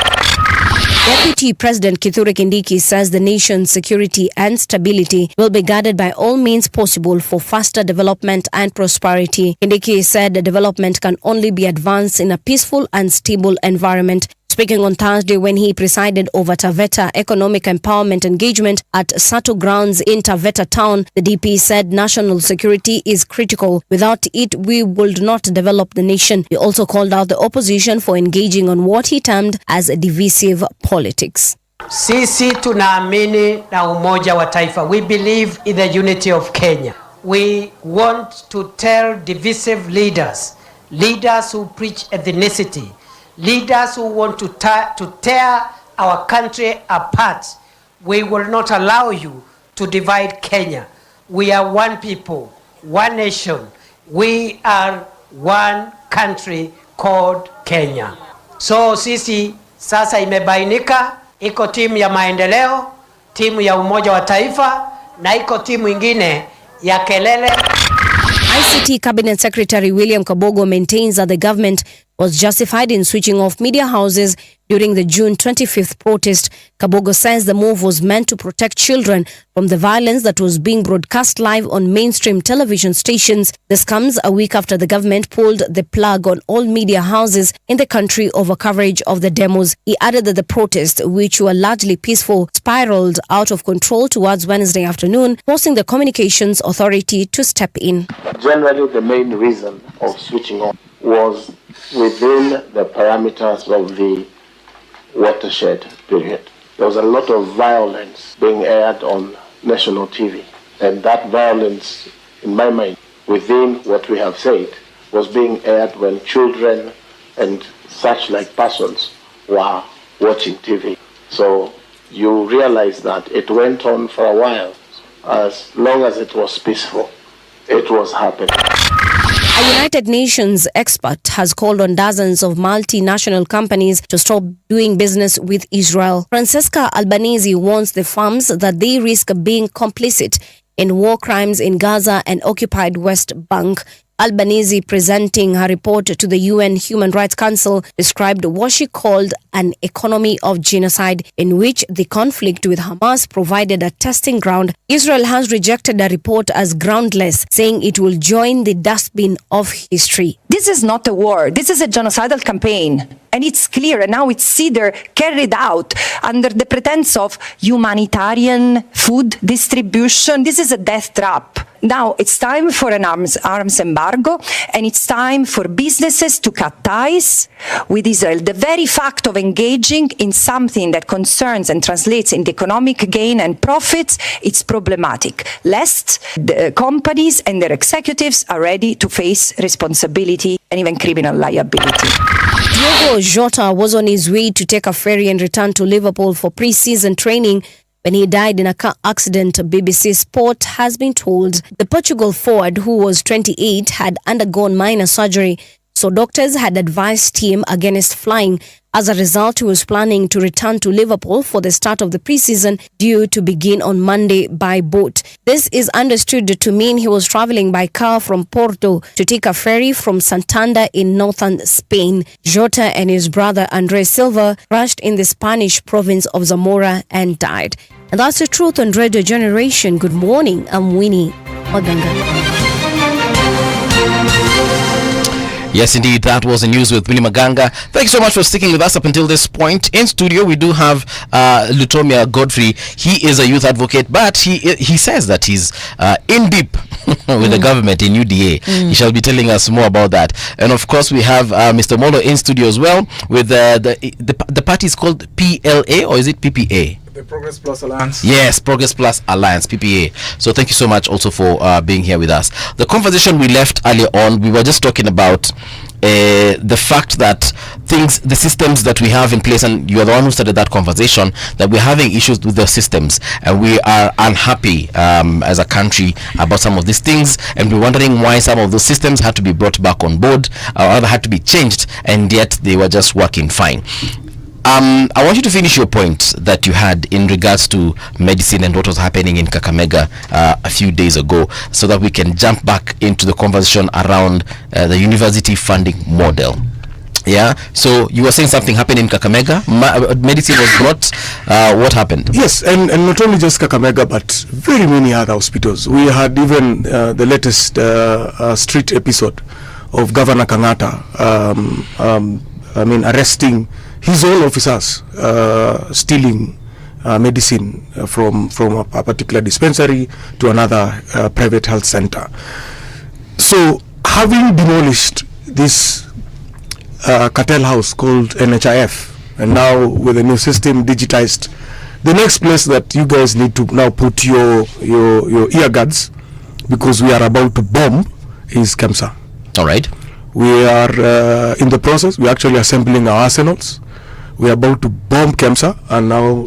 Deputy President Kithure Kindiki says the nation's security and stability will be guarded by all means possible for faster development and prosperity. Kindiki said the development can only be advanced in a peaceful and stable environment. Speaking on Thursday when he presided over Taveta Economic Empowerment Engagement at Sato Grounds in Taveta Town, the DP said national security is critical. Without it, we would not develop the nation. He also called out the opposition for engaging on what he termed as divisive politics. Sisi tunaamini na umoja wa taifa. We believe in the unity of Kenya. We want to tell divisive leaders who preach ethnicity, leaders who want to tear our country apart. We will not allow you to divide Kenya. We are one people, one nation. We are one country called Kenya. So sisi sasa imebainika, iko timu ya maendeleo, timu ya umoja wa taifa, na iko timu ingine ya kelele. ICT Cabinet Secretary William Kabogo maintains that the government was justified in switching off media houses during the June 25th protest. Kabogo says the move was meant to protect children from the violence that was being broadcast live on mainstream television stations. This comes a week after the government pulled the plug on all media houses in the country over coverage of the demos. He added that the protests, which were largely peaceful, spiraled out of control towards Wednesday afternoon, forcing the Communications Authority to step in. Generally, the main reason of switching on was within the parameters of the watershed period. There was a lot of violence being aired on national TV, and that violence, in my mind, within what we have said, was being aired when children and such like persons were watching TV. So you realize that it went on for a while. As long as it was peaceful, it was happening. A United Nations expert has called on dozens of multinational companies to stop doing business with Israel. Francesca Albanese warns the firms that they risk being complicit in war crimes in Gaza and occupied West Bank. Albanese, presenting her report to the UN Human Rights Council, described what she called an economy of genocide in which the conflict with Hamas provided a testing ground. Israel has rejected the report as groundless, saying it will join the dustbin of history. This is not a war. This is a genocidal campaign. And it's clear, and now it's either carried out under the pretense of humanitarian food distribution. This is a death trap. Now it's time for an arms embargo, and it's time for businesses to cut ties with Israel. The very fact of engaging in something that concerns and translates into economic gain and profits, it's problematic, lest the companies and their executives are ready to face responsibility and even criminal liability. Diogo Jota was on his way to take a ferry and return to Liverpool for pre-season training when he died in a car accident, BBC Sport has been told. The Portugal forward, who was 28, had undergone minor surgery, so doctors had advised him against flying. As a result, he was planning to return to Liverpool for the start of the preseason, due to begin on Monday by boat. This is understood to mean he was traveling by car from Porto to take a ferry from Santander in northern Spain. Jota and his brother Andres Silva crashed in the Spanish province of Zamora and died. And that's the truth on Radio Generation. Good morning, I'm Winnie Odanga. Yes, indeed, that was the news with Willie Maganga. Thank you so much for sticking with us up until this point. In studio, we do have Lutomia Godfrey. He is a youth advocate, but he says that he's in deep with the government in UDA. He shall be telling us more about that. And of course, we have Mr. Molo in studio as well. With the party is called PLA, or is it PPA? The Progress Plus Alliance. Yes, Progress Plus Alliance, PPA. So thank you so much also for being here with us. The conversation we left earlier on, we were just talking about the fact that the systems that we have in place, and you are the one who started that conversation, that we're having issues with the systems, and we are unhappy as a country about some of these things, and we're wondering why some of those systems had to be brought back on board, or rather had to be changed, and yet they were just working fine. I want you to finish your point that you had in regards to medicine and what was happening in Kakamega a few days ago, so that we can jump back into the conversation around the university funding model. Yeah, so you were saying something happened in Kakamega. Medicine was brought. What happened? Yes, and not only just Kakamega, but very many other hospitals. We had even the latest street episode of Governor Kangata arresting his own officers, stealing medicine from a particular dispensary to another private health center. So, having demolished this cartel house called NHIF, and now with the new system digitized, the next place that you guys need to now put your ear guards, because we are about to bomb, is KEMSA. All right. We are in the process. We're actually assembling our arsenals. We are about to bomb KEMSA and now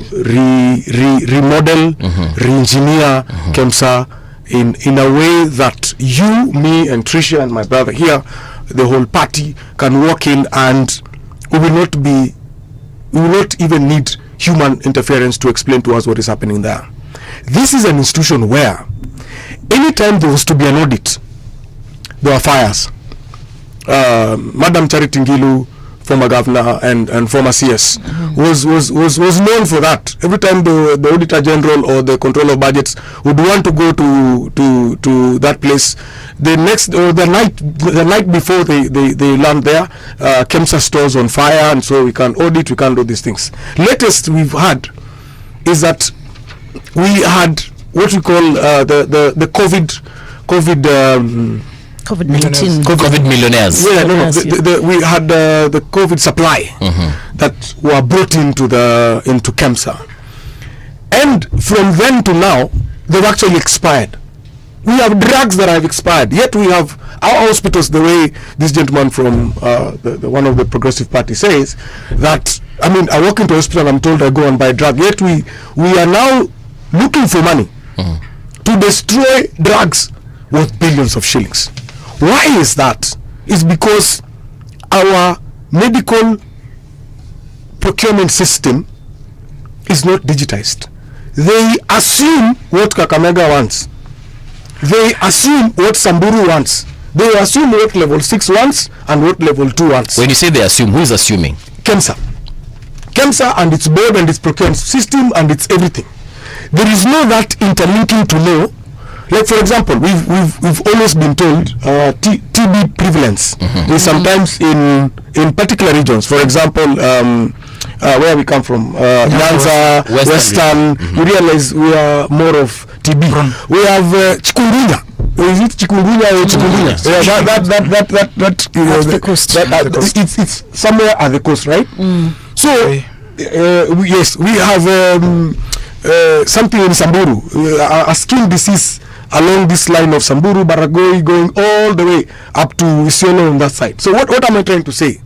remodel, re-engineer KEMSA in a way that you, me, and Tricia and my brother here, the whole party, can walk in, and we will not even need human interference to explain to us what is happening there. This is an institution where anytime there was to be an audit, there were fires. Madam Charity Ngilu, former governor and former CS, was known for that. Every time the Auditor General or the Controller of Budgets would want to go to that place, the night before they land there, KEMSA stores on fire, and so we can't audit, we can't do these things. Latest we've had is that we had what we call the COVID millionaires. Yeah, we had the COVID supply that were brought into KEMSA, and from then to now they've actually expired. We have drugs that have expired, yet we have our hospitals, the way this gentleman from one of the Progressive Party says, that I mean, I walk into a hospital and I'm told I go and buy drug. Yet we are now looking for money to destroy drugs worth billions of shillings. Why is that? It's because our medical procurement system is not digitized. They assume what Kakamega wants. They assume what Samburu wants. They assume what level 6 wants and what level 2 wants. When you say they assume, who is assuming? KEMSA and its board and its procurement system and its everything. There is no that interlinking to know. Like, for example, we've always been told TB prevalence is sometimes in particular regions. For example, where we come from, Nyanza, Western, you realize we are more of TB. We have chikungunya. Is it chikungunya or chikungunya? The coast. It's somewhere at the coast, right? So yes, we have something in Samburu, a skin disease along this line of Samburu, Baragoi, going all the way up to Isiolo on that side. So what am I trying to say?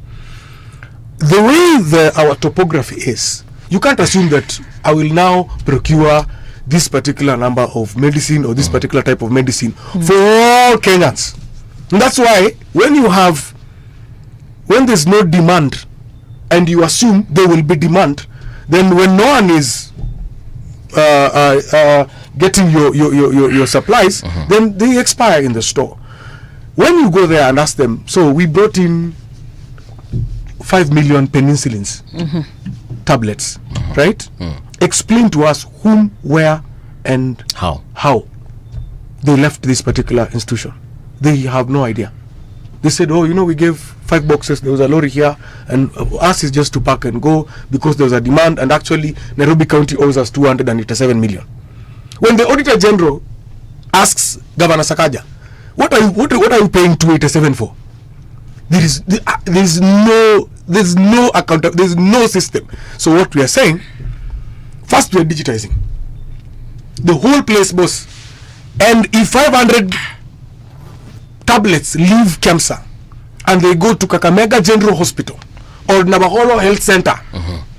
The way our topography is, you can't assume that I will now procure this particular number of medicine or this particular type of medicine for all Kenyans. And that's why when there's no demand and you assume there will be demand, then when no one is getting your supplies, then they expire in the store. When you go there and ask them, so we brought in 5 million penicillins tablets, right? Explain to us whom, where, and how they left this particular institution. They have no idea. They said, oh, we gave 5 boxes, there was a lorry here, and us is just to pack and go because there was a demand, and actually Nairobi County owes us 287 million. When the Auditor General asks Governor Sakaja, what are you paying 287 for? There's no account, there's no system. So what we are saying, first we are digitizing the whole place, boss. And if 500 tablets leave KEMSA and they go to Kakamega General Hospital or Nabaholo Health Center,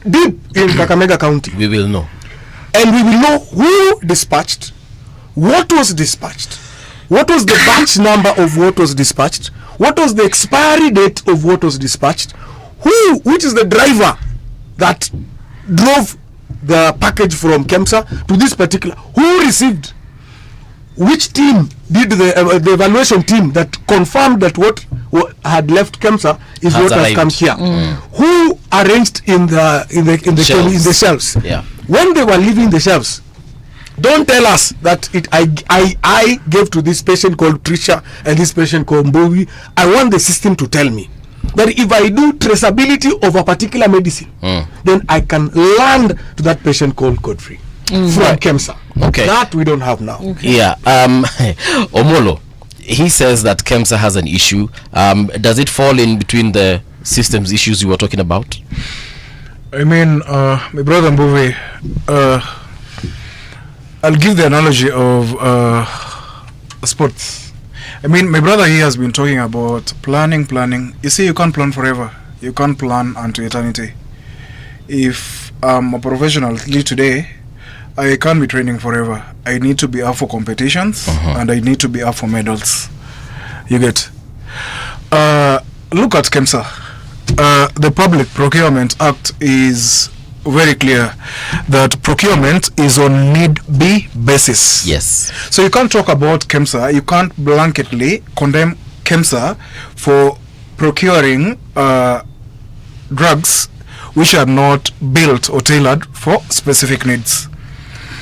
deep in Kakamega County, we will know. And we will know who dispatched, what was dispatched, what was the batch number of what was dispatched, what was the expiry date of what was dispatched, which is the driver that drove the package from KEMSA to this particular, who received, which team did the evaluation team that confirmed that what had left KEMSA is what has come here, who arranged in the shelves. Yeah. When they were leaving the shelves, don't tell us that I gave to this patient called Trisha and this patient called Mbowi. I want the system to tell me that if I do traceability of a particular medicine, then I can land to that patient called Godfrey from KEMSA. Okay. That we don't have now. Yeah. Omolo, he says that KEMSA has an issue. Does it fall in between the systems issues you were talking about? I mean, my brother Mbuvi, I'll give the analogy of sports. I mean, my brother here has been talking about planning. You see, you can't plan forever. You can't plan unto eternity. If I'm a professional today, I can't be training forever. I need to be up for competitions and I need to be up for medals. You get? Look at KEMSA. The Public Procurement Act is very clear that procurement is on need-be basis. Yes. So you can't talk about KEMSA, you can't blanketly condemn KEMSA for procuring drugs which are not built or tailored for specific needs.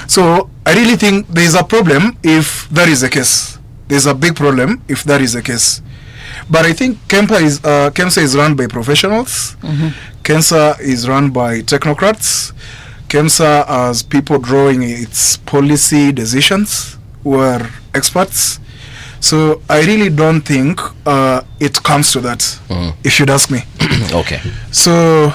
So I really think there is a problem if that is the case. There's a big problem if that is the case. But I think KEMSA is run by professionals. KEMSA is run by technocrats. KEMSA has people drawing its policy decisions who are experts. So I really don't think it comes to that, if you'd ask me. Okay. So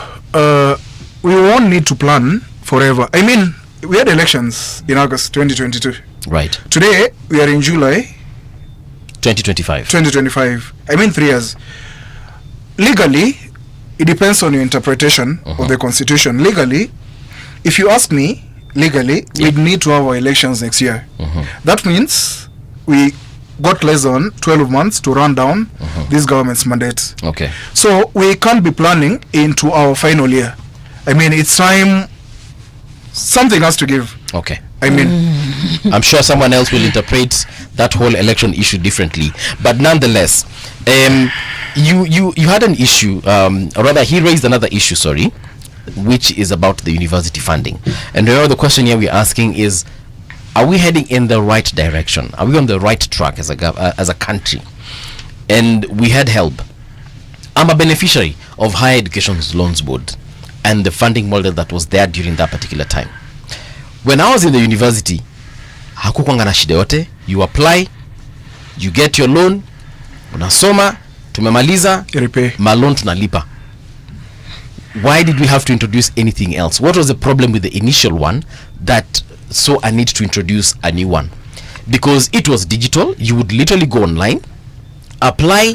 we won't need to plan forever. I mean, we had elections in August 2022. Right. Today, we are in July 2025. 2025. I mean 3 years. Legally, it depends on your interpretation of the constitution. Legally, if you ask me, legally, we'd need to have our elections next year. That means we got less than 12 months to run down this government's mandate. Okay. So we can't be planning into our final year. I mean, it's time, something has to give. Okay. I mean, I'm sure someone else will interpret that whole election issue differently. But nonetheless, you had an issue, or rather he raised another issue, sorry, which is about the university funding. And the question here we're asking is, are we heading in the right direction? Are we on the right track as a country? And we had help. I'm a beneficiary of Higher Education Loans Board and the funding model that was there during that particular time. When I was in the university, hakukwanga na shida yote. You apply, you get your loan, unasoma, tumemaliza, malon tunalipa. Why did we have to introduce anything else? What was the problem with the initial one that saw a need to introduce a new one? Because it was digital. You would literally go online, apply,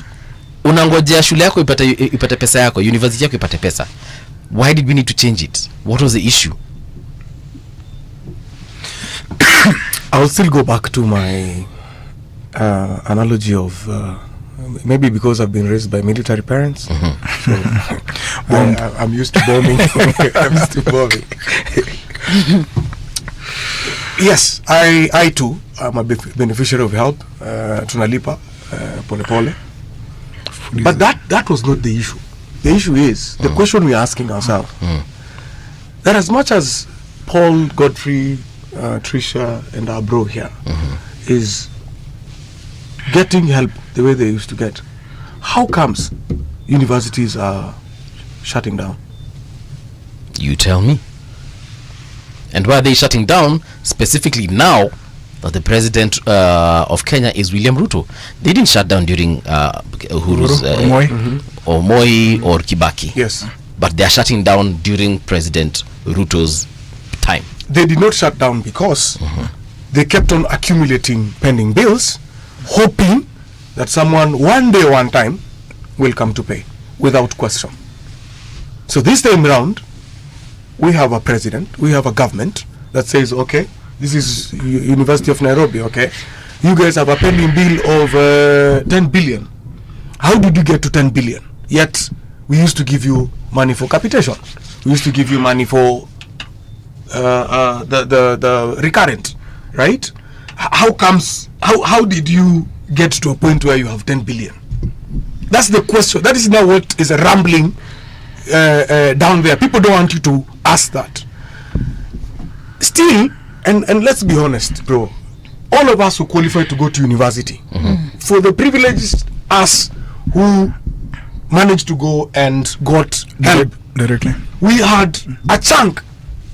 unangojea shule yako ipate pesa yako, university yako ipate pesa. Why did we need to change it? What was the issue? I'll still go back to my analogy of maybe because I've been raised by military parents. So I'm used to bombing. I'm used to bombing. Yes, I too am a beneficiary of help. Tunalipa pole pole. But that was not the issue. The issue is the question we're asking ourselves. That as much as Paul, Godfrey, Trisha and our bro here is getting help the way they used to get, how comes universities are shutting down? You tell me. And why are they shutting down specifically now that the president of Kenya is William Ruto? They didn't shut down during Uhuru's or Moi or Kibaki. Yes. But they are shutting down during President Ruto's time. They did not shut down because they kept on accumulating pending bills, hoping that someone one day, one time will come to pay without question. So this time around, we have a president, we have a government that says, okay, this is University of Nairobi, okay, you guys have a pending bill of 10 billion. How did you get to 10 billion? Yet we used to give you money for capitation. We used to give you money for the recurrent, right? How comes, how did you get to a point where you have 10 billion? That's the question. That is now what is rambling down there. People don't want you to ask that. Still, and let's be honest, bro, all of us who qualify to go to university, for the privileged us who managed to go and got help directly, we had a chunk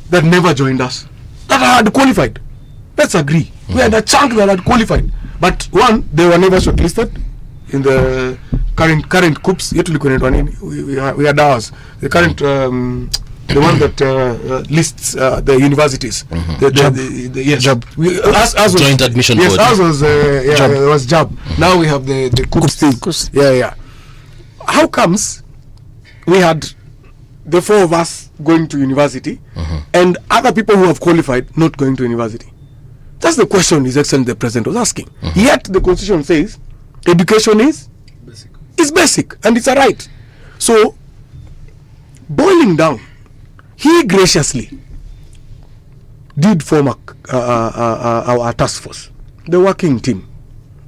that never joined us, that had qualified. Let's agree. We had a chunk that had qualified, but one, they were never shortlisted in the current coups. Yet we had ours. The current the one that lists the universities. Yes, JAB. Joint admission board. Yes, ours was it was JAB. Now we have the coups thing. Yeah. How comes we had the four of us going to university and other people who have qualified not going to university? That's the question His Excellency the President was asking. Yet the Constitution says education is basic and it's a right. So boiling down, he graciously did form our task force, the working team,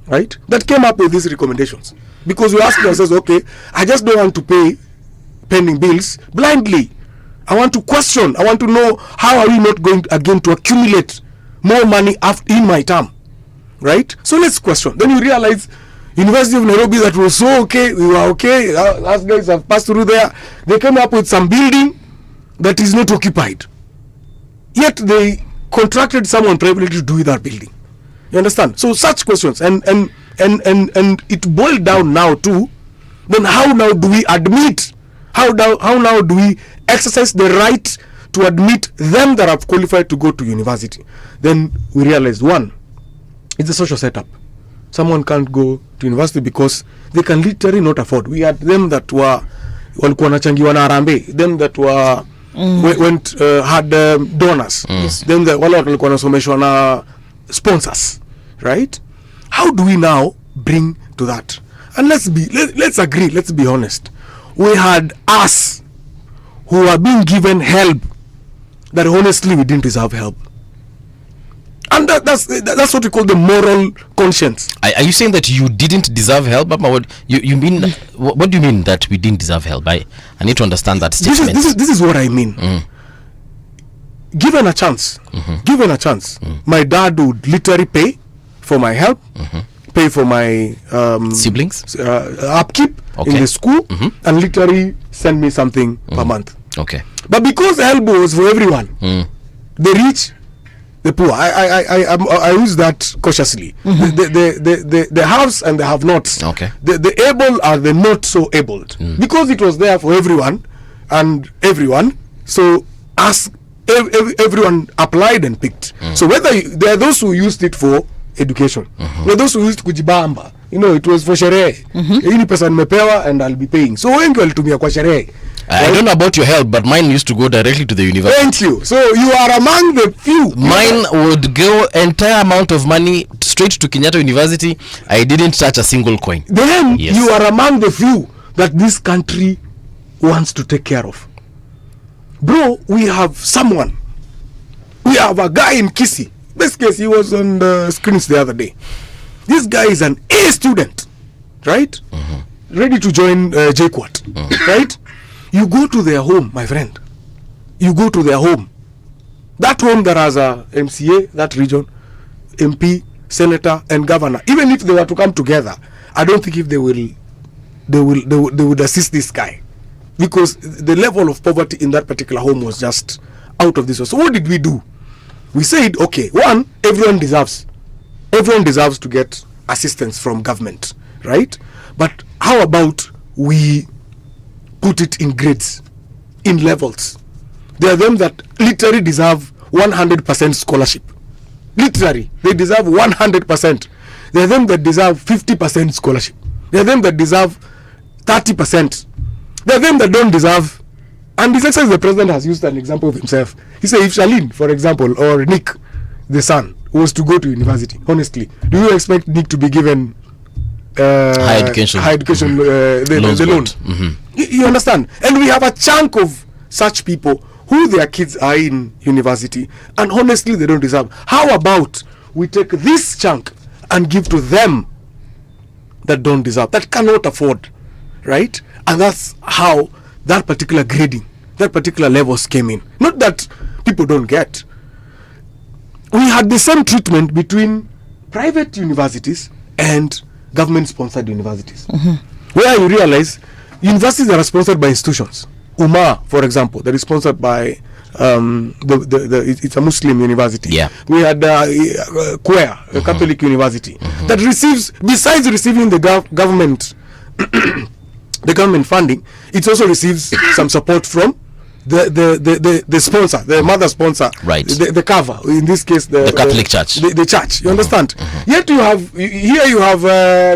right, that came up with these recommendations. Because we asked ourselves, okay, I just don't want to pay pending bills blindly. I want to question. I want to know, how are we not going again to accumulate more money in my term, right? So let's question. Then you realize University of Nairobi, that was so okay, we were okay, us guys have passed through there. They came up with some building that is not occupied, yet they contracted someone privately to do that building. You understand? So such questions, and it boiled down now to, then how now do we admit, how now do we exercise the right to admit them that have qualified to go to university? Then we realized, one, it's a social setup. Someone can't go to university because they can literally not afford. We had them that were walikuwa wanachangiwa na Harambee, them that were went had donors, then wale walikuwa wanasomeshwa na sponsors, right? How do we now bring to that? And let's agree, let's be honest. We had us who are being given help that honestly we didn't deserve help. And that's what we call the moral conscience. Are you saying that you didn't deserve help? What you mean? What do you mean that we didn't deserve help? I need to understand that statement. This is what I mean. Given a chance, my dad would literally pay for my help, pay for my siblings upkeep in the school, and literally send me something per month. Okay. But because help was for everyone, the rich, the poor, I use that cautiously. The haves and the have-nots. Okay. The able are the not so abled. Because it was there for everyone and everyone, so as everyone applied and picked. So whether there are those who used it for education, there are those who used kujibamba. You know, it was for sherehe. Hii pesa nimepewa and I'll be paying. So wengi walitumia kwa sherehe. I don't know about your help, but mine used to go directly to the university. Thank you. So you are among the few. Mine would go entire amount of money straight to Kenyatta University. I didn't touch a single coin. Then you are among the few that this country wants to take care of. Bro, we have someone. We have a guy in Kisii. This case, he was on the screens the other day. This guy is an A student, right? Ready to join JQuat, right? You go to their home, my friend. You go to their home. That home that has a MCA, that region, MP, senator, and governor. Even if they were to come together, I don't think if they would assist this guy, because the level of poverty in that particular home was just out of this world. So what did we do? We said, okay, one, everyone deserves to get assistance from government, right? But how about we put it in grades, in levels? There are them that literally deserve 100% scholarship. Literally, they deserve 100%. There are them that deserve 50% scholarship. There are them that deserve 30%. There are them that don't deserve. And His Excellency the President has used an example of himself. He said if Shalin, for example, or Nick, the son, was to go to university, honestly, do you expect Nick to be given high education the loan? You understand? And we have a chunk of such people who their kids are in university, and honestly they don't deserve. How about we take this chunk and give to them that don't deserve, that cannot afford, right? And that's how that particular grading, that particular levels came in. Not that people don't get. We had the same treatment between private universities and government-sponsored universities, where you realize universities that are sponsored by institutions. Umar, for example, that is sponsored by it's a Muslim university. Yeah. We had Quer, a Catholic university, that receives, besides receiving the government the government funding, it also receives some support from the sponsor, the mother sponsor, right? The cover, in this case the Catholick Church, the church. You understand? Yet you have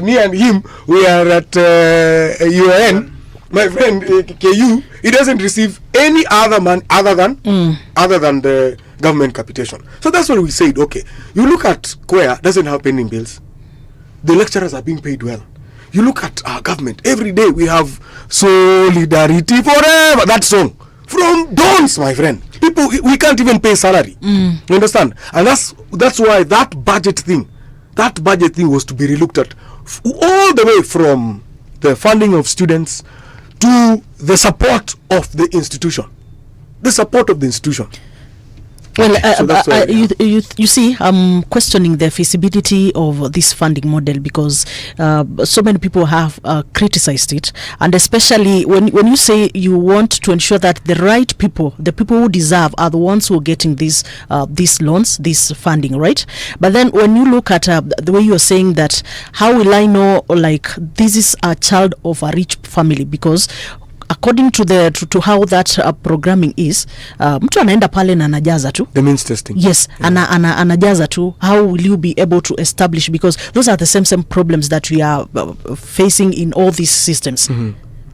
me and him. We are at UAN. My friend KU, he doesn't receive any other man other than the government capitation. So that's what we said. Okay, you look at Quer, doesn't have pending bills. The lecturers are being paid well. You look at our government, every day we have solidarity forever, that song from dawns, my friend. People, we can't even pay salary. You understand? And that's why that budget thing was to be relooked at all the way, from the funding of students to the support of the institution. Well, you see, I'm questioning the feasibility of this funding model, because so many people have criticized it, and especially when you say you want to ensure that the right people, the people who deserve, are the ones who are getting these loans, this funding, right? But then when you look at the way you're saying that, how will I know, like, this is a child of a rich family? Because according to to how that programming is, mtu anaenda pale na anajaza tu the means testing. Yes, anajaza tu. How will you be able to establish, because those are the same problems that we are facing in all these systems.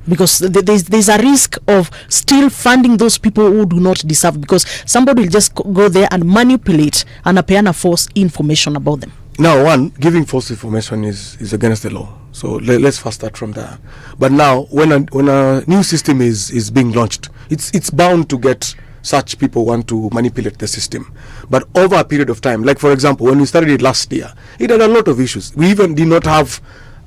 because there's a risk of still funding those people who do not deserve, because somebody will just go there and manipulate and appear false information about them. Now, one, giving false information is against the law. So let's first start from there. But now, when a new system is being launched, it's bound to get such people want to manipulate the system. But over a period of time, like for example, when we started it last year, it had a lot of issues. We even did not have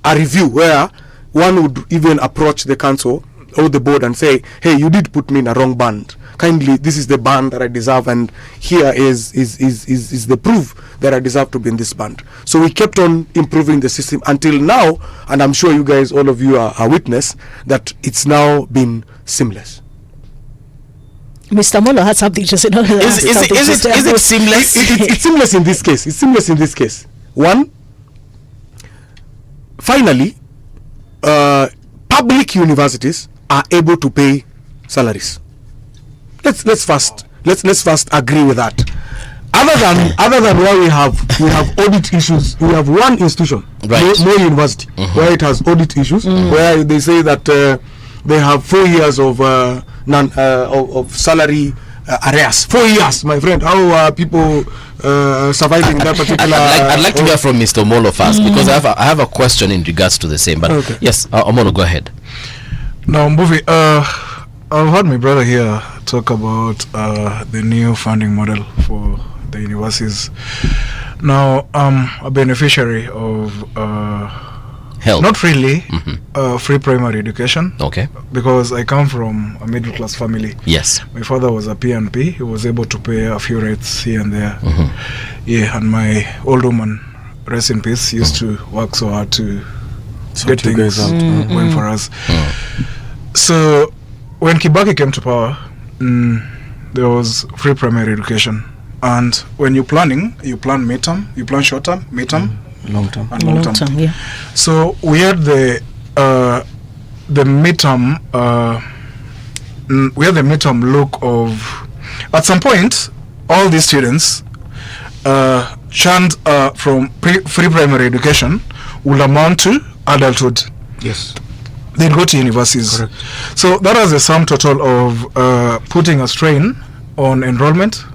a review where one would even approach the council or the board and say, hey, you did put me in a wrong band. Kindly, this is the band that I deserve, and here is the proof that I deserve to be in this band. So we kept on improving the system until now, and I'm sure you guys, all of you are witness that it's now been seamless. Mr. Molo had something to say. Is it seamless? It's seamless in this case. It's seamless in this case. One, finally, public universities are able to pay salaries. Let's first agree with that. Other than where we have audit issues, we have one institution, right, no university, where it has audit issues, where they say that they have 4 years of salary arrears. 4 years, my friend. How are people surviving that particular? I'd like to hear from Mr. Molo first, because I have a question in regards to the same. But okay. Yes, Omolo, go ahead. Now, Mbuvi, I've heard my brother here talk about the new funding model for the universities. Now, I'm a beneficiary of help. Not really free primary education. Okay. Because I come from a middle class family. Yes. My father was a P&P. He was able to pay a few rates here and there. Yeah, and my old woman, rest in peace, used to work so hard to get things going for us. So when Kibaki came to power, there was free primary education. And when you're planning, you plan midterm, you plan short term, midterm, long term, and long term. Yeah. So we had the midterm. We had the midterm look of, at some point, all these students churned from free primary education will amount to adulthood. Yes. Then go to universities. Correct. So that was a sum total of putting a strain on enrollment.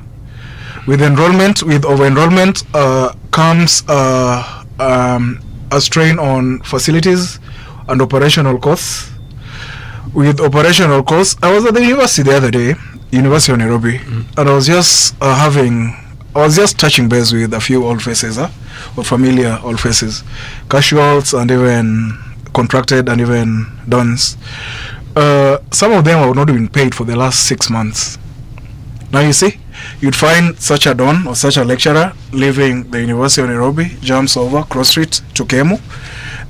With over-enrollment comes a strain on facilities and operational costs. With operational costs, I was at the university the other day, University of Nairobi, and I was just touching base with a few old faces, or familiar old faces, casuals and even contracted and even dons. Some of them have not been paid for the last 6 months. Now you see, you'd find such a don or such a lecturer leaving the University of Nairobi, jumps over cross street to Kemu.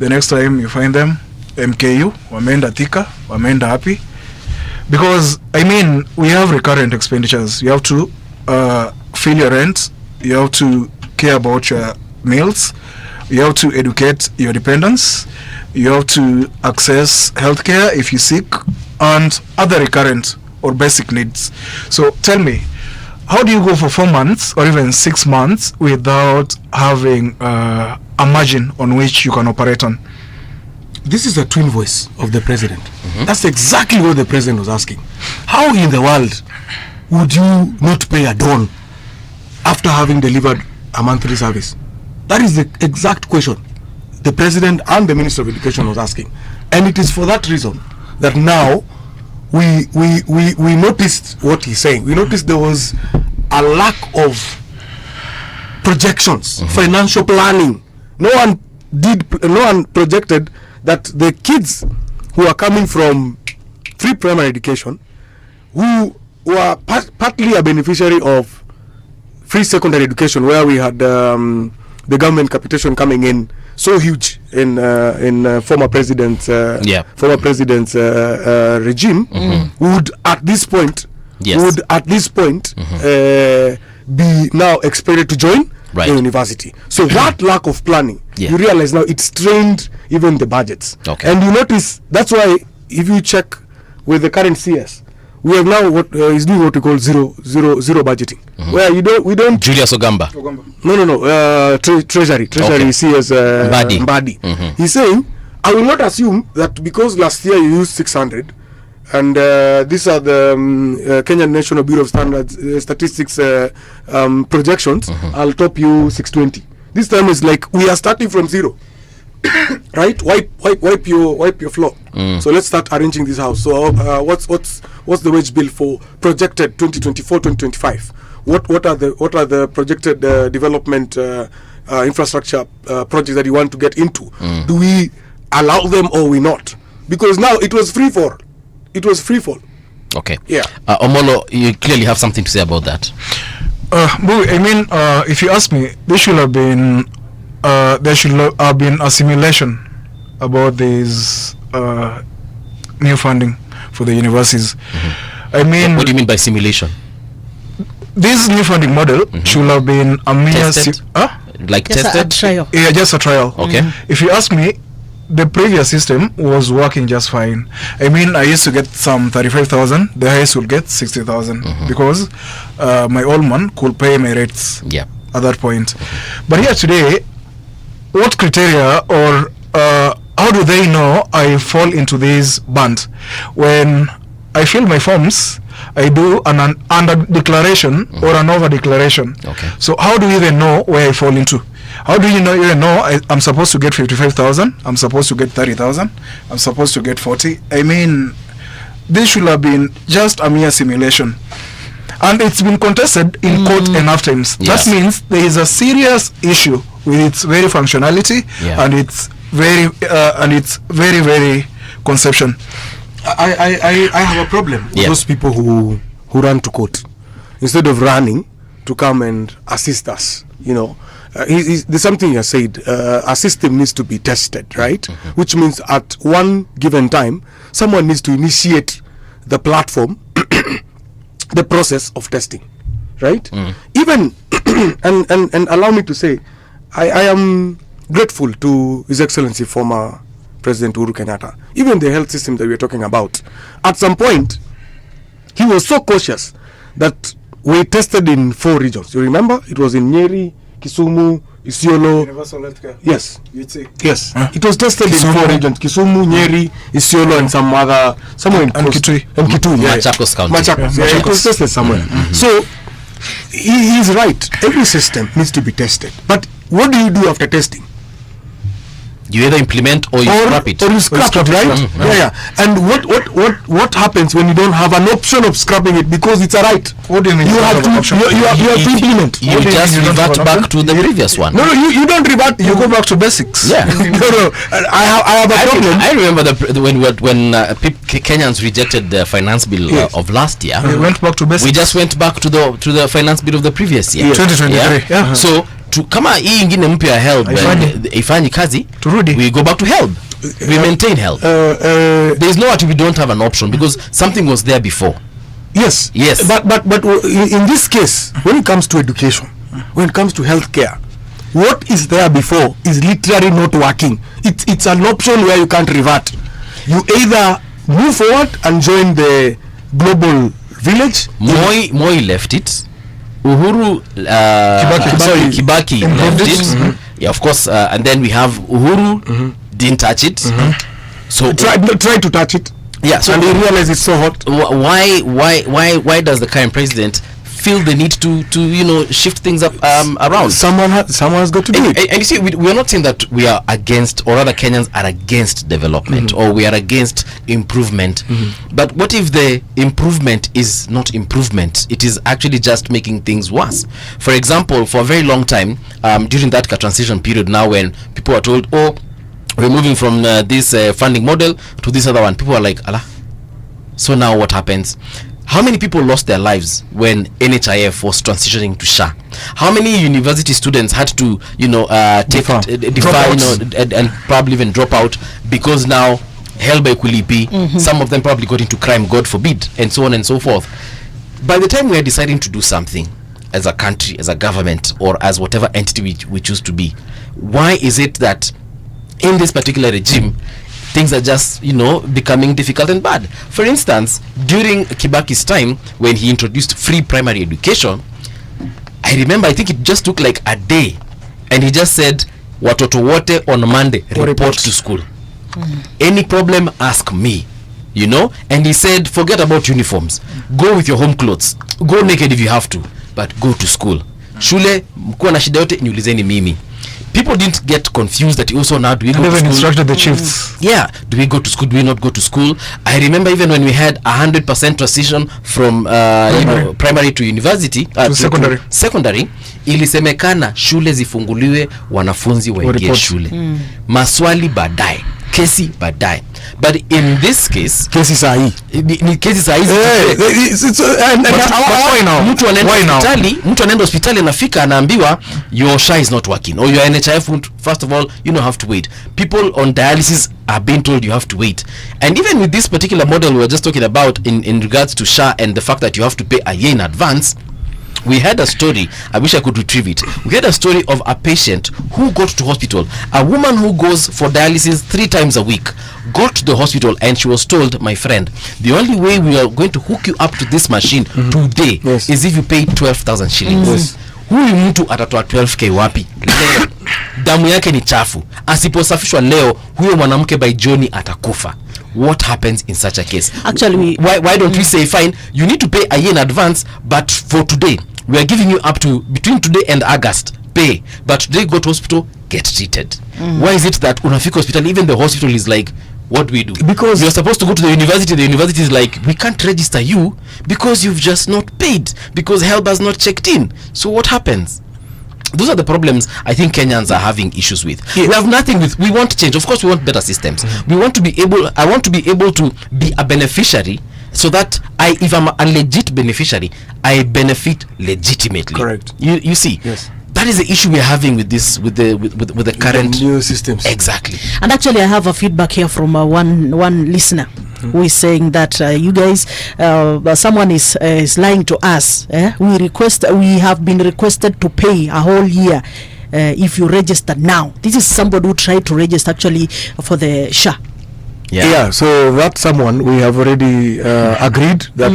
The next time you find them, MKU, Wamenda Thika, Wamenda Happy. Because, I mean, we have recurrent expenditures. You have to fill your rent, you have to care about your meals, you have to educate your dependents, you have to access healthcare if you're sick, and other recurrent or basic needs. So tell me, how do you go for 4 months or even 6 months without having a margin on which you can operate on? This is a twin voice of the president. That's exactly what the president was asking. How in the world would you not pay a don after having delivered a monthly service? That is the exact question the president and the Minister of Education was asking. And it is for that reason that now we noticed what he's saying. We noticed there was a lack of projections, financial planning. No one projected that the kids who are coming from free primary education, who were partly a beneficiary of free secondary education, where we had the government capitation coming in so huge in former president's regime, would at this point be now expected to join the university. So that lack of planning, you realize now it strained even the budgets. And you notice that's why if you check with the current CS, we have now what is doing what we call zero budgeting, where we don't Julius Ogamba. Treasury CS Mbadi. He's saying I will not assume that because last year you used 600, and these are the Kenyan National Bureau of Statistics projections, I'll top you 620. This time is like we are starting from zero. Right, wipe your floor. So let's start arranging this house. So what's the wage bill for projected 2024-2025? What are the projected development infrastructure projects that you want to get into? Do we allow them or we not? Because now it was free fall. Okay. Yeah. Omolo, you clearly have something to say about that. I mean, if you ask me, there should have been a simulation about this new funding for the universities. I mean, what do you mean by simulation? This new funding model should have been a mere tested? Tested? A trial. Yeah, just a trial. Okay. If you ask me, the previous system was working just fine. I mean, I used to get some 35,000. The highest would get 60,000 because my old man could pay my rates at that point. But here today, what criteria or how do they know I fall into this band? When I fill my forms, I do an under declaration or an over declaration. Okay. So how do you even know where I fall into? How do you even know I'm supposed to get 55,000? I'm supposed to get 30,000? I'm supposed to get 40? I mean, this should have been just a mere simulation. And it's been contested in court enough times. Yes. That means there is a serious issue with its very functionality and its very very conception. I have a problem with those people who run to court instead of running to come and assist us. You know, there's something you said. A system needs to be tested, right? Which means at one given time, someone needs to initiate the platform, the process of testing, right? Even and allow me to say, I am grateful to His Excellency former President Uhuru Kenyatta. Even the health system that we are talking about, at some point, he was so cautious that we tested in 4 regions. You remember? It was in Nyeri, Kisumu, Isiolo. Universal healthcare. Yes. Yes. Huh? It was tested in 4 regions: Kisumu, Nyeri, Isiolo, and somewhere in Kitui. Machakos County. Machakos. Yeah, it was tested somewhere. So he is right. Every system needs to be tested. But what do you do after testing? You either implement or you scrap it. Or you scrap it, right? Yeah. And what happens when you don't have an option of scrapping it because it's a right? What do you mean? You have to implement. You just revert back to the previous one. No, you don't revert. You go back to basics. Yeah. No. I have a problem. I remember when Kenyans rejected the finance bill of last year. We went back to basics. We just went back to the finance bill of the previous year. 2023. Yeah. So kama hii ingine mpya ya HELB ifanyi kazi, we go back to HELB. We maintain HELB. There is no what we don't have an option because something was there before. Yes. But in this case, when it comes to education, when it comes to healthcare, what is there before is literally not working. It's an option where you can't revert. You either move forward and join the global village. Moi left it. Uhuru Kibaki left it. Yeah, of course. And then we have Uhuru didn't touch it. So try to touch it. Yeah. So and they realize it's so hot. Why does the current president feel the need to shift things up around? Someone has got to do it. And you see, we are not saying that we are against, or rather Kenyans are against development, or we are against improvement. But what if the improvement is not improvement? It is actually just making things worse. For example, for a very long time, during that transition period now, when people are told, oh, we're moving from this funding model to this other one, people are like, Allah, so now what happens? How many people lost their lives when NHIF was transitioning to SHA? How many university students had to, defer, and probably even drop out because now held by Kulipi? Some of them probably got into crime, God forbid, and so on and so forth. By the time we are deciding to do something as a country, as a government, or as whatever entity we choose to be, why is it that in this particular regime things are just becoming difficult and bad? For instance, during Kibaki's time, when he introduced free primary education, I remember, I think it just took like a day, and he just said watoto wote on Monday report to school. Any problem, ask me. You know, and he said, forget about uniforms, go with your home clothes, go naked if you have to, but go to school. Shule mkuwa na shida yote niulizeni mimi. People didn't get confused that also now do we go to school? Instructed the chiefs. Yeah, do we go to school, do we not go to school? I remember even when we had 100% transition from primary to university to secondary, ilisemekana shule zifunguliwe, wanafunzi waingie shule. Maswali baadaye, kesi baadaye. But in this case, kesi sahi ni kesi sahi. Mtu anaenda hospitali anafika anaambiwa your SHA is not working, or your NHIF won't, first of all, you don't have to wait. People on dialysis are being told you have to wait. And even with this particular model we were just talking about in regards to SHA and the fact that you have to pay a year in advance, we had a story, I wish I could retrieve it. We had a story of a patient who got to hospital, a woman who goes for dialysis 3 times a week, got to the hospital and she was told, my friend, the only way we are going to hook you up to this machine today is if you pay 12,000 shillings. Huyu mtu atatoa 12k wapi? Leo damu yake ni chafu, asiposafishwa leo huyo mwanamke by Joni atakufa. What happens in such a case? Actually, why don't we say fine, you need to pay a year in advance, but for today we are giving you up to between today and August, pay, but today go to hospital, get treated. Why is it that unafika hospital, even the hospital is like, what do we do? Because you're supposed to go to the university is like, we can't register you because you've just not paid, because help has not checked in. So what happens? Those are the problems I think Kenyans are having issues with. We have nothing with, we want change. Of course we want better systems. We want to be able, I want to be able to be a beneficiary, so that if I'm a legit beneficiary, I benefit legitimately. Correct. You see? Yes. That is the issue we are having with this, with the current new systems. Exactly. And actually, I have a feedback here from one listener who is saying that you guys, someone is lying to us. We have been requested to pay a whole year if you register now. This is somebody who tried to register actually for the SHA. Yeah, so that someone we have already agreed that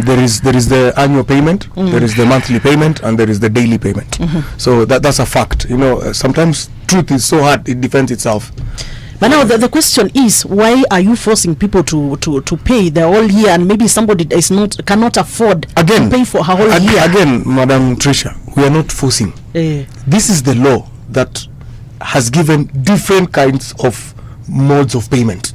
there is the annual payment, there is the monthly payment, and there is the daily payment. So that's a fact. You know, sometimes truth is so hard it defends itself. But now the question is, why are you forcing people to pay the whole year, and maybe somebody cannot afford to pay for a whole year? Again, Madam Tricia, we are not forcing. This is the law that has given different kinds of modes of payment.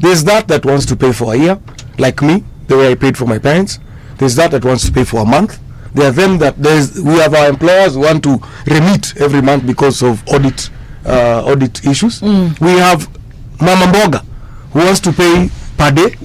There's that wants to pay for a year, like me, the way I paid for my parents. There's that wants to pay for a month. There are them that we have our employers who want to remit every month because of audit issues. We have Mama Mboga who wants to pay per day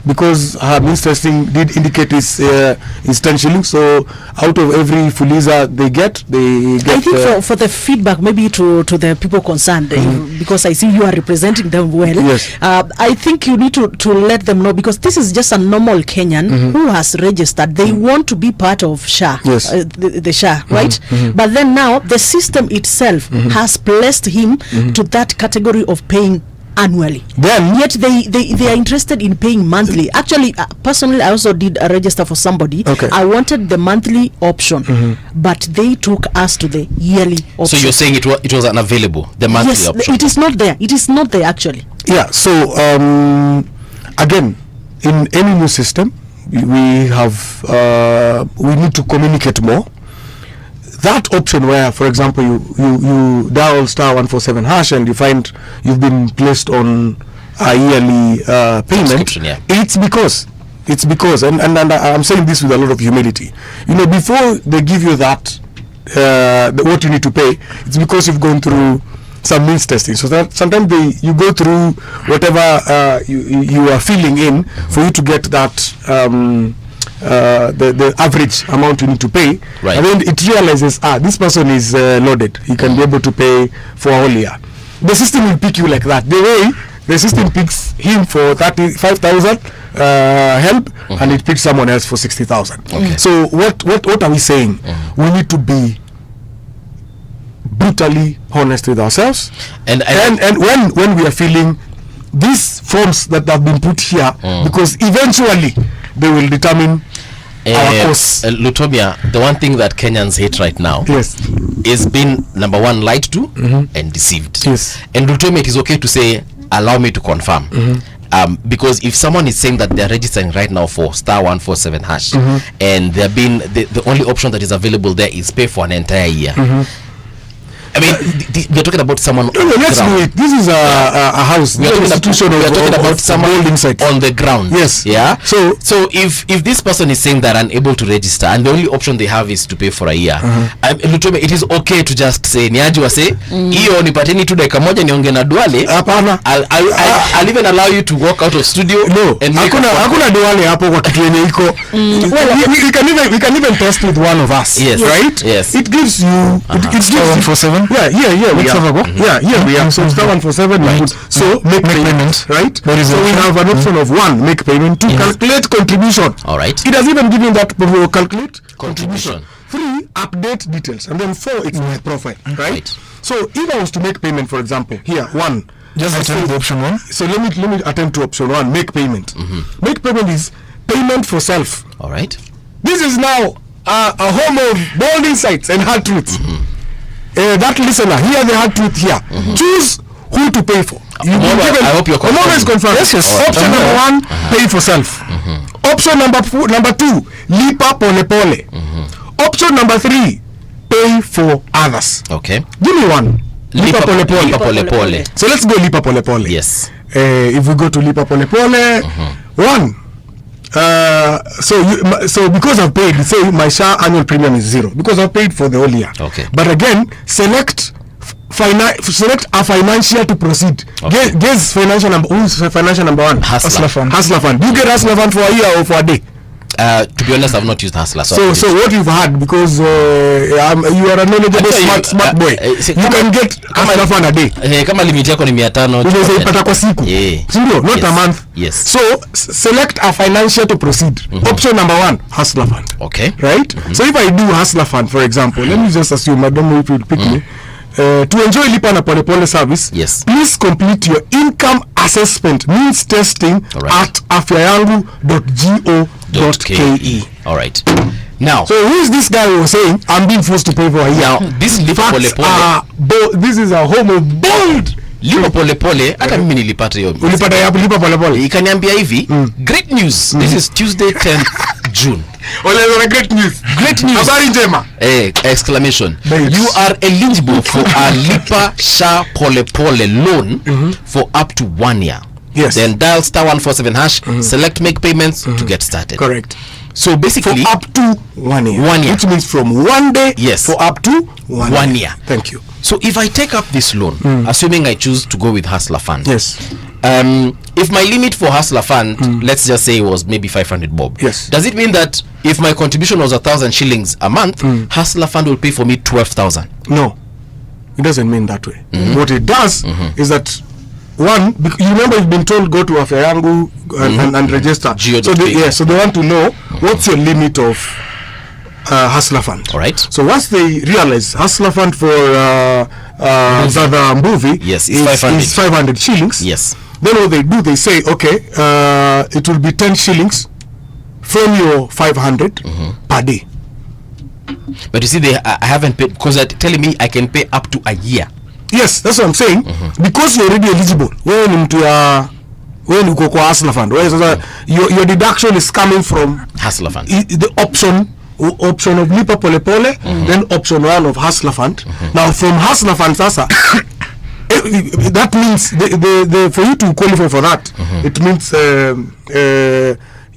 because her means testing did indicate is 10 shillings. So out of every fuliza they get I think for the feedback maybe to the people concerned, because I see you are representing them well. Yes. I think you need to let them know, because this is just a normal Kenyan who has registered. They want to be part of SHA, yes. The SHA, right? But then now the system itself has placed him to that category of paying annually. Then yet they are interested in paying monthly. Actually, personally, I also did a register for somebody. I wanted the monthly option, but they took us to the yearly option. So you're saying it was unavailable, the monthly option? It is not there. It is not there actually. Yeah. So again, in any new system, we have we need to communicate more. That option where, for example, you dial *147# and you find you've been placed on a yearly payment. It's because and I'm saying this with a lot of humility. You know, before they give you that what you need to pay, it's because you've gone through some means testing. So that sometimes you go through whatever you are filling in for you to get that. The average amount you need to pay, and then it realizes this person is loaded, he can be able to pay for a whole year. The system will pick you like that. The way the system picks him for 35,000 help, and it picks someone else for 60,000. So what are we saying? We need to be brutally honest with ourselves, and when we are feeling these forms that have been put here, because eventually they will determine our course. Lutomia, the one thing that Kenyans hate right now is being, number one, lied to and deceived. Yes. And Lutomia, it is okay to say, allow me to confirm. Because if someone is saying that they're registering right now for *147# and they're being the only option that is available there is pay for an entire year. I mean, we're talking about someone. Let's do it. This is a house. We're talking about someone on the ground. Yes. Yeah. So if this person is saying they're unable to register and the only option they have is to pay for a year, it is okay to just say niaji wase hiyo nipateni tu dakika moja niongee na Duale. Hapana. I'll even allow you to walk out of studio. No. And hakuna Duale hapo kwa kitu yenye iko. We can even test with one of us. Yes. Right? Yes. It gives you. It gives you 147. Yeah, let's have a go. Yeah, here we are. So *147. Right. So make payment, right? So we have an option of 1, make payment, 2, calculate contribution. All right. It has even given that calculate contribution. 3, update details, and then 4, it's my profile, right? So if I was to make payment, for example, here 1, just attempt option 1. So let me attempt to option 1, make payment. Make payment is payment for self. All right. This is now a home of bold insights and hard truths. That listener, hear the hard truth here. Choose who to pay for. I hope you're confirmed. Always confirmed. Yes. Option number 1, pay for self. Option number 2, lipa pole pole. Option number 3, pay for others. Okay. Give me 1. Lipa pole pole. So let's go lipa pole pole. Yes. If we go to lipa pole pole, 1. So because I've paid, say my SHA annual premium is 0 because I've paid for the whole year. Okay. But again, select a financial to proceed. Okay. Guess financial number. Who's financial number 1? Hustler Fund. Do you get Hustler Fund for a year or for a day? To be honest, I've not used Hustler. So what you've had, because you are a knowledgeable smart boy, you can get Hustler Fund a day. Kama limit yako ni 500. Unaweza ipata kwa siku. Sindio? Not a month. Yes. So select a financial to proceed. Option number 1, Hustler Fund. Okay. Right? So if I do Hustler Fund, for example, let me just assume, I don't know if you'll pick me. To enjoy Lipa na Pole Pole service, please complete your income assessment means testing at afyayangu.go.ke. All right. Now, so who is this guy who was saying I'm being forced to pay for a year? Now, this Lipa Pole Pole, this is a home of bold. Lipa Pole Pole, hata mimi nilipata hiyo. Ulipata yapi Lipa Pole Pole? Ikaniambia hivi, great news. This is Tuesday 10th June. Great news. Great news. Habari njema. Exclamation. You are eligible for a Lipa SHA Pole Pole loan for up to 1 year. Yes. Then dial *147#, select make payments to get started. Correct. So basically for up to 1 year. 1 year. Which means from 1 day for up to 1 year. Thank you. So if I take up this loan, assuming I choose to go with Hustler Fund. Yes. If my limit for Hustler Fund, let's just say was maybe 500 bob. Yes. Does it mean that if my contribution was 1,000 shillings a month, Hustler Fund will pay for me 12,000? No. It doesn't mean that way. What it does is that, one, you remember you've been told go to Afyayangu and register. So they want to know what's your limit of Hustler Fund. All right. So once they realize Hustler Fund for the movie is 500 shillings. Yes. Then what they do, they say, okay, it will be 10 shillings from your 500 per day. But you see, I haven't paid because they're telling me I can pay up to a year. Yes, that's what I'm saying. Because you're already eligible. When you go to Hustler Fund, your deduction is coming from Hustler Fund. The option of Lipa Pole Pole, then option 1 of Hustler Fund. Now from Hustler Fund, Sasa, that means for you to qualify for that, it means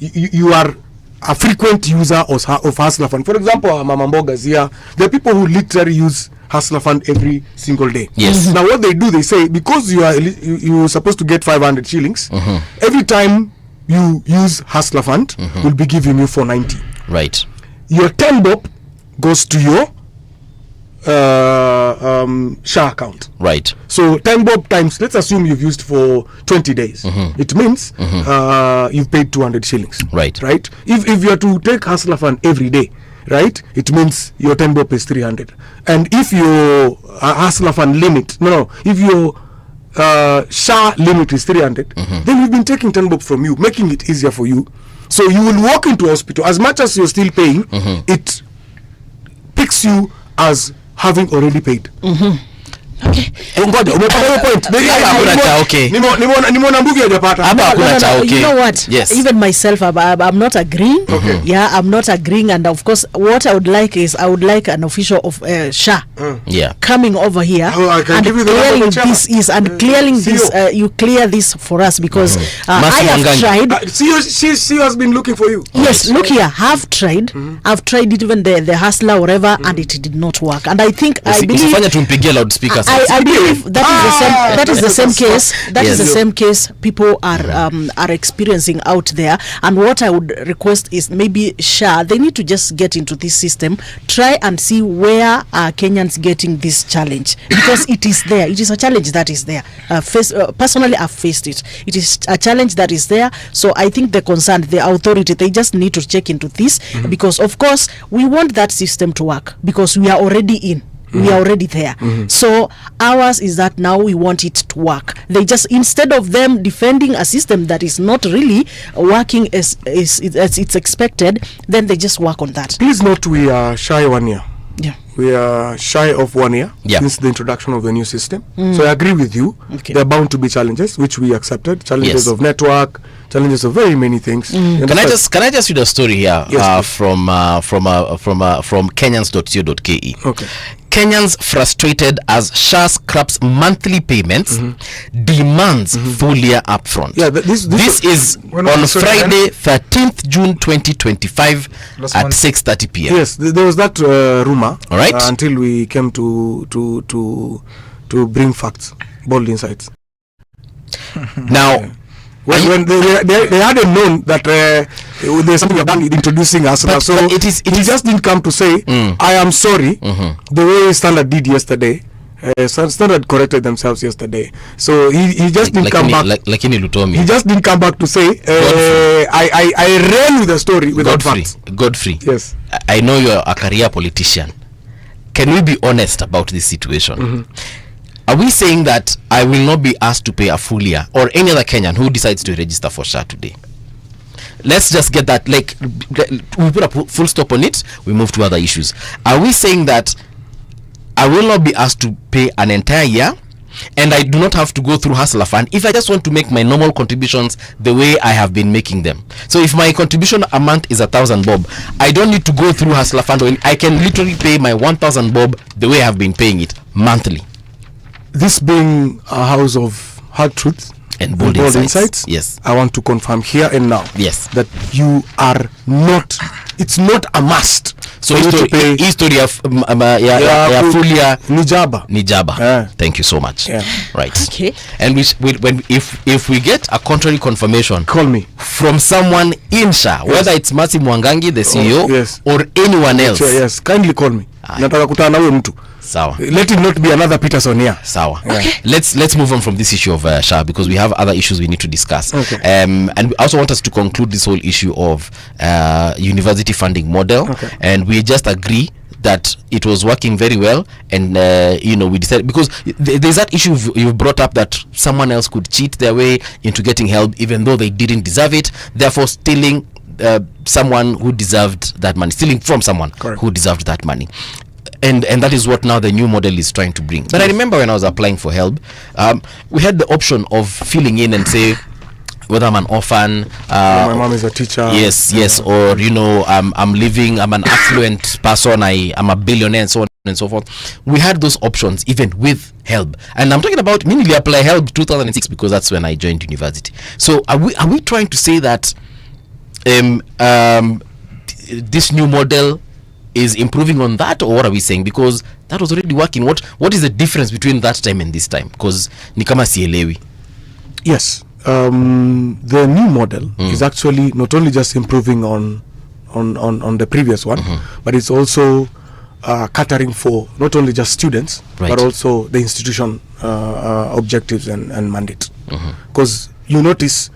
you are a frequent user of Hustler Fund. For example, Mama Mboga's here. There are people who literally use Hustler Fund every single day. Yes. Now what they do, they say, because you're supposed to get 500 shillings, every time you use Hustler Fund, we'll be giving you 490. Right. Your 10 bob goes to your SHA account. Right. So 10 bob times, let's assume you've used for 20 days. It means you've paid 200 shillings. Right. Right. If you are to take Hustler Fund every day, right, it means your 10 bob is 300. And if your Hustler Fund limit, if your SHA limit is 300, then we've been taking 10 bob from you, making it easier for you So you will walk into hospital, as much as you're still paying, it picks you as having already paid. Okay. You know what? Yes. Even myself, I'm not agreeing. Okay. Yeah, I'm not agreeing. And of course, what I would like is I would like an official of SHA coming over here I can and give you the clearing number, this is and clearing this. You clear this for us because I have tried. She has been looking for you. Yes, look here. Have tried. I've tried it, even the hustler, whatever, and it did not work. And I think I believe. I believe that is the same case. That is the same case people are experiencing out there. And what I would request is maybe SHA, they need to just get into this system, try and see where are Kenyans getting this challenge, because it is there. It is a challenge that is there. Personally, I've faced it. It is a challenge that is there. So I think the authority, they just need to check into this, because of course we want that system to work because we are already in. We are already there. So ours is that now we want it to work. They just, instead of them defending a system that is not really working as it's expected, then they just work on that. Please note, we are shy 1 year. Yeah. We are shy of 1 year since the introduction of the new system. So I agree with you. Okay. There are bound to be challenges, which we accepted. Challenges of network, challenges of very many things. Can I just read a story here from Kenyans.co.ke. Okay. Kenyans frustrated as SHA scraps monthly payments, demands full year upfront. Yeah, this is on Friday, 13th June 2025 at 6:30 p.m. Yes, there was that rumor. All right. Until we came to bring facts, bold insights. Now, when they hadn't known that there's something you've done introducing us, so it just didn't come to say I am sorry. The way Standard did yesterday. Standard corrected themselves yesterday, so he just didn't come back. He just didn't come back to say I ran with the story without facts. Godfrey, yes, I know you're a career politician. Can we be honest about this situation? Are we saying that I will not be asked to pay a full year, or any other Kenyan who decides to register for SHA today? Let's just get that, like, we put a full stop on it, we move to other issues. Are we saying that I will not be asked to pay an entire year, and I do not have to go through Hustler Fund if I just want to make my normal contributions the way I have been making them? So if my contribution a month is 1,000 bob, I don't need to go through Hustler Fund. I can literally pay my 1,000 bob the way I have been paying it monthly. This being a house of hard truths and bold insights, yes, I want to confirm here and now, yes, that you are not. It's not a must. So history of fulia nijaba. Thank you so much. Right. Okay. And if we get a contrary confirmation, call me from someone in SHA, whether it's Masi Mwangangi, the CEO, or anyone else. Yes, kindly call me. Nataka kutana na huyo mtu. Sawa. Let it not be another Peterson here. Sawa. Okay. Let's move on from this issue of SHA, because we have other issues we need to discuss. Okay. And we also want us to conclude this whole issue of university funding model. Okay. And we just agree that it was working very well, and we decided, because there's that issue you've brought up, that someone else could cheat their way into getting help even though they didn't deserve it, therefore stealing someone who deserved that money, stealing from someone who deserved that money. And that is what now the new model is trying to bring. But I remember when I was applying for help, we had the option of filling in and say whether I'm an orphan, my mom is a teacher, yes, or I'm living, I'm an affluent person, I'm a billionaire, and so on and so forth. We had those options even with help, and I'm talking about mainly apply help 2006, because that's when I joined university. So are we trying to say that this new model is improving on that, or what are we saying? Because that was already working. What is the difference between that time and this time? Because ni kama sielewi. Yes, the new model is actually not only just improving on the previous one, but it's also catering for not only just students, but also the institution objectives and mandate. Because you notice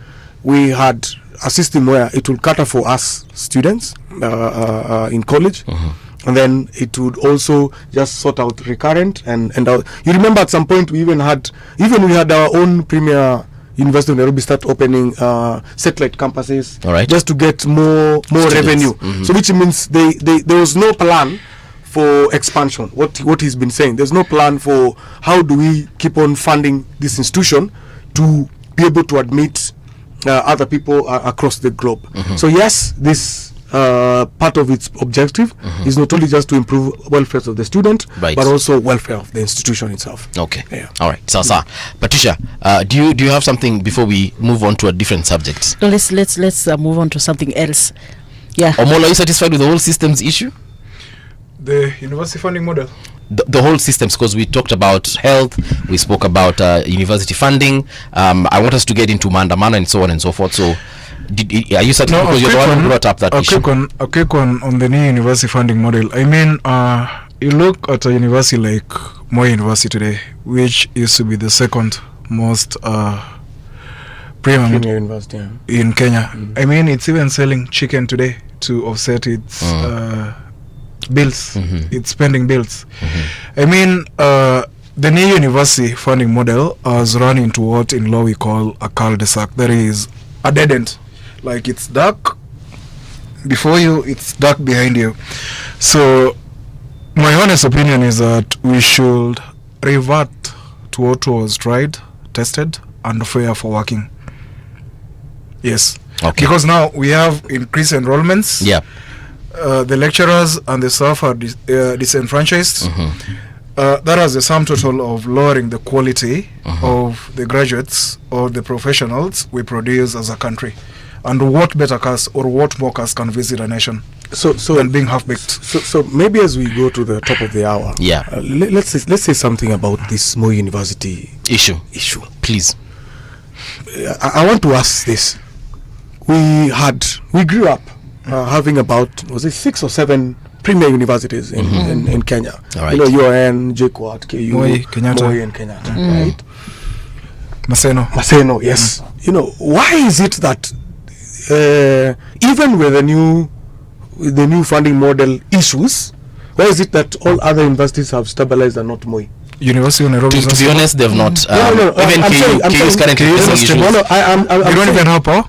we had a system where it will cater for us students in college, and then it would also just sort out recurrent and you remember at some point we had our own premier University of Nairobi start opening satellite campuses, all right, just to get more revenue. So which means there was no plan for expansion. What he's been saying, there's no plan for how do we keep on funding this institution to be able to admit other people across the globe. So yes, this part of its objective is not only just to improve welfare of the student, but also welfare of the institution itself. Okay. Yeah. All right. Sasa, Patricia, do you have something before we move on to a different subject? No, let's move on to something else. Yeah. Omolo, are you satisfied with the whole systems issue? The university funding model. The whole systems, because we talked about health, we spoke about university funding. I want us to get into maandamano and so on and so forth. So, are you satisfied? Because you're the one who brought up that issue. A quick one on the new university funding model. I mean, you look at a university like Moi University today, which used to be the second most premium university in Kenya. I mean, it's even selling chicken today to offset its bills, its spending bills. I mean, the new university funding model has run into what in law we call a cul-de-sac. There is a dead end. Like, it's dark before you, it's dark behind you. So my honest opinion is that we should revert to what was tried, tested, and fair for working. Yes. Okay. Because now we have increased enrollments. Yeah. The lecturers and the staff are disenfranchised. That has the sum total of lowering the quality of the graduates or the professionals we produce as a country. And what better cast or what more cast can visit a nation than being half-baked? So maybe as we go to the top of the hour, let's say something about this Moi University issue. Please. I want to ask this. We grew up having about, was it 6 or 7 premier universities in Kenya. All right. You know, UON, JKUAT, KU, Moi, Kenyatta. Moi and Kenyatta, right? Maseno, yes. You know, why is it that even with the new funding model issues, why is it that all other universities have stabilized and not Moi? University of Nairobi. To be honest, they've not. No, even KU is currently facing issues. You don't even have power.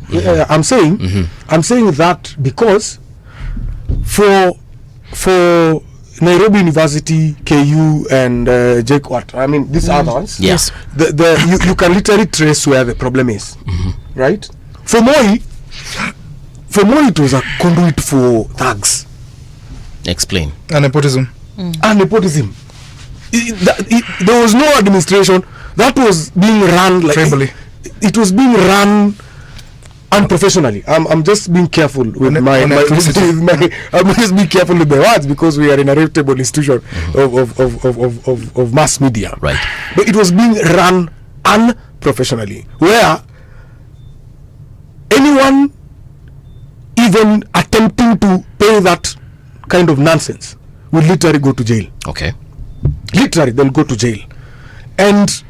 I'm saying that because for Nairobi University, KU, and JKUAT, I mean these other ones. Yes. You can literally trace where the problem is, right? For Moi, it was a conduit for thugs. Explain. And nepotism. There was no administration that was being run like it was being run unprofessionally. I'm just being careful with I'm just being careful with the words because we are in a reputable institution of mass media. Right. But it was being run unprofessionally, where anyone even attempting to pay that kind of nonsense will literally go to jail. Okay. Literally, they'll go to jail. And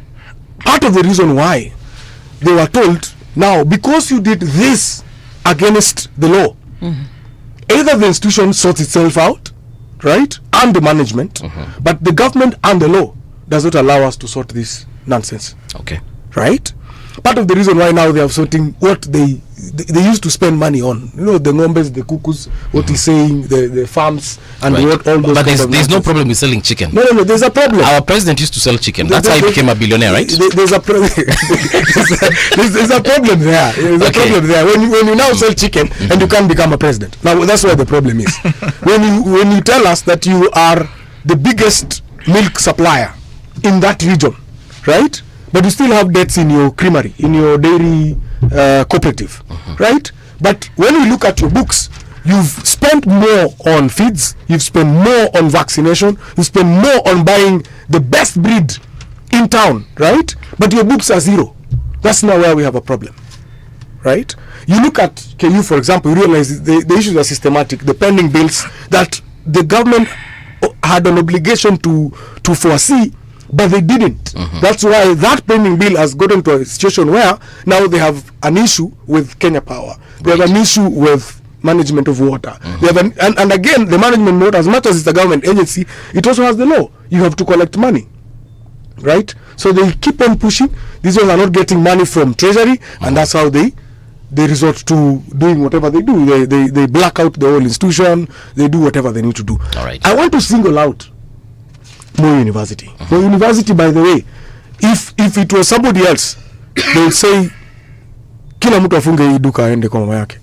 part of the reason why they were told, now, because you did this against the law, either the institution sorts itself out, right, and the management, but the government and the law does not allow us to sort this nonsense. Okay. Right? Part of the reason why now they are sorting what they used to spend money on, you know, the ngombes, the cuckoos, what he's saying, the farms, and what all those. But there's no problem with selling chicken. No, there's a problem. Our president used to sell chicken. That's how he became a billionaire, right? There's a problem. there's a problem there. There's a problem there. When you now sell chicken and you can't become a president. Now that's where the problem is. when you tell us that you are the biggest milk supplier in that region, right? But you still have debts in your creamery, in your dairy cooperative, right? But when we look at your books, you've spent more on feeds, you've spent more on vaccination, you spend more on buying the best breed in town, right? But your books are zero. That's now where we have a problem, right? You look at KU, for example, you realize the issues are systematic. The pending bills that the government had an obligation to foresee, but they didn't. That's why that pending bill has gotten to a situation where now they have an issue with Kenya Power. They have an issue with management of water. They have and again, the management of water, as much as it's a government agency, it also has the law. You have to collect money. right? So they keep on pushing. These ones are not getting money from treasury, and that's how they resort to doing whatever they do. They black out the whole institution. They do whatever they need to do. All right. I want to single out Moi University. Moi University, by the way, if it was somebody else, they would say kila mtu afunge hii duka aende kwa mama yake.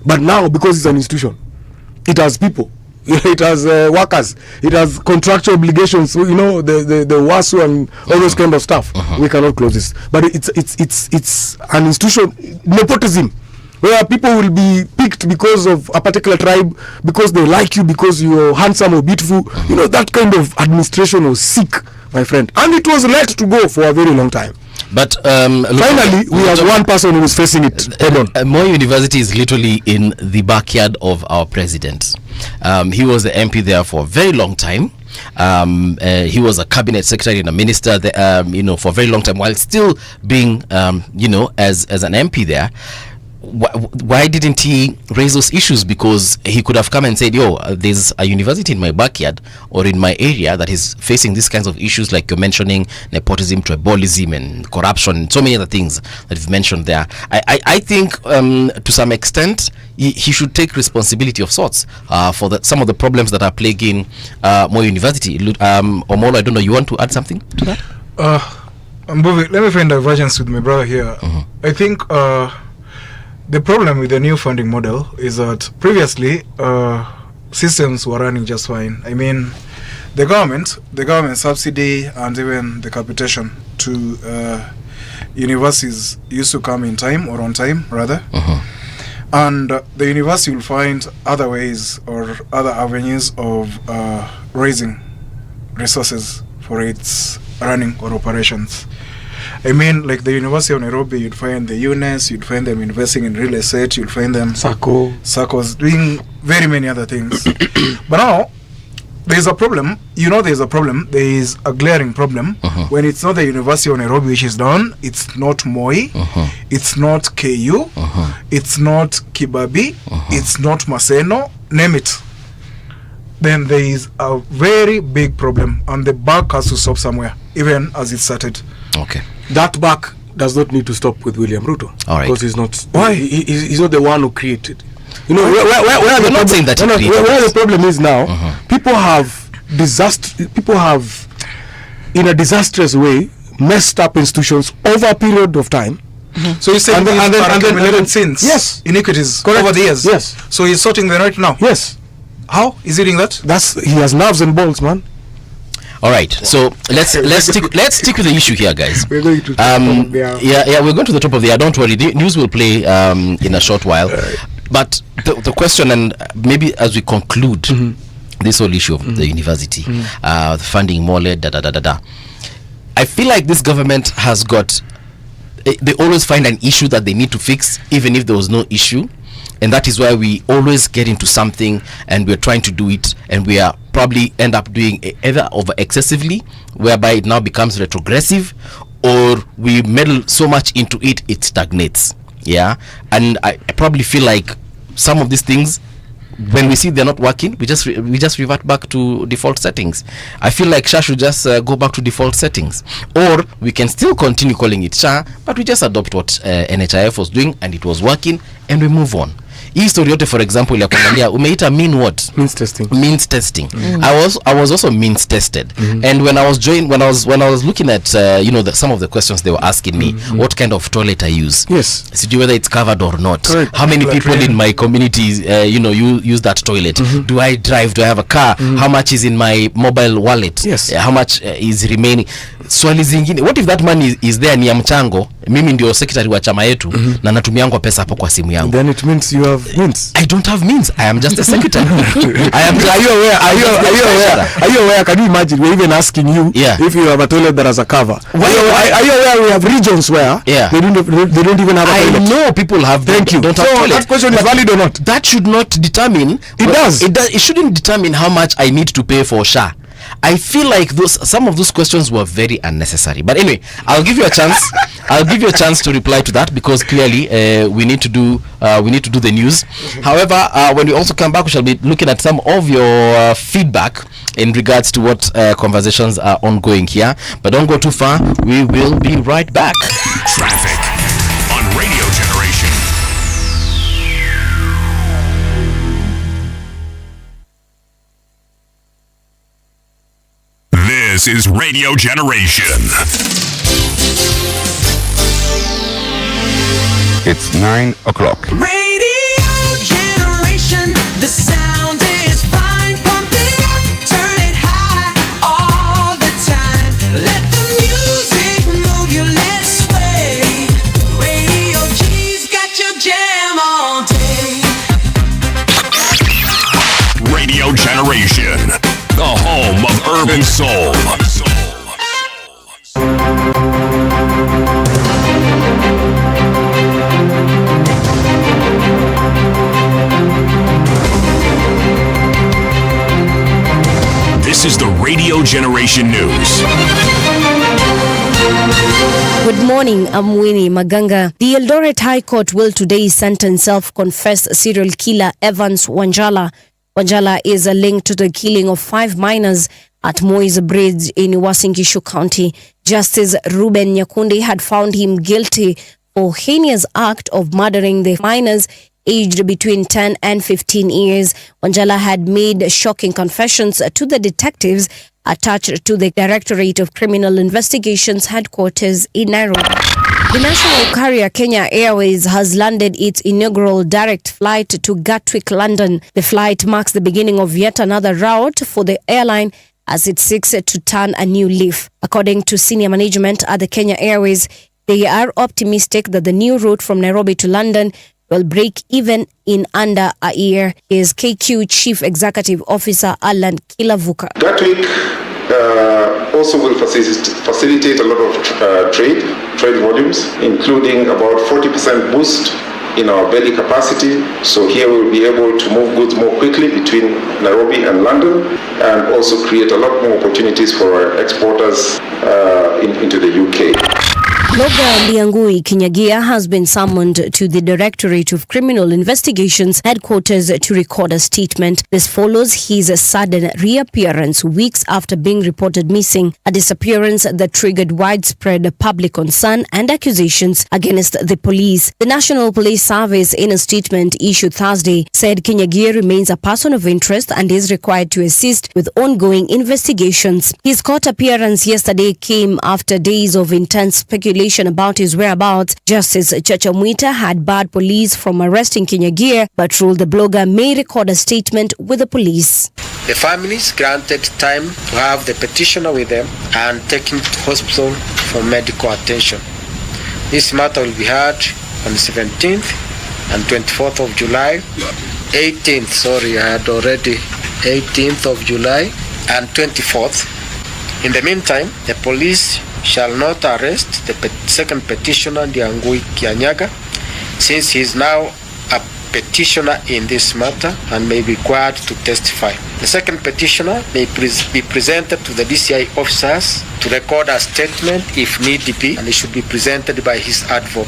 But now, because it's an institution, it has people, it has workers, it has contractual obligations, you know, the WASU and all those kind of stuff. We cannot close this. But it's an institution, nepotism, where people will be picked because of a particular tribe, because they like you, because you're handsome or beautiful. You know, that kind of administration was sick, my friend. And it was let to go for a very long time. But finally, we have one person who is facing it. Moi University is literally in the backyard of our president. He was the MP there for a very long time. He was a cabinet secretary and a minister there, you know, for a very long time, while still being, you know, as an MP there. Why didn't he raise those issues? Because he could have come and said, yo, there's a university in my backyard or in my area that is facing these kinds of issues, like you're mentioning nepotism, tribalism, and corruption, and so many other things that you've mentioned there. I think to some extent he should take responsibility of sorts for some of the problems that are plaguing Moi University. Omolo, I don't know, you want to add something to that? Let me find divergence with my brother here. I think the problem with the new funding model is that previously systems were running just fine. I mean, the government subsidy and even the capitation to universities used to come in time, or on time rather. And the university will find other ways or other avenues of raising resources for its running or operations. I mean, like the University of Nairobi, you'd find the UNES, you'd find them investing in real estate, you'd find them SACCOs, doing very many other things. But now, there's a problem. You know, there's a problem. There is a glaring problem when it's not the University of Nairobi which is down. It's not Moi. It's not KU. It's not Kibabi. It's not Maseno. Name it. Then there is a very big problem, and the buck has to stop somewhere, even as it started. Okay. That buck does not need to stop with William Ruto. All right. Because he's not. Why? He's not the one who created. You know, where the not saying that where the problem is now, people have in a disastrous way messed up institutions over a period of time. So he's saying and then sins, yes, iniquities correct, over the years. Yes. So he's sorting them right now. Yes. How is he doing that? He has nerves and balls, man. All right, so let's stick with the issue here, guys. We're going to we're going to the top of the hour. Don't worry, the news will play in a short while. But the question, and maybe as we conclude this whole issue of the university, the funding more led, I feel like this government has got. They always find an issue that they need to fix, even if there was no issue. And that is why we always get into something and we're trying to do it, and we are probably end up doing either over excessively, whereby it now becomes retrogressive, or we meddle so much into it, it stagnates. Yeah. And I probably feel like some of these things, when we see they're not working, we just revert back to default settings. I feel like SHA should just go back to default settings, or we can still continue calling it SHA, but we just adopt what NHIF was doing and it was working, and we move on. Hii story yote, for example, ya kuangalia umeita means testing. I was also means tested. And when I was looking at you know, some of the questions they were asking me, what kind of toilet I use, see whether it's covered or not, how many people in my community you know, use that toilet, do I drive, do I have a car, how much is in my mobile wallet, how much is remaining. Swali zingine, what if that money is there, ni ya mchango, mimi ndio secretary wa chama yetu, na natumiangwa pesa hapo kwa simu yangu, then it means you have means. I don't have means. I am just a secretary. Are you aware? Can you imagine? We're even asking you if you have a toilet that has a cover. Are you aware we have regions where they don't even have a toilet? I know people have. Thank you. Don't have toilet. That question is valid or not? That should not determine. It shouldn't determine how much I need to pay for SHA. I feel like some of those questions were very unnecessary. But anyway, I'll give you a chance. I'll give you a chance to reply to that, because clearly we need to do the news. However, when we also come back, we shall be looking at some of your feedback in regards to what conversations are ongoing here. But don't go too far. We will be right back. Traffic on Radio Generation. This is Radio Generation. It's 9 o'clock. Radio Generation, the sound is fine. Pump it up, turn it high all the time. Let the music move you, let's sway. Radio G's got your jam all day. Radio Generation, the home of urban soul. This is the Radio Generation News. Good morning, I'm Winnie Maganga. The Eldoret High Court will today sentence self-confessed serial killer Evans Wanjala. Wanjala is linked to the killing of 5 minors at Moi's Bridge in Uasin Gishu County. Justice Ruben Nyakundi had found him guilty for heinous act of murdering the minors aged between 10 and 15 years. Wanjala had made shocking confessions to the detectives attached to the Directorate of Criminal Investigations headquarters in Nairobi. The national carrier Kenya Airways has landed its inaugural direct flight to Gatwick, London. The flight marks the beginning of yet another route for the airline as it seeks to turn a new leaf. According to senior management at the Kenya Airways, they are optimistic that the new route from Nairobi to London will break even in under a year. Is KQ Chief Executive Officer Alan Kilavuka. Gatwick also will facilitate a lot of trade volumes, including about 40% boost in our belly capacity. So here we'll be able to move goods more quickly between Nairobi and London, and also create a lot more opportunities for our exporters into the UK. Blogger Liangui Kinyagia has been summoned to the Directorate of Criminal Investigations headquarters to record a statement. This follows his sudden reappearance weeks after being reported missing, a disappearance that triggered widespread public concern and accusations against the police. The National Police Service, in a statement issued Thursday, said Kinyagia remains a person of interest and is required to assist with ongoing investigations. His court appearance yesterday came after days of intense speculation about his whereabouts. Justice Chacha Mwita had barred police from arresting Kinyagia, but ruled the blogger may record a statement with the police. The families granted time to have the petitioner with them and taken to hospital for medical attention. This matter will be heard on the 17th and 24th of July. 18th of July and 24th. In the meantime, the police shall not arrest the second petitioner, Ndiangui Kianyaga, since he is now a petitioner in this matter and may be required to testify. The second petitioner may be presented to the DCI officers to record a statement if need be, and it should be presented by his advocate.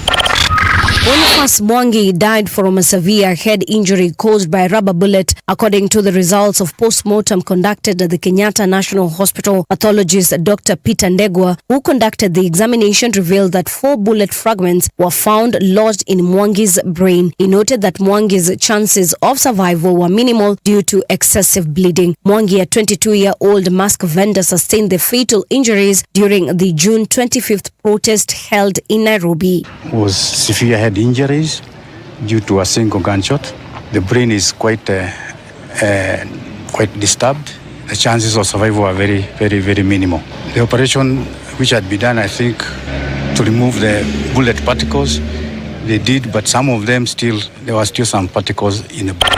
Boniface Mwangi died from a severe head injury caused by a rubber bullet, according to the results of post-mortem conducted at the Kenyatta National Hospital. Pathologist Dr. Peter Ndegwa, who conducted the examination, revealed that 4 bullet fragments were found lodged in Mwangi's brain. He noted that Mwangi's chances of survival were minimal due to excessive bleeding. Mwangi, a 22-year-old mask vendor, sustained the fatal injuries during the June 25th protest held in Nairobi. Was severe head injuries due to a single gunshot. The brain is quite disturbed. The chances of survival are very, very, very minimal. The operation which had been done, I think, to remove the bullet particles, they did, but some of them there were still some particles in the brain.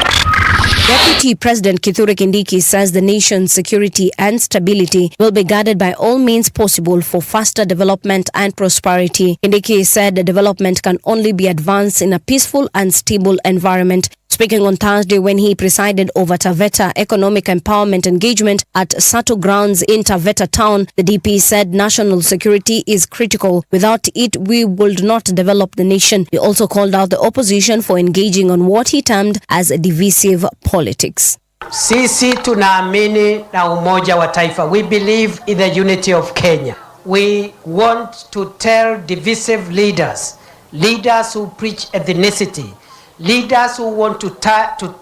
Deputy President Kithure Kindiki says the nation's security and stability will be guarded by all means possible for faster development and prosperity. Kindiki said the development can only be advanced in a peaceful and stable environment. Speaking on Thursday when he presided over Taveta Economic Empowerment Engagement at Sato Grounds in Taveta Town, the DP said national security is critical. Without it, we would not develop the nation. He also called out the opposition for engaging on what he termed as divisive politics. Sisi tunaamini na umoja wa taifa. We believe in the unity of Kenya. We want to tell divisive leaders, leaders who preach ethnicity, leaders who want to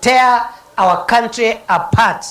tear our country apart.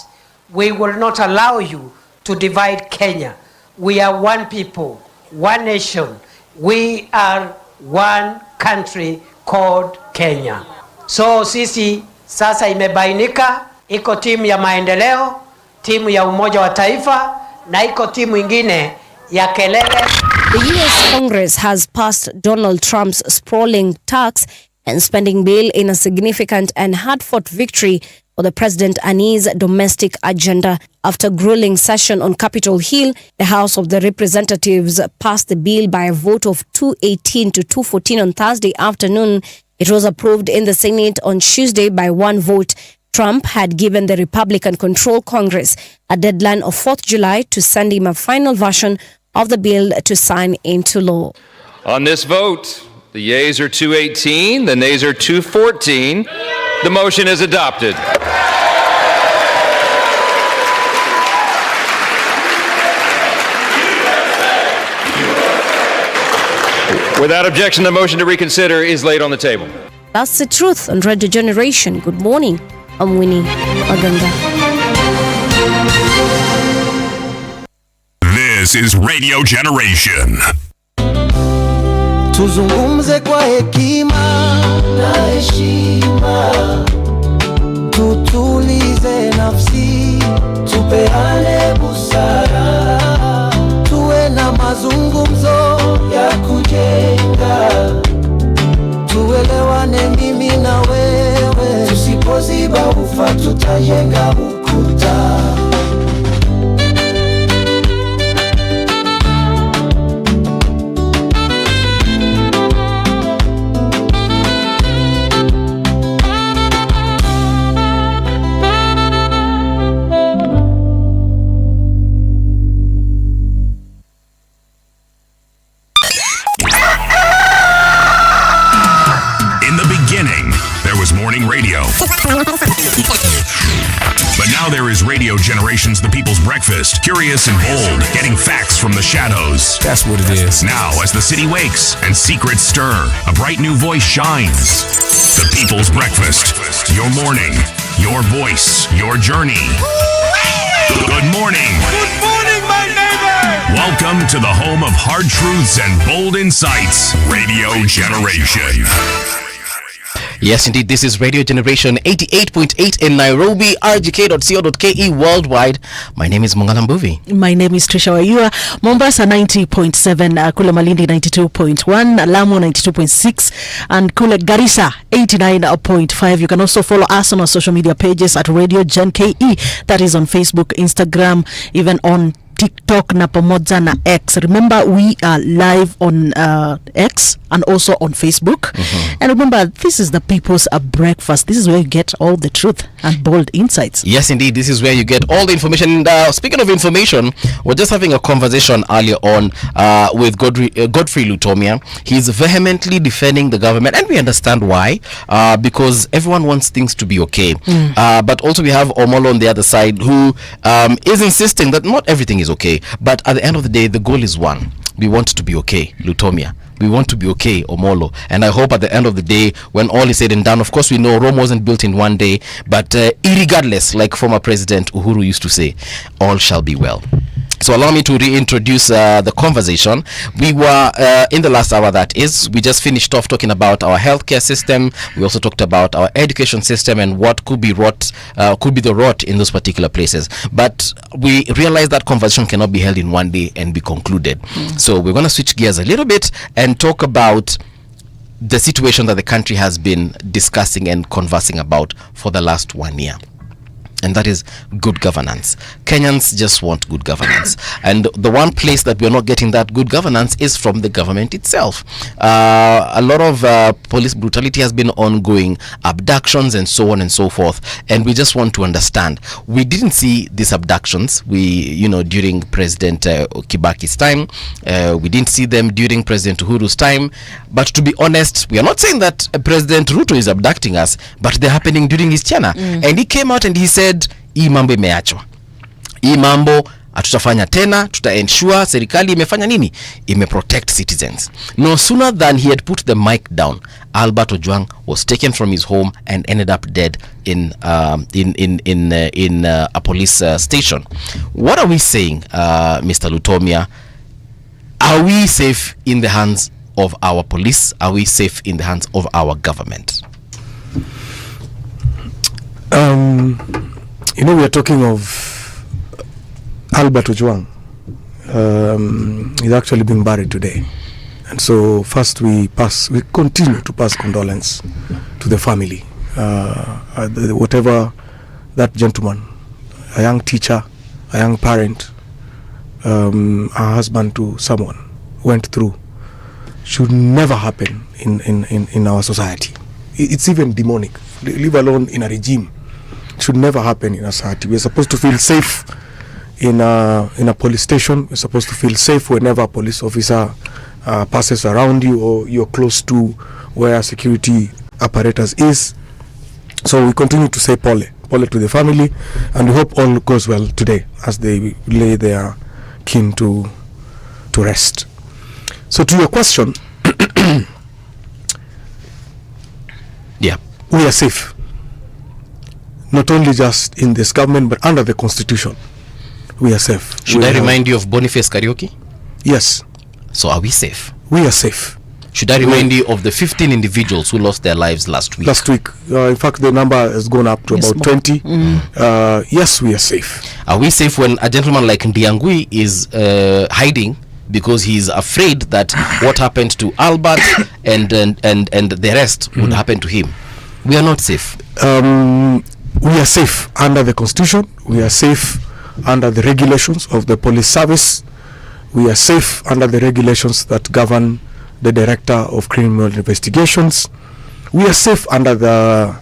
We will not allow you to divide Kenya. We are one people, one nation. We are one country called Kenya. So sisi sasa imebainika, iko timu ya maendeleo, timu ya umoja wa taifa, na iko timu ingine ya kelele. The US Congress has passed Donald Trump's sprawling tax and spending bill in a significant and hard-fought victory for the president and his domestic agenda. After grueling session on Capitol Hill, the House of the Representatives passed the bill by a vote of 218 to 214 on Thursday afternoon. It was approved in the Senate on Tuesday by one vote. Trump had given the Republican-controlled Congress a deadline of 4th July to send him a final version of the bill to sign into law. On this vote, the yeas are 218, the nays are 214. The motion is adopted. Without objection, the motion to reconsider is laid on the table. That's the truth on Radio Generation. Good morning. I'm Winnie Maganga. This is Radio Generation. Tuzungumze kwa hekima na heshima, tutulize nafsi, tupeane busara, tuwe na mazungumzo ya kujenga, tuelewane mimi na wewe, tusipoziba ufa tutajenga ukuta. Radio. But now there is Radio Generation's The People's Breakfast. Curious and bold, getting facts from the shadows. That's what it is. Now, as the city wakes and secrets stir, a bright new voice shines. The People's Breakfast. Your morning, your voice, your journey. Good morning. Good morning, my neighbor. Welcome to the home of hard truths and bold insights. Radio Generation. Yes, indeed, this is Radio Generation 88.8 in Nairobi, rgk.co.ke worldwide. My name is Mungala Mbuvi. My name is Trisha Wayua. Mombasa 90.7, Kule Malindi 92.1, Lamu 92.6, and Kule Garissa 89.5. You can also follow us on our social media pages at Radio Gen KE. That is on Facebook, Instagram, even on TikTok na pamoja na X. Remember, we are live on X and also on Facebook. And remember, this is the People's Breakfast. This is where you get all the truth and bold insights. Yes, indeed. This is where you get all the information. And speaking of information, we're just having a conversation earlier on with Godfrey Lutomia. He's vehemently defending the government, and we understand why, because everyone wants things to be okay. But also we have Omolo on the other side, who is insisting that not everything is okay, but at the end of the day, the goal is one. We want to be okay, Lutomia. We want to be okay, Omolo. And I hope at the end of the day, when all is said and done, of course we know Rome wasn't built in one day, but irregardless, like former President Uhuru used to say, all shall be well. So allow me to reintroduce the conversation. We were in the last hour, that is, we just finished off talking about our healthcare system. We also talked about our education system and what could be the rot in those particular places. But we realized that conversation cannot be held in one day and be concluded. So we're going to switch gears a little bit and talk about the situation that the country has been discussing and conversing about for the last 1 year. And that is good governance. Kenyans just want good governance. And the one place that we're not getting that good governance is from the government itself. A lot of police brutality has been ongoing, abductions and so on and so forth. And we just want to understand. We didn't see these abductions, during President Kibaki's time. We didn't see them during President Uhuru's time. But to be honest, we are not saying that President Ruto is abducting us, but they're happening during his tenure. And he came out and he said, hii mambo imeachwa, hii mambo hatutafanya tena, tuta ensure serikali imefanya nini, imeprotect citizens. No sooner than he had put the mic down, Albert Ojwang was taken from his home and ended up dead in a police station. What are we saying, Mr. Lutomia? Are we safe in the hands of our police? Are we safe in the hands of our government? You know, we are talking of Albert Ojwang. He's actually being buried today, and so first we continue to pass condolence to the family. Whatever that gentleman, a young teacher, a young parent, a husband to someone went through, should never happen in our society. It's even demonic, leave alone in a regime. It should never happen in a society. We're supposed to feel safe in a police station. We're supposed to feel safe whenever a police officer passes around you or you're close to where security apparatus is. So we continue to say pole to the family, and we hope all goes well today as they lay their kin to rest. So to your question, yeah, we are safe, not only just in this government but under the constitution. We are safe. Should I remind you of Boniface Karaoke? Yes. So are we safe? We are safe. Should I remind you of the 15 individuals who lost their lives last week? In fact, the number has gone up to about 20. Yes, we are safe. Are we safe when a gentleman like Ndiangui is hiding because he's afraid that what happened to Albert and the rest would happen to him? We are not safe. We are safe under the constitution. We are safe under the regulations of the police service. We are safe under the regulations that govern the director of criminal investigations. We are safe under the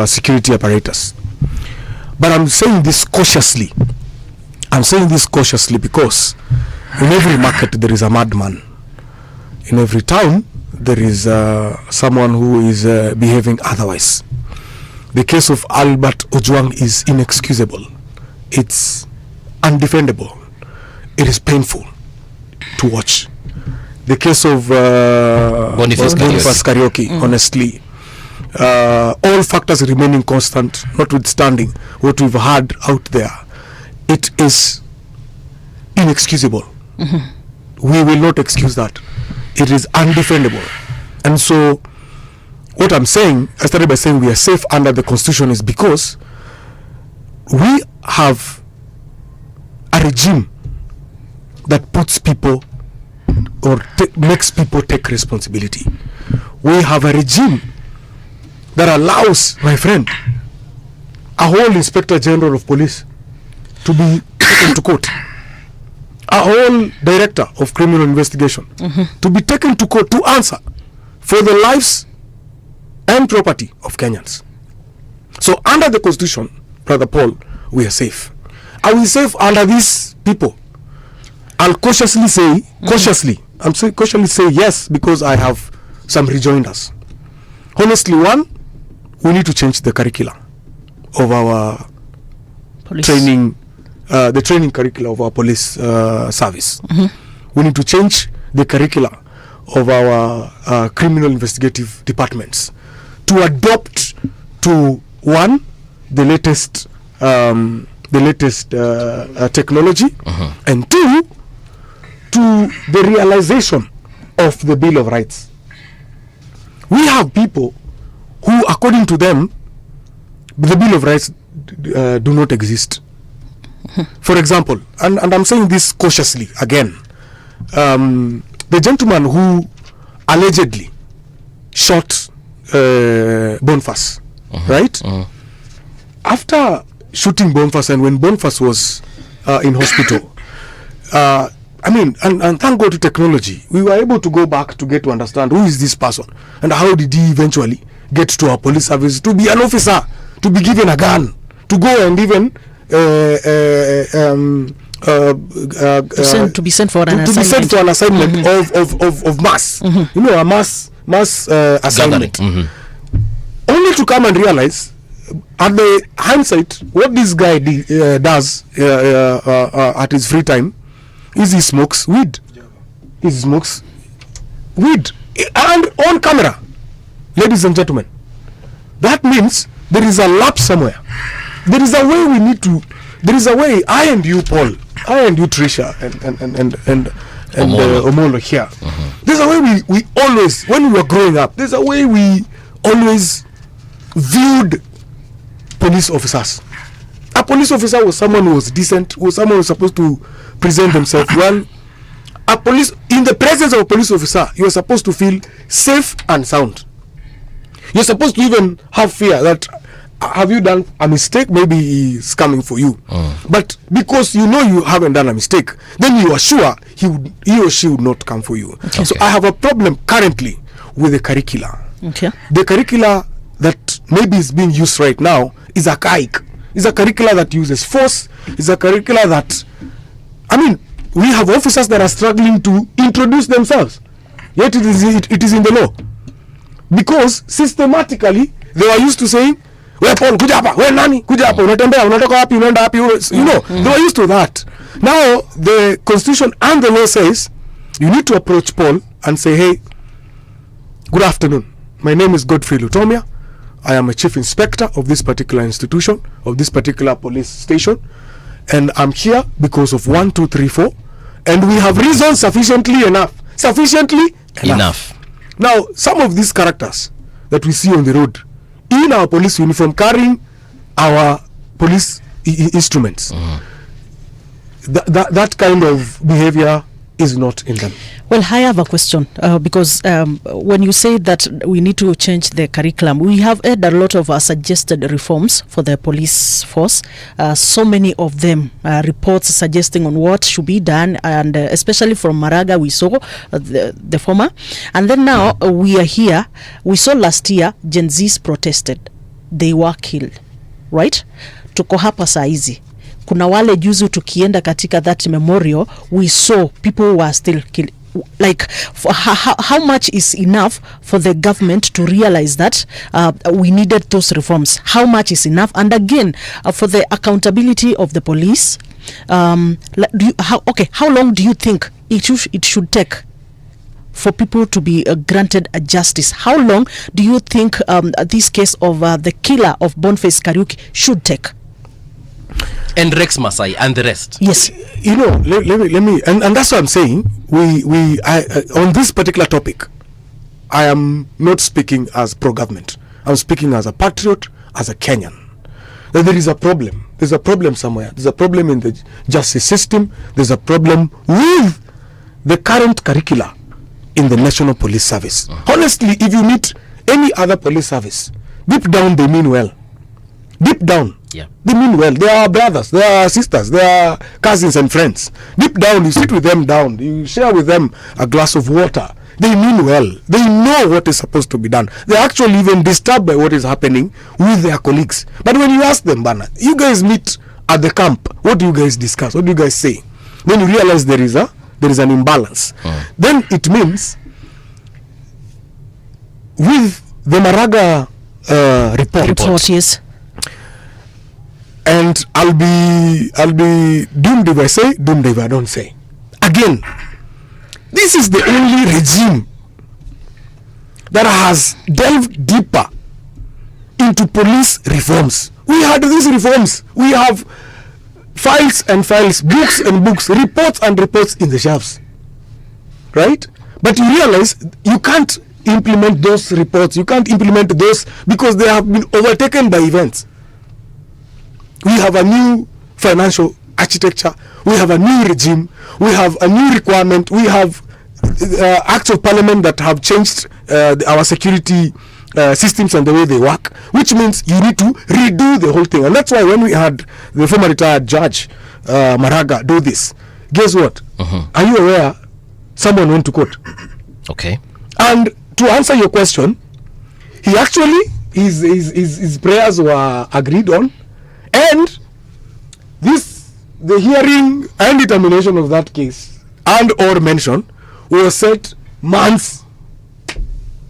security apparatus. But I'm saying this cautiously. I'm saying this cautiously because in every market there is a madman. In every town there is someone who is behaving otherwise. The case of Albert Ojwang is inexcusable. It's undefendable. It is painful to watch. The case of Boniface Karaoke, honestly, all factors remaining constant, notwithstanding what we've had out there, it is inexcusable. We will not excuse that. It is undefendable. And so what I'm saying, I started by saying we are safe under the constitution, is because we have a regime that puts people or makes people take responsibility. We have a regime that allows, my friend, a whole inspector general of police to be taken to court, a whole director of criminal investigation to be taken to court to answer for the lives and property of Kenyans. So under the constitution, Brother Paul, we are safe. Are we safe under these people? I'll cautiously say, cautiously say yes, because I have some rejoinders. Honestly, one, we need to change the curricula of our police training, the training curricula of our police service. We need to change the curricula of our criminal investigative departments to adopt to one, the latest technology, and two, to the realization of the Bill of Rights. We have people who, according to them, the Bill of Rights do not exist. For example, and I'm saying this cautiously again, the gentleman who allegedly shot Boniface, right? After shooting Boniface, and when Boniface was in hospital, and thank God to technology, we were able to go back to get to understand who is this person and how did he eventually get to our police service to be an officer, to be given a gun, to go and even to be sent for an assignment of mass, a mass assignment, only to come and realize at the hindsight, what this guy does at his free time is he smokes weed. He smokes weed and on camera, ladies and gentlemen. That means there is a lapse somewhere. There is a way we need to. There is a way. I and you, Paul. I and you, Trisha, and Omolo here. There's a way we always, when we were growing up, there's a way we always viewed police officers. A police officer was someone who was decent, was someone who was supposed to present themselves well. A police, in the presence of a police officer, you are supposed to feel safe and sound. You're supposed to even have fear that, have you done a mistake? Maybe he's coming for you. But because you know you haven't done a mistake, then you are sure he or she would not come for you. Okay. So I have a problem currently with the curricula. Okay. The curricula that maybe is being used right now is archaic. It's a curricula that uses force. It's a curricula that, I mean, we have officers that are struggling to introduce themselves. Yet it is in the law. Because systematically, they were used to saying, we Paul, kuja hapa, we nani, kuja hapa, unatembea, unatoka wapi, unaenda wapi, you know, they were used to that. Now, the constitution and the law says, you need to approach Paul and say, hey, good afternoon. My name is Godfrey Lutomia. I am a chief inspector of this particular institution, of this particular police station. And I'm here because of 1, 2, 3, 4. And we have reasons sufficiently enough. Sufficiently enough. Now, some of these characters that we see on the road, in our police uniform, carrying our police instruments, that kind of behavior is not in them. Well, I have a question because when you say that we need to change the curriculum, we have had a lot of suggested reforms for the police force. So many of them reports suggesting on what should be done, and especially from Maraga we saw the former, and then now we are here. We saw last year Gen Zs protested, they were killed, right? Tuko hapa saa hizi. Kuna wale juzi tukienda katika that memorial, we saw people were still killed. Like, for how much is enough for the government to realize that we needed those reforms? How much is enough? And again, for the accountability of the police, how long do you think it should take for people to be granted a justice? How long do you think this case of the killer of Boniface Kariuki should take? And Rex Masai and the rest. Yes. You know, let me and that's what I'm saying. On this particular topic, I am not speaking as pro-government. I'm speaking as a patriot, as a Kenyan. That there is a problem. There's a problem somewhere. There's a problem in the justice system. There's a problem with the current curricula in the National Police Service. Honestly, if you meet any other police service, deep down they mean well. Deep down, they mean well. They are brothers, they are sisters, they are cousins and friends. Deep down, you sit with them down, you share with them a glass of water. They mean well. They know what is supposed to be done. They're actually even disturbed by what is happening with their colleagues. But when you ask them, Bana, you guys meet at the camp, what do you guys discuss? What do you guys say? Then you realize there is an imbalance. Then it means with the Maraga report, yes. And I'll be doomed if I say, doomed if I don't say. Again, this is the only regime that has delved deeper into police reforms. We had these reforms. We have files and files, books and books, reports and reports in the shelves. Right? But you realize you can't implement those reports. You can't implement those because they have been overtaken by events. We have a new financial architecture. We have a new regime. We have a new requirement. We have acts of parliament that have changed our security systems and the way they work, which means you need to redo the whole thing. And that's why when we had the former retired judge Maraga do this, guess what? Are you aware someone went to court? Okay. And to answer your question, he actually his prayers were agreed on. And the hearing and determination of that case and or mention was set months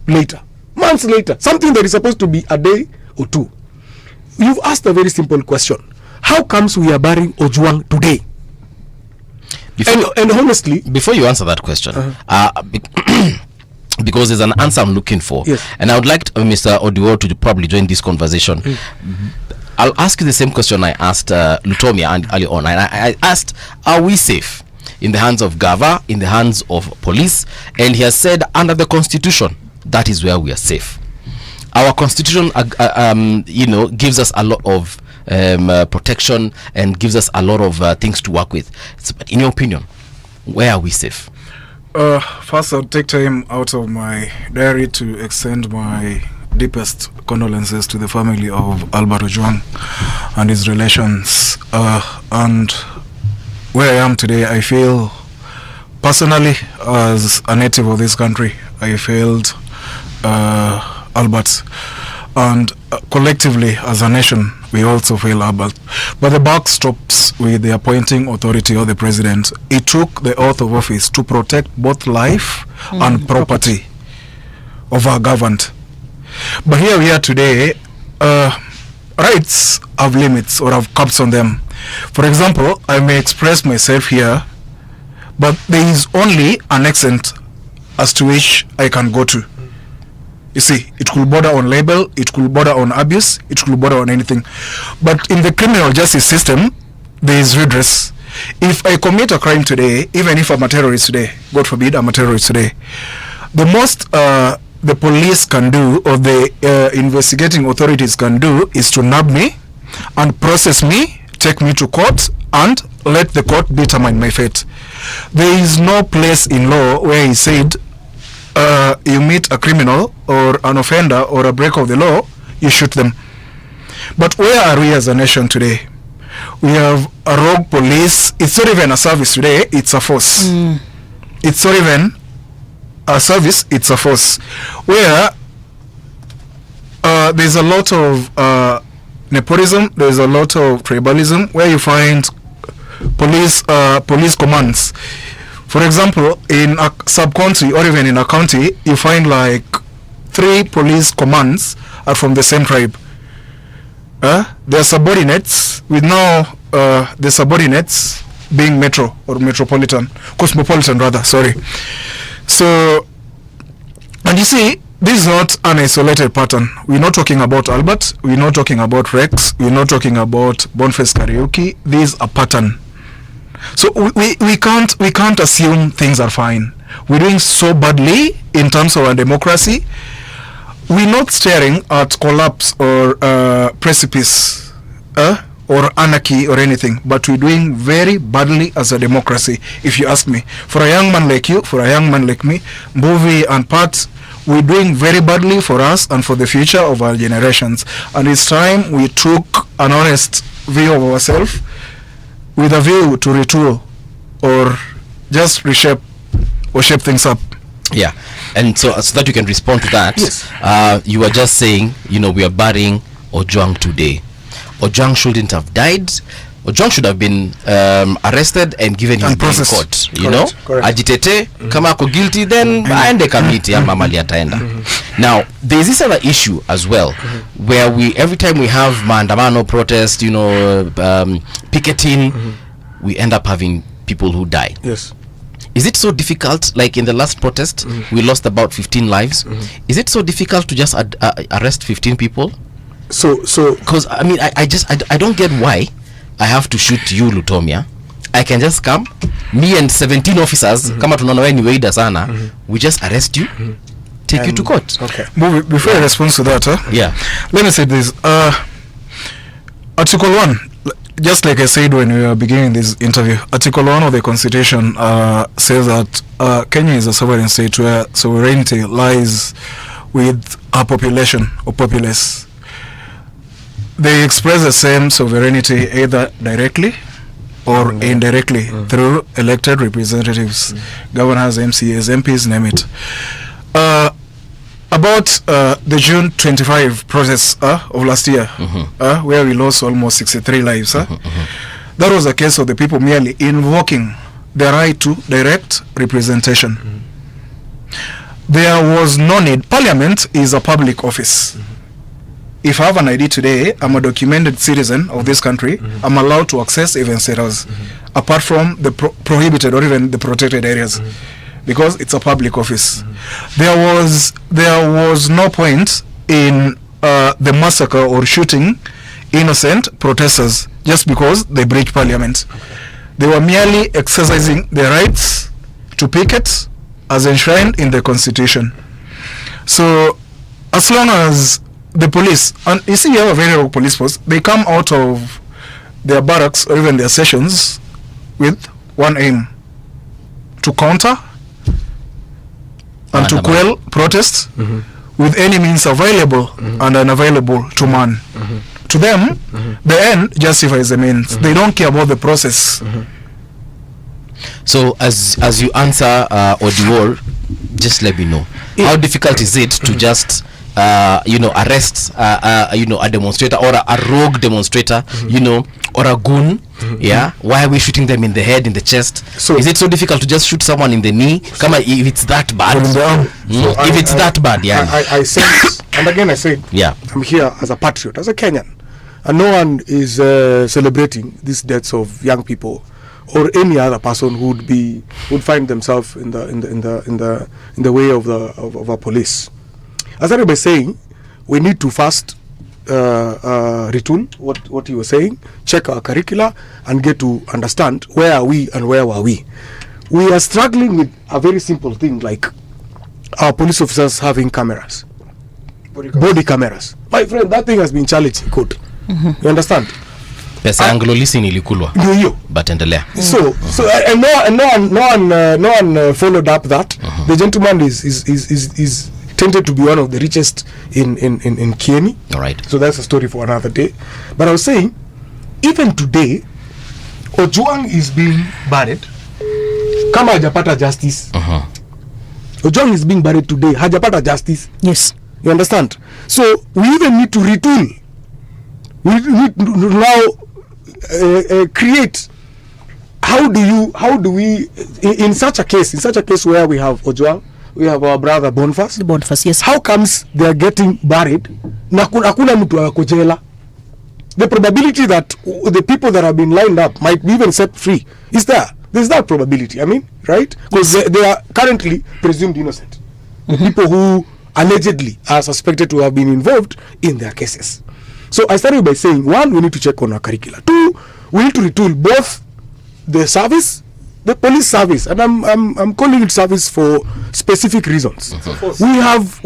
later. Something that is supposed to be a day or two. you've asked a very simple question. How comes we are burying Ojwang today? And honestly, before you answer that question, because there's an answer I'm looking for, yes. And I would like Mr. Odiwo to probably join this conversation. I'll ask you the same question I asked Lutomia and early on. I asked, are we safe in the hands of Gava, in the hands of police? And he has said, under the constitution, that is where we are safe. Our constitution, gives us a lot of protection and gives us a lot of things to work with. So, but in your opinion, where are we safe? First, I'll take time out of my diary to extend my deepest condolences to the family of Albert Ojwang and his relations. And where I am today, I feel personally, as a native of this country, I failed Albert, and collectively as a nation we also fail Albert. But the buck stops with the appointing authority or the president. It took the oath of office to protect both life and property of our governed. But here we are today, rights have limits or have caps on them. For example, I may express myself here, but there is only an extent as to which I can go to. You see, it could border on libel, it could border on abuse, it could border on anything. But in the criminal justice system, there is redress. If I commit a crime today, even if I'm a terrorist today, God forbid I'm a terrorist today, the most the police can do, or the investigating authorities can do, is to nab me and process me, take me to court, and let the court determine my fate. There is no place in law where he said, you meet a criminal or an offender or a break of the law, you shoot them. But where are we as a nation today? We have a rogue police. It's not even a service today, it's a force. It's not even a service, it's a force. Where there's a lot of nepotism, there's a lot of tribalism, where you find police commands. For example, in a sub-county or even in a county, you find like 3 police commands are from the same tribe. They're subordinates, with now the subordinates being metro or cosmopolitan rather, sorry. So, and you see, this is not an isolated pattern. We're not talking about Albert, we're not talking about Rex, we're not talking about Boniface Karaoke. This is a pattern. So we can't assume things are fine. We're doing so badly in terms of our democracy. We're not staring at collapse or precipice or anarchy or anything, but we're doing very badly as a democracy, if you ask me. For a young man like you, for a young man like me, Mbuvi and Pat, we're doing very badly for us and for the future of our generations. And it's time we took an honest view of ourselves, with a view to retool or just reshape or shape things up. Yeah, and so that you can respond to that, yes. You were just saying, we are burying Ojwang today. Ojwang shouldn't have died. Ojwang should have been arrested and given his day in court. Correct. Agitete, kama ako guilty, then aende kamiti ama mali ataenda. Now, there's this other issue as well, where every time we have maandamano, protest, picketing, we end up having people who die. Yes. Is it so difficult? Like in the last protest, we lost about 15 lives. Is it so difficult to just arrest 15 people? So, because I don't get why I have to shoot you, Lutomia. I can just come, me and 17 officers, kama tunaona wewe ni weida sana, we just arrest you, take you to court. Okay. Before I respond to that, let me say this. Article 1, just like I said when we were beginning this interview, Article 1 of the Constitution says that Kenya is a sovereign state where sovereignty lies with our population or populace. They express the same sovereignty either directly or indirectly through elected representatives, governors, MCAs, MPs, name it. About the June 25 process of last year, where we lost almost 63 lives, that was a case of the people merely invoking the right to direct representation. There was no need. Parliament is a public office. if I have an ID today, I'm a documented citizen of this country, I'm allowed to access event centers, apart from the prohibited or even the protected areas, because it's a public office. There was no point in the massacre or shooting innocent protesters just because they breached parliament. They were merely exercising their rights to picket as enshrined in the constitution. So as long as the police, and you see, you have a very rogue police force, they come out of their barracks or even their sessions with one aim: to counter and to quell protests with any means available and unavailable to man. To them, the end justifies the means. They don't care about the process. So as you answer Odiwar, just let me know, how difficult is it to just arrest a demonstrator or a rogue demonstrator, or a goon? Why are we shooting them in the head, in the chest? So is it so difficult to just shoot someone in the knee? Come on, if it's that bad. If it's that bad, I sense, and again I say, I'm here as a patriot, as a Kenyan, and no one is celebrating these deaths of young people or any other person who would find themselves in the way of our police. I started by saying we need to first retool what you were saying, check our curricula, and get to understand where are we and where were we. We are struggling with a very simple thing like our police officers having cameras, body cameras. My friend, that thing has been challenged in court. You understand? Pesa Anglo listen ilikulwa. Ndio. But endelea. So no one followed up that. The gentleman is tended to be one of the richest in Kieni. All right. So that's a story for another day. But I was saying, even today, Ojwang is being buried. Kama hajapata justice. Ojwang is being buried today. Hajapata justice. Yes. You understand? So we even need to retool. We need to now create. How do we in such a case where we have Ojwang, we have our brother Boniface, yes. How comes they are getting buried na hakuna mtu ako jela? The probability that the people that have been lined up might be even set free is there. There's that probability, I mean, right? Because they are currently presumed innocent. The people who allegedly are suspected to have been involved in their cases. So I started by saying, one, we need to check on our curricula. Two, we need to retool both the service, the police service, and I'm calling it service for specific reasons. We have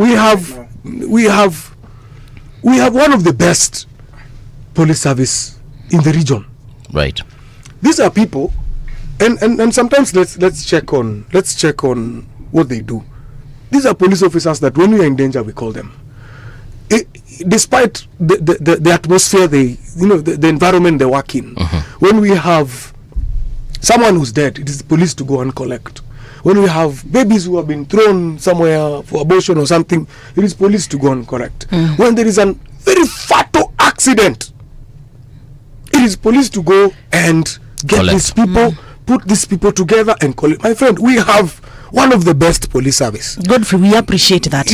one of the best police service in the region. Right. These are people, and sometimes let's check on what they do. These are police officers that when we are in danger we call them. Despite the atmosphere, the environment they work in. When we have someone who's dead, it is the police to go and collect. When we have babies who have been thrown somewhere for abortion or something, it is police to go and collect. When there is a very fatal accident, it is police to go and get these people, put these people together and collect. My friend, we have one of the best police service. Godfrey, we appreciate that.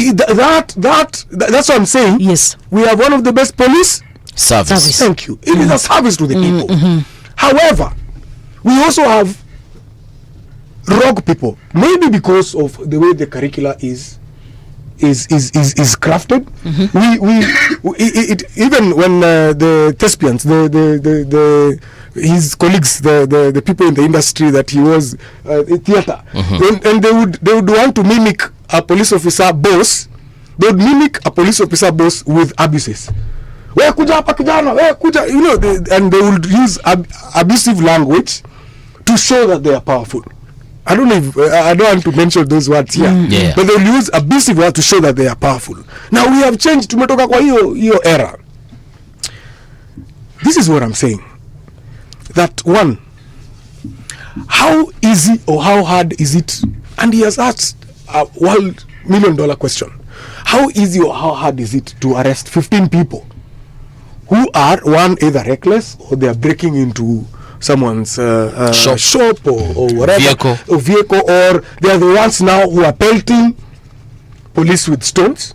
That's what I'm saying. Yes. We have one of the best police service. Thank you. It is a service to the people. However, we also have rogue people. Maybe because of the way the curricula is crafted. Even when the thespians, his colleagues, the people in the industry that he was theater, and they would want to mimic a police officer boss. They would mimic a police officer boss with abuses. And they would use abusive language to show that they are powerful. I don't want to mention those words here, but they'll use abusive words to show that they are powerful. Now we have changed. Tumetoka kwa hiyo era. This is what I'm saying. That one, how easy or how hard is it? And he has asked a $1 million question. How easy or how hard is it to arrest 15 people who are, one, either reckless or they are breaking into someone's shop or whatever, vehicle, or they are the ones now who are pelting police with stones,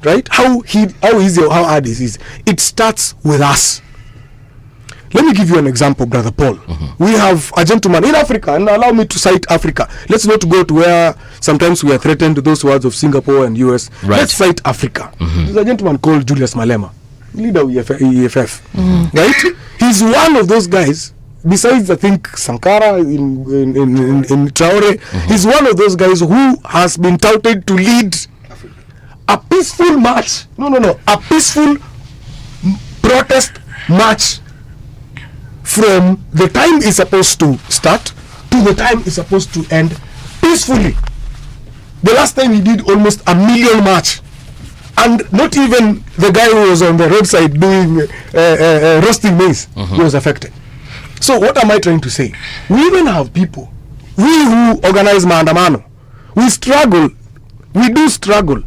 right? How easy or how hard it is. It starts with us. Let me give you an example, Brother Paul. We have a gentleman in Africa, and allow me to cite Africa. Let's not go to where sometimes we are threatened to those words of Singapore and US. Right. Let's cite Africa. There's a gentleman called Julius Malema, leader of EFF. Right? He's one of those guys, besides I think Sankara in Traore, he's one of those guys who has been touted to lead a peaceful march. A peaceful protest march from the time it's supposed to start to the time it's supposed to end peacefully. The last time he did almost 1 million march, and not even the guy who was on the roadside doing roasting maize was affected. So what am I trying to say? We even have people, we who organize maandamano, we do struggle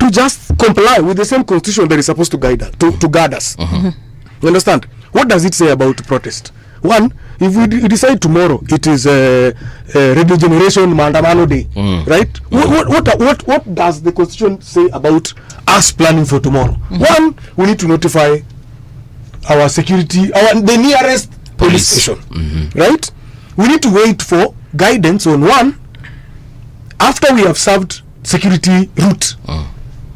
to just comply with the same constitution that is supposed to guide us, to guard us. You understand? What does it say about protest? One, if we decide tomorrow it is a radio generation maandamano day, right? What does the constitution say about us planning for tomorrow? One, we need to notify our security, the nearest police station, right? We need to wait for guidance on one after we have served security route,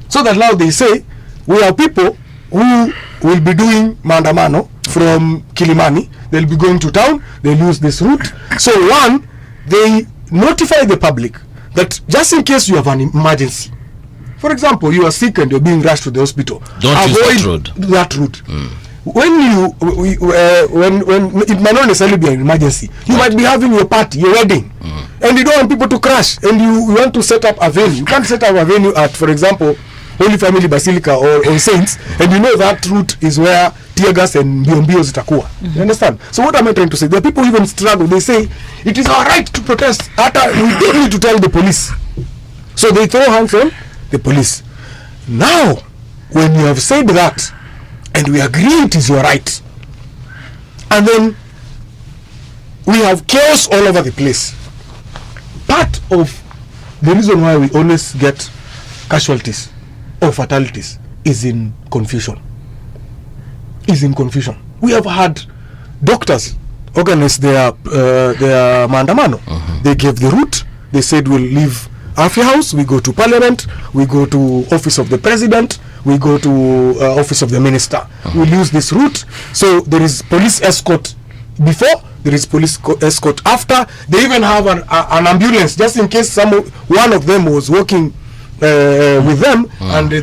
so that now they say we have people who will be doing maandamano from Kilimani. They'll be going to town, they'll use this route. So one, they notify the public that just in case you have an emergency, for example, you are sick and you're being rushed to the hospital, don't use that route. When it might not necessarily be an emergency, you might be having your party, your wedding, and you don't want people to crash, and you want to set up a venue. You can't set up a venue at, for example, Holy Family Basilica or Saints, and you know that route is where tear gas and mbio zitakuwa. You understand? So what am I trying to say? There are people who even struggle. They say it is our right to protest. We don't need to tell the police. So they throw hands on the police. Now, when you have said that, and we agree it is your right, and then we have chaos all over the place. Part of the reason why we always get casualties or fatalities is in confusion. We have had doctors organize their maandamano. They gave the route. They said we'll leave Afya House, we go to Parliament, we go to Office of the President, we go to Office of the Minister. We'll use this route. So there is police escort before, there is police escort after. They even have an ambulance just in case one of them was walking with them and he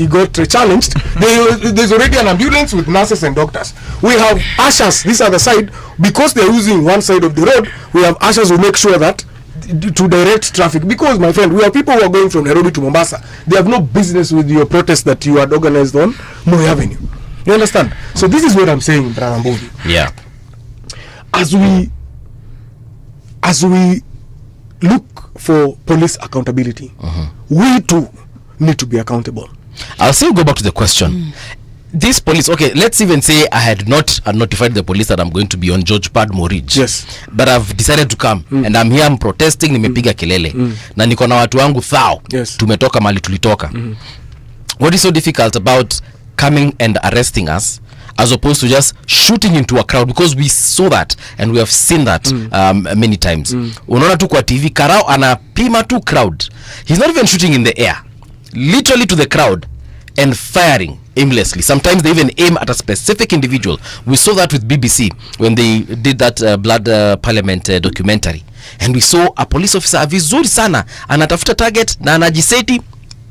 got challenged. There's already an ambulance with nurses and doctors. We have ushers. This other side, because they're using one side of the road, we have ushers who make sure that to direct traffic, because my friend, we have people who are going from Nairobi to Mombasa. They have no business with your protest that you had organized on Moi Avenue. You understand? So this is what I'm saying, Brother Mbovi. Yeah. As we look for police accountability, we too need to be accountable. I'll still go back to the question. This police, okay, let's even say I had not notified the police that I'm going to be on George Padmore Ridge. Yes. But I've decided to come and I'm here, I'm protesting, nimepiga kelele. Na niko na watu wangu thao. Yes. Tumetoka mali tulitoka. What is so difficult about coming and arresting us as opposed to just shooting into a crowd? Because we saw that and we have seen that many times. Unaona tu kwa TV, Karao anapima tu crowd. He's not even shooting in the air. Literally to the crowd and firing aimlessly. Sometimes they even aim at a specific individual. We saw that with BBC when they did that Blood Parliament documentary. And we saw a police officer vizuri sana anatafuta target na anajiseti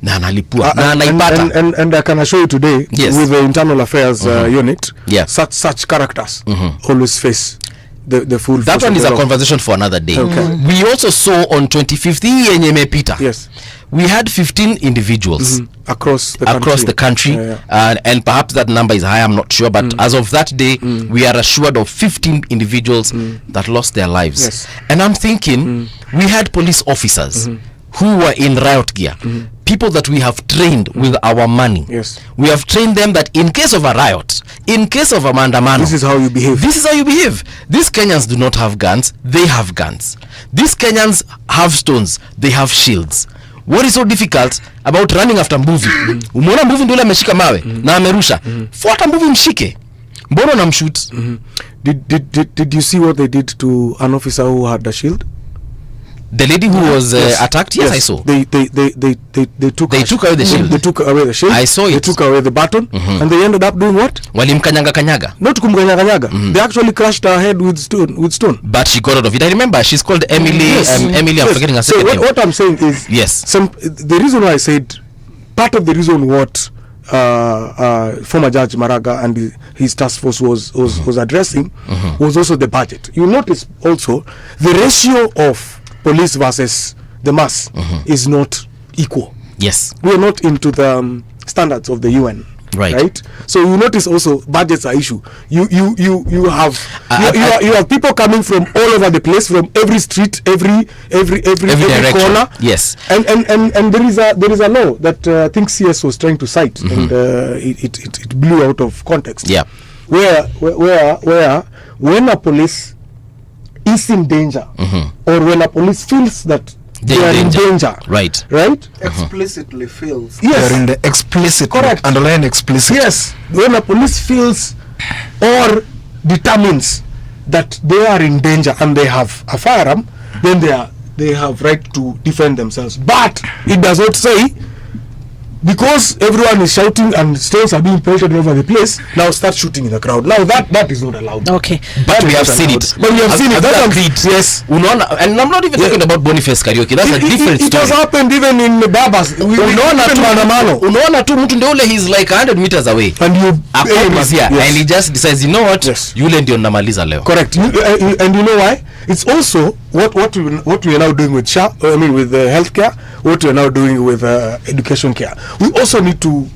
na analipua na anaipata. And I can assure you today, yes, with the internal affairs unit, yeah, such characters always face the full. That one is a conversation for another day. Okay. We also saw on 25th yenye imepita. Yes. We had 15 individuals across the country. And perhaps that number is high, I'm not sure, but as of that day we are assured of 15 individuals that lost their lives. Yes. And I'm thinking we had police officers who were in riot gear, people that we have trained with our money. Yes. We have trained them that in case of a riot, in case of a maandamano, this is how you behave. This is how you behave. These Kenyans do not have guns, they have guns. These Kenyans have stones, they have shields. What is so difficult about running after mbuvi? Umeona mbuvi ndio ameshika mawe na amerusha. Fuata mbuvi mshike. Mbona unamshoot? Did you see what they did to an officer who had a shield? The lady who was attacked? Yes, I saw. They took away the shield. They took away the shield. I saw it. They took away the baton, and they ended up doing what? Walimkanyaga. Not kumkanyaga. They actually crushed her head with stone. But she got out of it. I remember she's called Emily. Yes. Emily, I'm forgetting her second name. What I'm saying is, the reason why I said part of the reason what former Judge Maraga and his task force was addressing was also the budget. You notice also the ratio of police versus the mass is not equal. Yes, we are not into the standards of the UN. Right. So you notice also budgets are issue. You have people coming from all over the place, from every street, every corner. Yes. And there is a law that I think CS was trying to cite, and it blew out of context. Yeah. Where when a police is in danger, or when a police feels that they are in danger, right, explicitly feels. Yes, they're in the explicit. Correct. Underline explicit. Yes, when a police feels or determines that they are in danger and they have a firearm, then they have right to defend themselves. But it does not say, because everyone is shouting and stones are being painted over the place, now start shooting in the crowd. Now that is not allowed. Okay. But we have seen it. But we have seen it. That's agreed. Yes. And I'm not even talking about Boniface Karaoke. That's a different story. It has happened even in the Barbers. Unaona tu mtu ndio ule, he's like 100 meters away. And you aim here. Yes. And he just decides, you know what? Yes. Yule ndio namaliza leo. Correct. And you know why? It's also what we are now doing with with healthcare, what we are now doing with education care. We also need to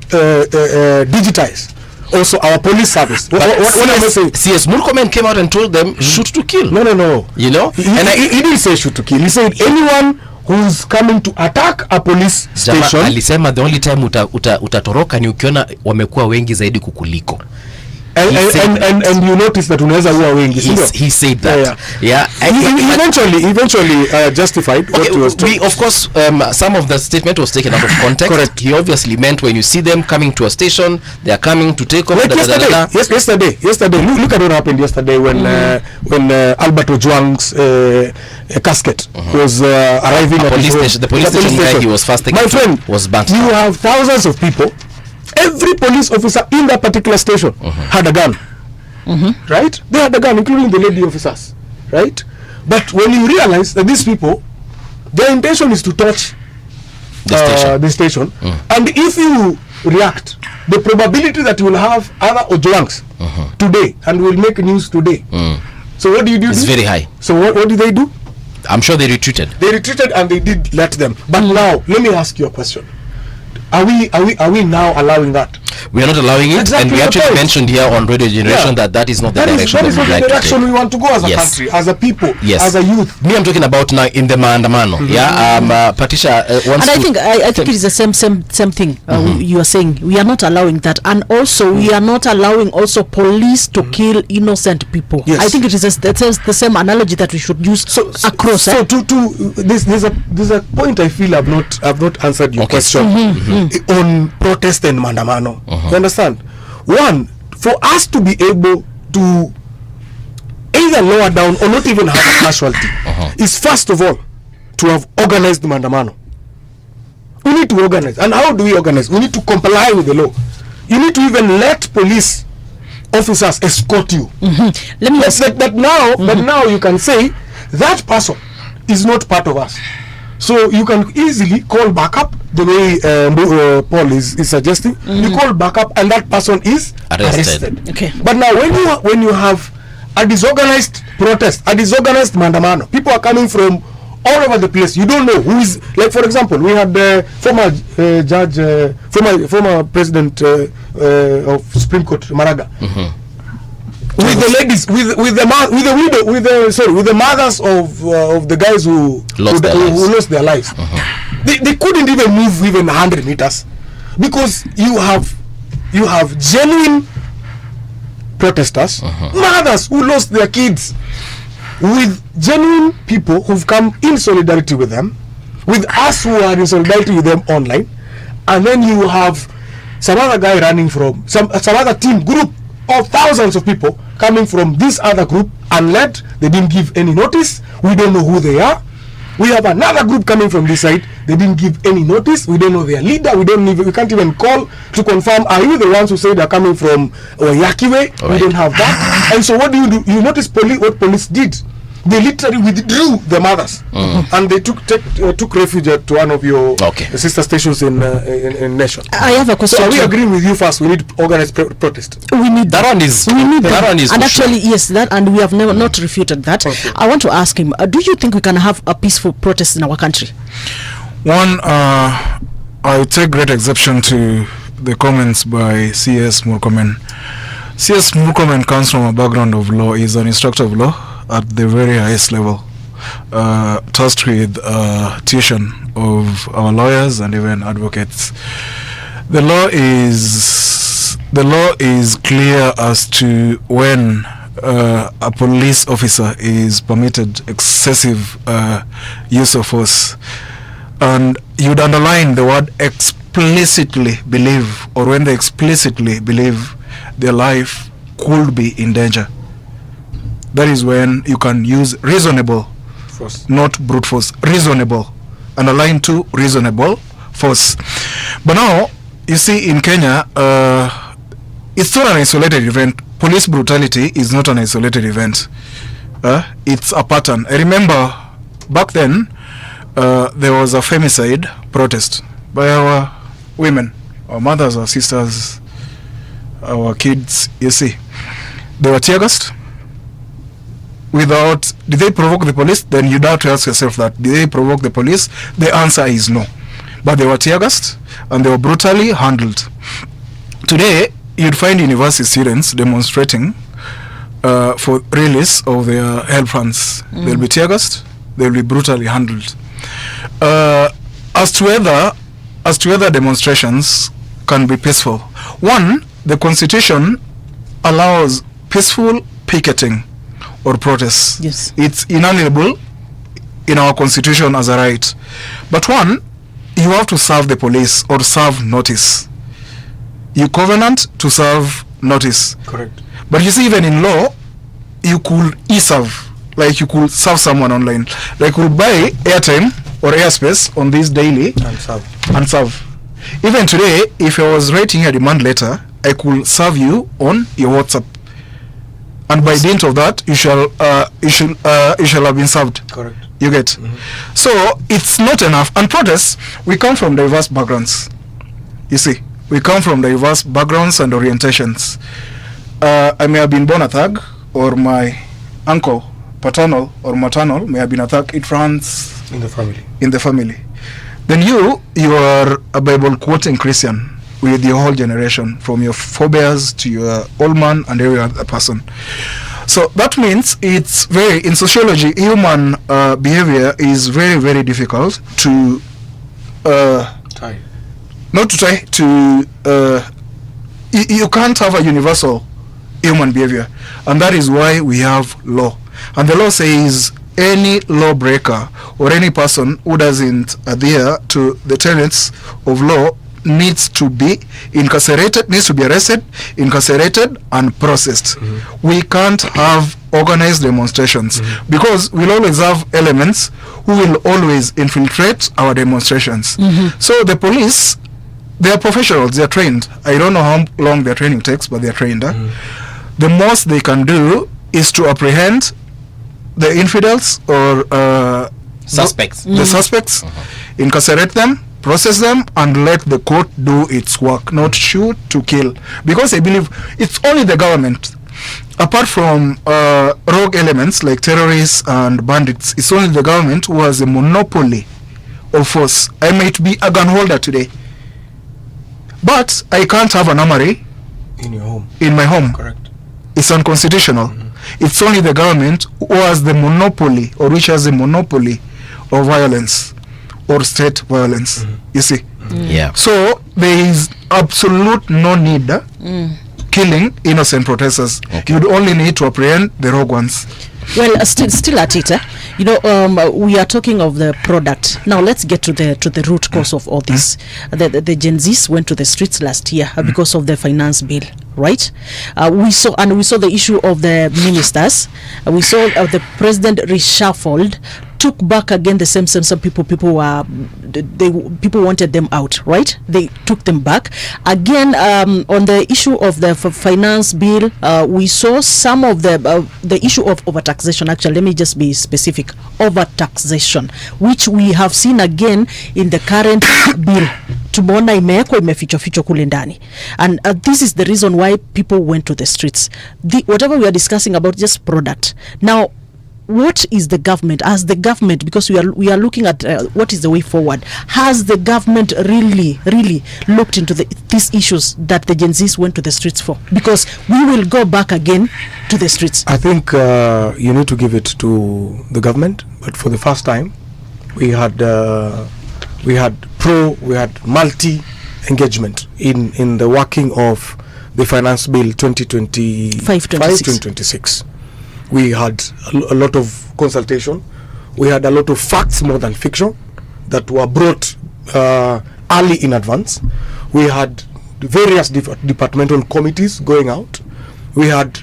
digitize also our police service. What am I saying? CS Murkomen came out and told them shoot to kill. No. You know? He didn't say shoot to kill. He said anyone who's coming to attack a police station. Alisema the only time utatoroka ni ukiona wamekuwa wengi zaidi kukuliko. And you notice that unaweza huwa wengi. He said that. Yeah. Eventually justified what was told. Of course, some of the statement was taken out of context. Correct. He obviously meant when you see them coming to a station, they are coming to take off. Like yesterday. Look at what happened yesterday when Albert Ojwang's casket was arriving at the police station where he was first taken. My friend, was burnt. You have thousands of people. Every police officer in that particular station had a gun, right? They had a gun, including the lady officers, right? But when you realize that these people, their intention is to touch the station, and if you react, the probability that you will have other Ojwangs today and will make news today. So what do you do? It's very high. So what did they do? I'm sure they retreated. They retreated and they did let them. But now, let me ask you a question. Are we now allowing that? We are not allowing it, exactly. And we actually mentioned here on Radio Generation that is not the direction that is not the direction we want to go as a country, as a people, as a youth. Me, I'm talking about now in the maandamano. Patricia wants and I think it is the same thing you are saying. We are not allowing that, and also we are not allowing also police to kill innocent people. Yes. I think it is the same analogy that we should use across. So there's a point I feel I've not answered your question on protest and maandamano. You understand? One, for us to be able to either lower down or not even have a casualty is first of all to have organized maandamano. We need to organize. And how do we organize? We need to comply with the law. You need to even let police officers escort you. Let me but now you can say that person is not part of us. So you can easily call backup the way Paul is suggesting. You call backup and that person is arrested. Okay. But now when you have a disorganized protest, a disorganized maandamano, people are coming from all over the place. You don't know who is. Like for example, we had the former judge, former president of Supreme Court Maraga. With the ladies, with the mothers of the guys who lost their lives. They couldn't even move even 100 meters because you have genuine protesters, mothers who lost their kids, with genuine people who've come in solidarity with them, with us who are in solidarity with them online, and then you have some other guy running from some other team group of thousands of people coming from this other group, and they didn't give any notice. We don't know who they are. We have another group coming from this side. They didn't give any notice. We don't know their leader. We can't even call to confirm. Are you the ones who say they're coming from Yakiwe? We don't have that. And so what do? You notice what police did? They literally withdrew the mothers, and they took refuge at one of your sister stations in Nation. I have a question. So are we agreeing with you first? We need organized protest. We need that one. Is we need that one is and actually sure. Yes, that, and we have never not refuted that. Okay. I want to ask him: do you think we can have a peaceful protest in our country? One, I take great exception to the comments by C.S. Murkomen. C.S. Murkomen comes from a background of law. He's an instructor of law at the very highest level, tasked with tuition of our lawyers and even advocates. The law is clear as to when a police officer is permitted excessive use of force, and you'd underline the word explicitly believe, or when they explicitly believe their life could be in danger. That is when you can use reasonable force, not brute force. Reasonable, underline to reasonable force. But now you see in Kenya, it's not an isolated event. Police brutality is not an isolated event. It's a pattern. I remember back then there was a femicide protest by our women, our mothers, our sisters, our kids. You see, they were tear gassed. Did they provoke the police? Then you'd have to ask yourself that. Did they provoke the police? The answer is no. But they were tear gassed and they were brutally handled. Today, you'd find university students demonstrating for release of their help funds. They'll be tear gassed, they'll be brutally handled. As to whether demonstrations can be peaceful. One, the Constitution allows peaceful picketing or protests. Yes. It's inalienable in our constitution as a right. But one, you have to serve the police or serve notice. You covenant to serve notice. Correct. But you see, even in law, you could e-serve. Like you could serve someone online. Like you could buy airtime or airspace on this daily and serve. Even today, if I was writing a demand letter, I could serve you on your WhatsApp. And by dint of that, you shall have been served. Correct. You get. So it's not enough. And protests, we come from diverse backgrounds. You see, we come from diverse backgrounds and orientations. I may have been born a thug, or my uncle, paternal or maternal, may have been a thug. It runs in the family. In the family. Then you are a Bible quoting Christian with your whole generation, from your forebears to your old man and every other person. So that means it's in sociology, human behavior is very, very difficult to you can't have a universal human behavior, and that is why we have law. And the law says any lawbreaker or any person who doesn't adhere to the tenets of law needs to be incarcerated, needs to be arrested, incarcerated, and processed. We can't have organized demonstrations because we'll always have elements who will always infiltrate our demonstrations. So the police, they are professionals, they are trained. I don't know how long their training takes, but they are trained. The most they can do is to apprehend the infidels or suspects. The suspects, incarcerate them, process them, and let the court do its work, not shoot to kill. Because I believe it's only the government, apart from rogue elements like terrorists and bandits, it's only the government who has a monopoly of force. I might be a gun holder today, but I can't have an armory in your home. In my home. Correct. It's unconstitutional. It's only the government who has the monopoly, or which has the monopoly of violence or state violence. You see. Yeah. So there is absolute no need killing innocent protesters. You'd only need to apprehend the rogue ones. Well, still at it, You know, we are talking of the product. Now let's get to the root cause of all this. The Gen Zs went to the streets last year because of the finance bill, right? We saw the issue of the ministers. We saw the president reshuffled, took back again the same people wanted them out, right? They took them back again. On the issue of the finance bill, we saw some of the issue of overtaxation. Actually, let me just be specific: overtaxation, which we have seen again in the current bill. Tumeona imewekwa imefichwa kule ndani, and this is the reason why people went to the streets. Whatever we are discussing about, just product now. What is the government, as the government, because we are looking at what is the way forward? Has the government really looked into these issues that the Gen Zs went to the streets for? Because we will go back again to the streets. I think you need to give it to the government, but for the first time we had multi engagement in the working of the finance bill 2025-2026. We had a lot of consultation. We had a lot of facts more than fiction that were brought early in advance. We had various departmental committees going out. We had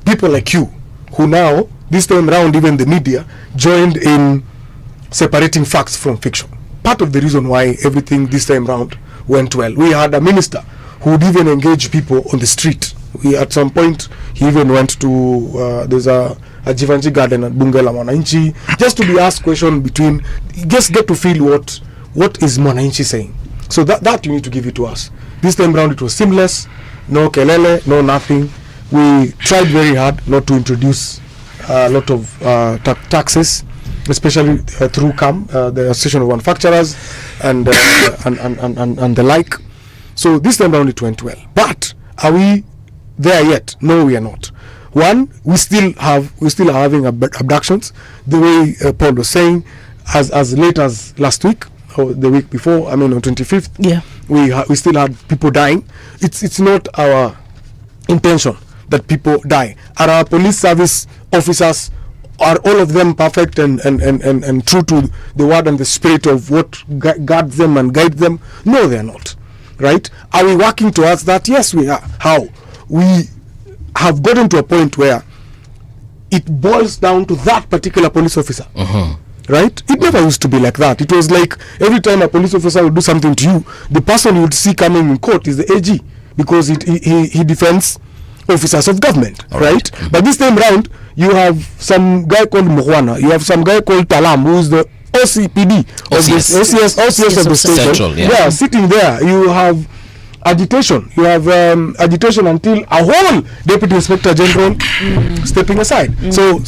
people like you who now, this time around, even the media, joined in separating facts from fiction. Part of the reason why everything this time around went well. We had a minister who would even engage people on the street. At some point, he even went to there's a Jivanji garden at Bunge la Mwananchi, just to be asked question between, just get to feel what is Mwananchi saying. So that you need to give it to us. This time around it was seamless, no kelele, no nothing. We tried very hard not to introduce a lot of taxes, especially through CAM, the Association of Manufacturers, and the like. So this time around it went well. But are we there yet? No, we are not. One, we still are having abductions. The way Paul was saying, as late as last week or the week before, I mean on 25th, yeah, we still had people dying. It's not our intention that people die. Are our police service officers, are all of them perfect and true to the word and the spirit of what guards them and guides them? No, they are not. Right? Are we working towards that? Yes, we are. How? We have gotten to a point where it boils down to that particular police officer. Right? It never used to be like that. It was like every time a police officer would do something to you, the person you would see coming in court is the AG, because he defends officers of government. Right? But this time round, you have some guy called Muhwana, you have some guy called Talam, who is the OCPD, OCS of the station. Central, yeah, sitting there. You have agitation. You have agitation until a whole Deputy Inspector General stepping aside. So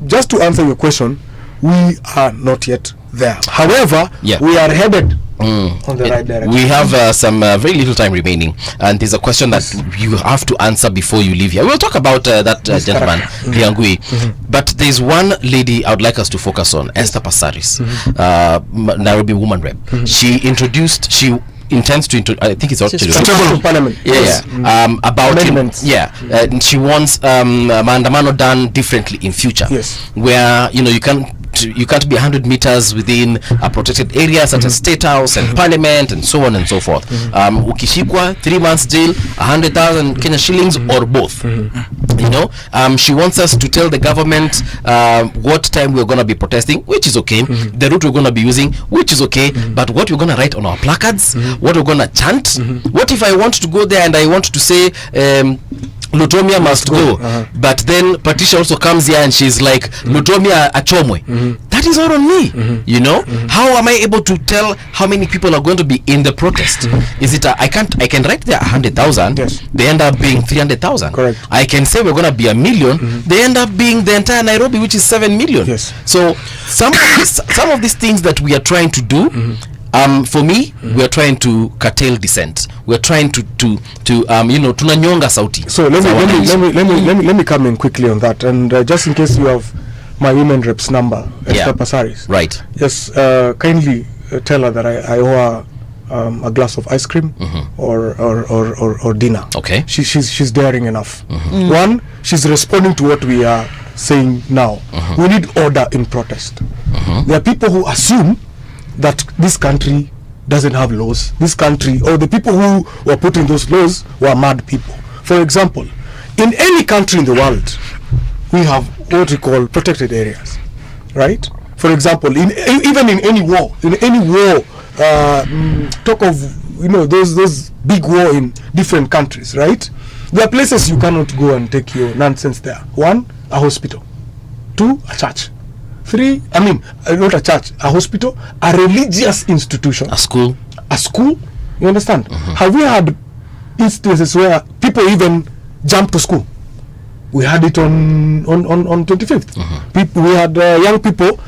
just to answer your question, we are not yet there. However, we are headed on the right direction. We have some very little time remaining, and there's a question that you have to answer before you leave here. We'll talk about that gentleman, Liangui, but there's one lady I would like us to focus on, Esther Passaris, Nairobi woman rep. She intends to I think it's actually Parliament. About and she wants maandamano done differently in future. Where you can't be 100 meters within a protected area such as State House and Parliament and so on and so forth. Ukishikwa 3 months jail, 100,000 Kenya shillings or both. She wants us to tell the government what time we're going to be protesting, which is okay, the route we're going to be using, which is okay, but what we're going to write on our placards, what we're going to chant. What if I want to go there and I want to say Lutomia must go, but then Patricia also comes here and she's like Lutomia achomwe. That is all on me. How am I able to tell how many people are going to be in the protest? Is it I can write there 100,000, they end up being 300,000. Correct. I can say we're going to be 1 million, they end up being the entire Nairobi, which is 7 million. So some of these things that we are trying to do, for me, we are trying to curtail dissent. We are trying to tunanyonga sauti. So let me come in quickly on that, and just in case you have my women reps number, Esther Passaris. Right. Yes. Kindly tell her that I owe her a glass of ice cream or dinner. Okay. She's daring enough. One, she's responding to what we are saying now. We need order in protest. There are people who assume that this country doesn't have laws. This country, or the people who were putting those laws were mad people. For example, in any country in the world, we have what we call protected areas, right? For example, even in any war, talk of those big war in different countries, right? There are places you cannot go and take your nonsense there. 1, a hospital. 2, a church. 3, not a church, a hospital, a religious institution, a school. You understand? Have we had instances where people even jump to school? We had it on 25th. We had young people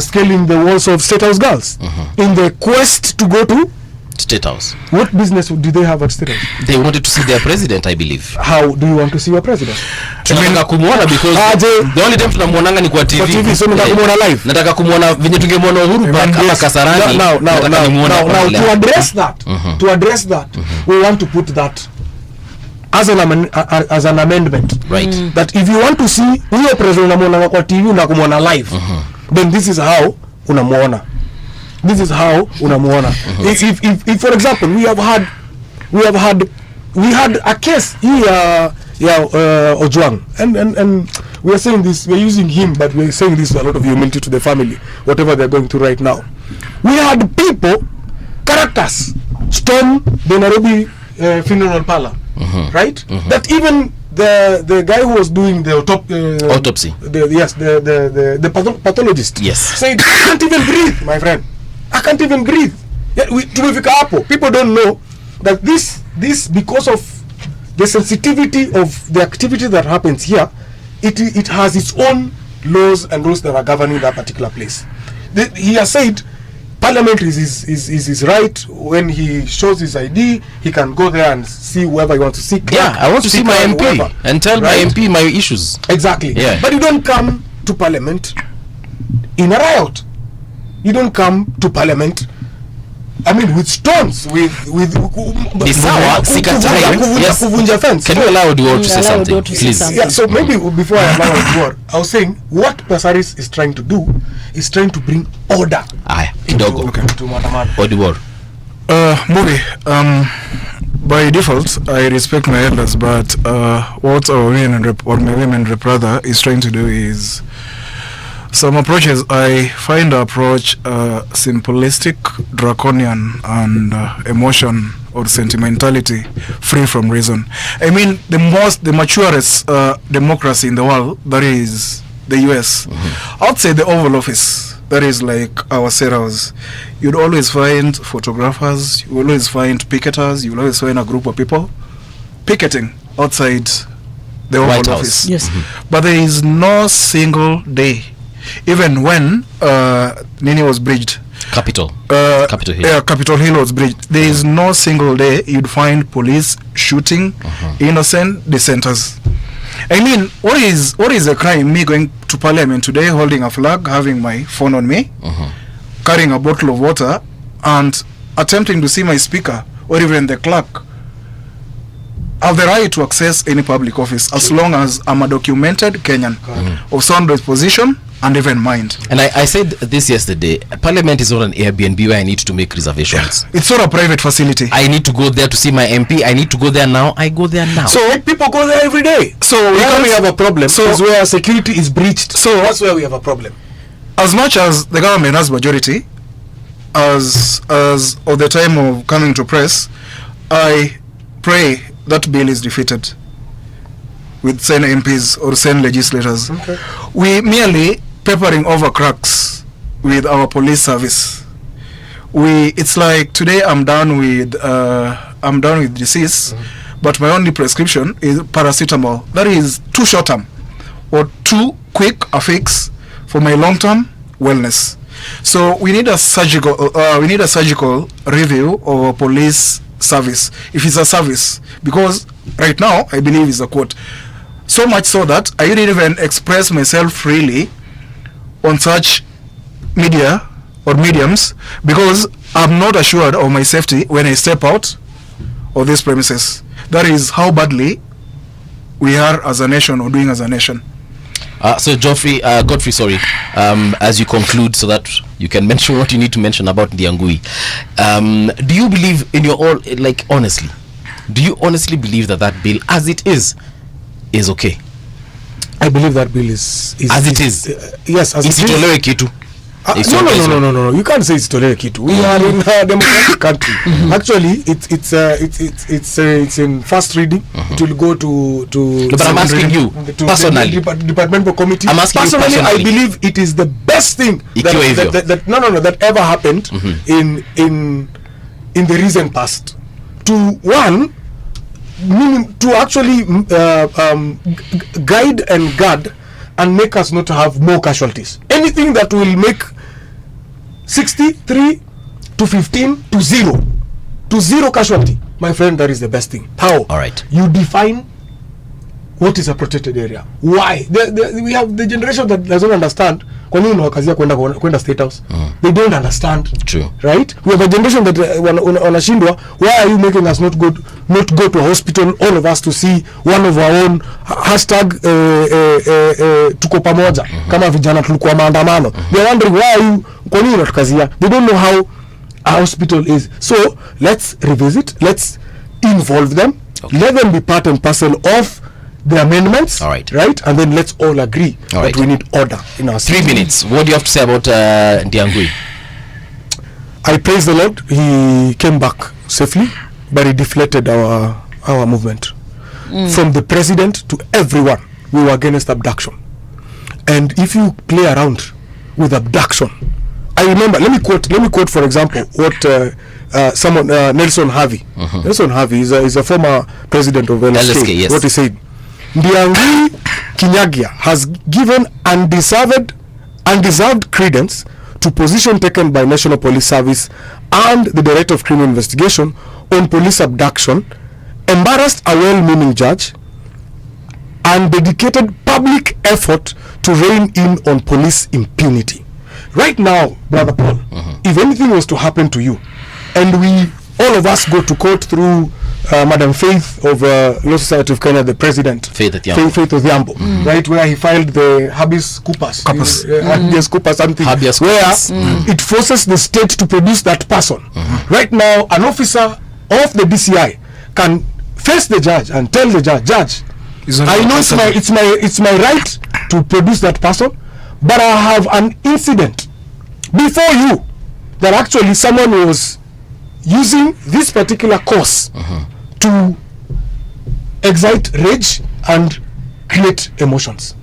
scaling the walls of State House girls in the quest to go to State House. What business did they have at State House? They wanted to see their president, I believe. How do you want to see your president? Tunataka kumuona because the only time tunamuonanga ni kwa TV. Kwa TV, so nataka kumuona live. Nataka kumuona venye tungemuona Uhuru kama Kasarani. Now, to address that, we want to put that as an amendment, right? That if you want to see huyo president unamuona kwa TV na kumuona live, then this is how unamuona. If for example, we had a case here, Ojwang, and we are saying this, we're using him, but we're saying this with a lot of humility to the family, whatever they're going through right now. We had people, characters, storm the Nairobi funeral parlor, right? That even the guy who was doing the autopsy, the pathologist, said, I can't even breathe, my friend. I can't even breathe. People don't know that this because of the sensitivity of the activity that happens here, it has its own laws and rules that are governing that particular place. He has said Parliament is his right. When he shows his ID, he can go there and see whoever he wants to see. I want to see my MP and tell my MP my issues. Exactly. But you don't come to Parliament in a riot. You don't come to Parliament, with stones, with Yes. Can you allow Odwor to say something, please? So maybe before I allow Odwor, I was saying what Pasaris is trying to do is trying to bring order. Kidogo. Odwor. Muri, by default, I respect my elders, but what our women rep brother is trying to do is some approaches. I find the approach simplistic, draconian, and emotion or sentimentality free from reason. The maturest democracy in the world, that is the US. Outside the Oval Office, that is like our State House, you'd always find photographers, you always find picketers, you always find a group of people picketing outside the Oval Office. Yes. But there is no single day, even when Nini was bridged, Capitol Hill. Yeah, Capitol Hill was bridged. There is no single day you'd find police shooting innocent dissenters. What is a crime? Me going to Parliament today, holding a flag, having my phone on me, carrying a bottle of water, and attempting to see my speaker or even the clerk. I have the right to access any public office as long as I'm a documented Kenyan of sound disposition and even mind. And I said this yesterday, Parliament is not an Airbnb where I need to make reservations. It's not a private facility. I need to go there to see my MP. I need to go there now. I go there now. So people go there every day. So where we have a problem is where security is breached. So that's where we have a problem. As much as the government has majority, as of the time of coming to press, I pray that bill is defeated with Senate MPs or Senate legislators. We merely peppering over cracks with our police service. It's like today I'm done with disease, but my only prescription is paracetamol. That is too short term or too quick a fix for my long term wellness. So we need a surgical review of our police service, if it's a service, because right now I believe it's a quote. So much so that I didn't even express myself freely on such media or mediums because I'm not assured of my safety when I step out of these premises. That is how badly we are as a nation or doing as a nation. So Godfrey, sorry, as you conclude, so that you can mention what you need to mention about Ndiangui, do you believe in your all, like, honestly, do you honestly believe that bill as it is okay? I believe that bill is as it is. Yes, as it is. Kitu. No. You can't say it's tolerable kitu. We are in a democratic country. Actually, it's in first reading. It will go to. But I'm asking you personally. Departmental committee. I'm asking personally, you personally. I believe it is the best thing that ever happened in the recent past. To actually guide and guard and make us not have more casualties. Anything that will make 63 to 15 to 0 casualty, my friend, that is the best thing. How? All right. You define what is a protected area. Why? We have the generation that doesn't understand. Kwenda State House. They don't understand. True. Right? We have a generation that wanashindwa. Why are you making us not go to a hospital, all of us, to see one of our own hashtag tuko pamoja kama vijana tulikuwa maandamano. They're wondering why are you kwa nini unatukazia. They don't know how a hospital is. So let's revisit, let's involve them, let them be part and parcel of the amendments, right? And then let's all agree that we need order in our 3 minutes. What do you have to say about Ndiangui? I praise the Lord. He came back safely, but he deflated our movement. From the president to everyone, we were against abduction. And if you play around with abduction, I remember. Let me quote, for example, what Nelson Harvey. Nelson Harvey is a former president of LSK. Yes. What he said. Ndiangui Kinyagia has given undeserved credence to position taken by National Police Service and the Director of Criminal Investigation on police abduction, embarrassed a well-meaning judge, and dedicated public effort to rein in on police impunity. Right now, Brother Paul, if anything was to happen to you, and all of us go to court through Madam Faith of Law Society of Kenya, the president, Faith Odhiambo, right, where he filed the habeas corpus, something, where it forces the state to produce that person. Right now, an officer of the DCI can face the judge and tell the judge, I know it's my right to produce that person, but I have an incident before you that actually someone was using this particular course to excite rage and create emotions.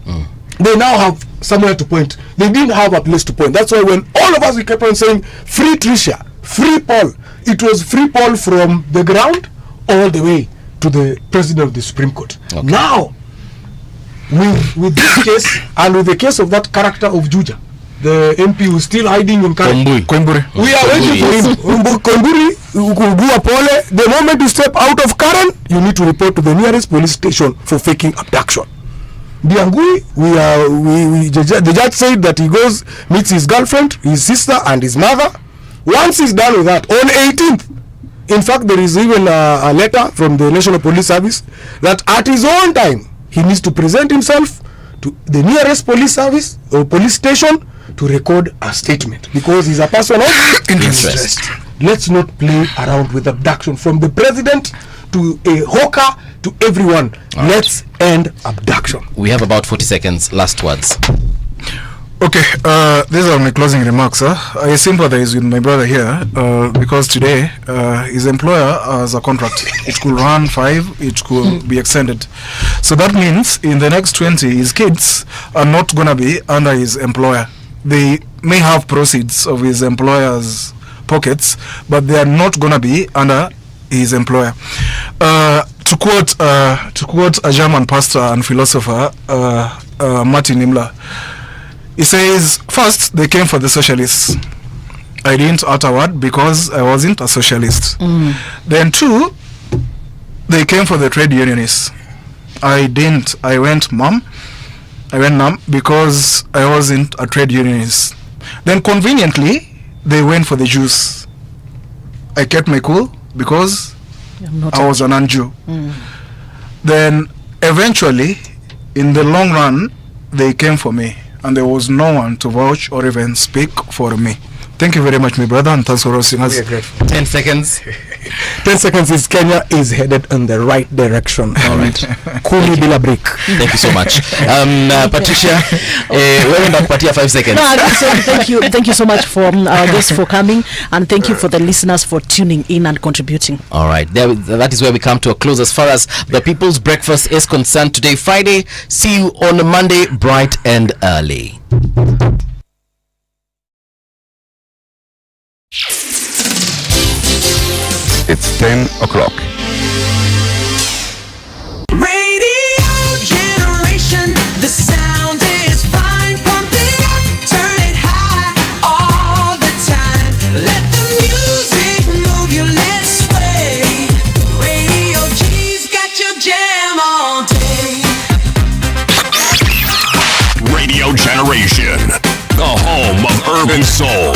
They now have somewhere to point. They didn't have a place to point. That's why when all of us, we kept on saying free Tricia, free Paul, it was free Paul from the ground all the way to the president of the Supreme Court. Now, with this case and with the case of that character of Juja, the MP who is still hiding in Koimburi. We are waiting for him. Koimburi, the moment you step out of Karen, you need to report to the nearest police station for faking abduction. Ndiangui, the judge said that he goes, meets his girlfriend, his sister, and his mother. Once he's done with that, on 18th, in fact, there is even a letter from the National Police Service that at his own time, he needs to present himself to the nearest police service or police station to record a statement, because he's a person of interest. Let's not play around with abduction, from the president to a hawker to everyone. Let's end abduction. We have about 40 seconds. Last words. Okay, these are my closing remarks. I sympathize with my brother here because today his employer has a contract. It could run 5, it could be extended. So that means in the next 20, his kids are not going to be under his employer. They may have proceeds of his employer's pockets, but they are not going to be under his employer. To quote a German pastor and philosopher, Martin Niemöller, he says, first, they came for the socialists. I didn't utter a word because I wasn't a socialist. Then 2, they came for the trade unionists. I didn't. I went numb because I wasn't a trade unionist. Then conveniently, they went for the Jews. I kept my cool because I was a non-Jew. Then eventually, in the long run, they came for me, and there was no one to vouch or even speak for me. Thank you very much, my brother, and thanks for hosting us. We are grateful. 10 seconds. 10 seconds is Kenya is headed in the right direction. All right. Kumi bila break. Thank you so much. Patricia, wewe ndakupatia 5 seconds. No, thank you so much for guests for coming, and thank you for the listeners for tuning in and contributing. All right, that is where we come to a close as far as the People's Breakfast is concerned today, Friday. See you on Monday, bright and early. It's 10 o'clock. Radio generation, the sound is fine. Pump it up, turn it high all the time. Let the music move you, let's sway. Radio G's got your jam all day. Radio Generation, the home of urban soul.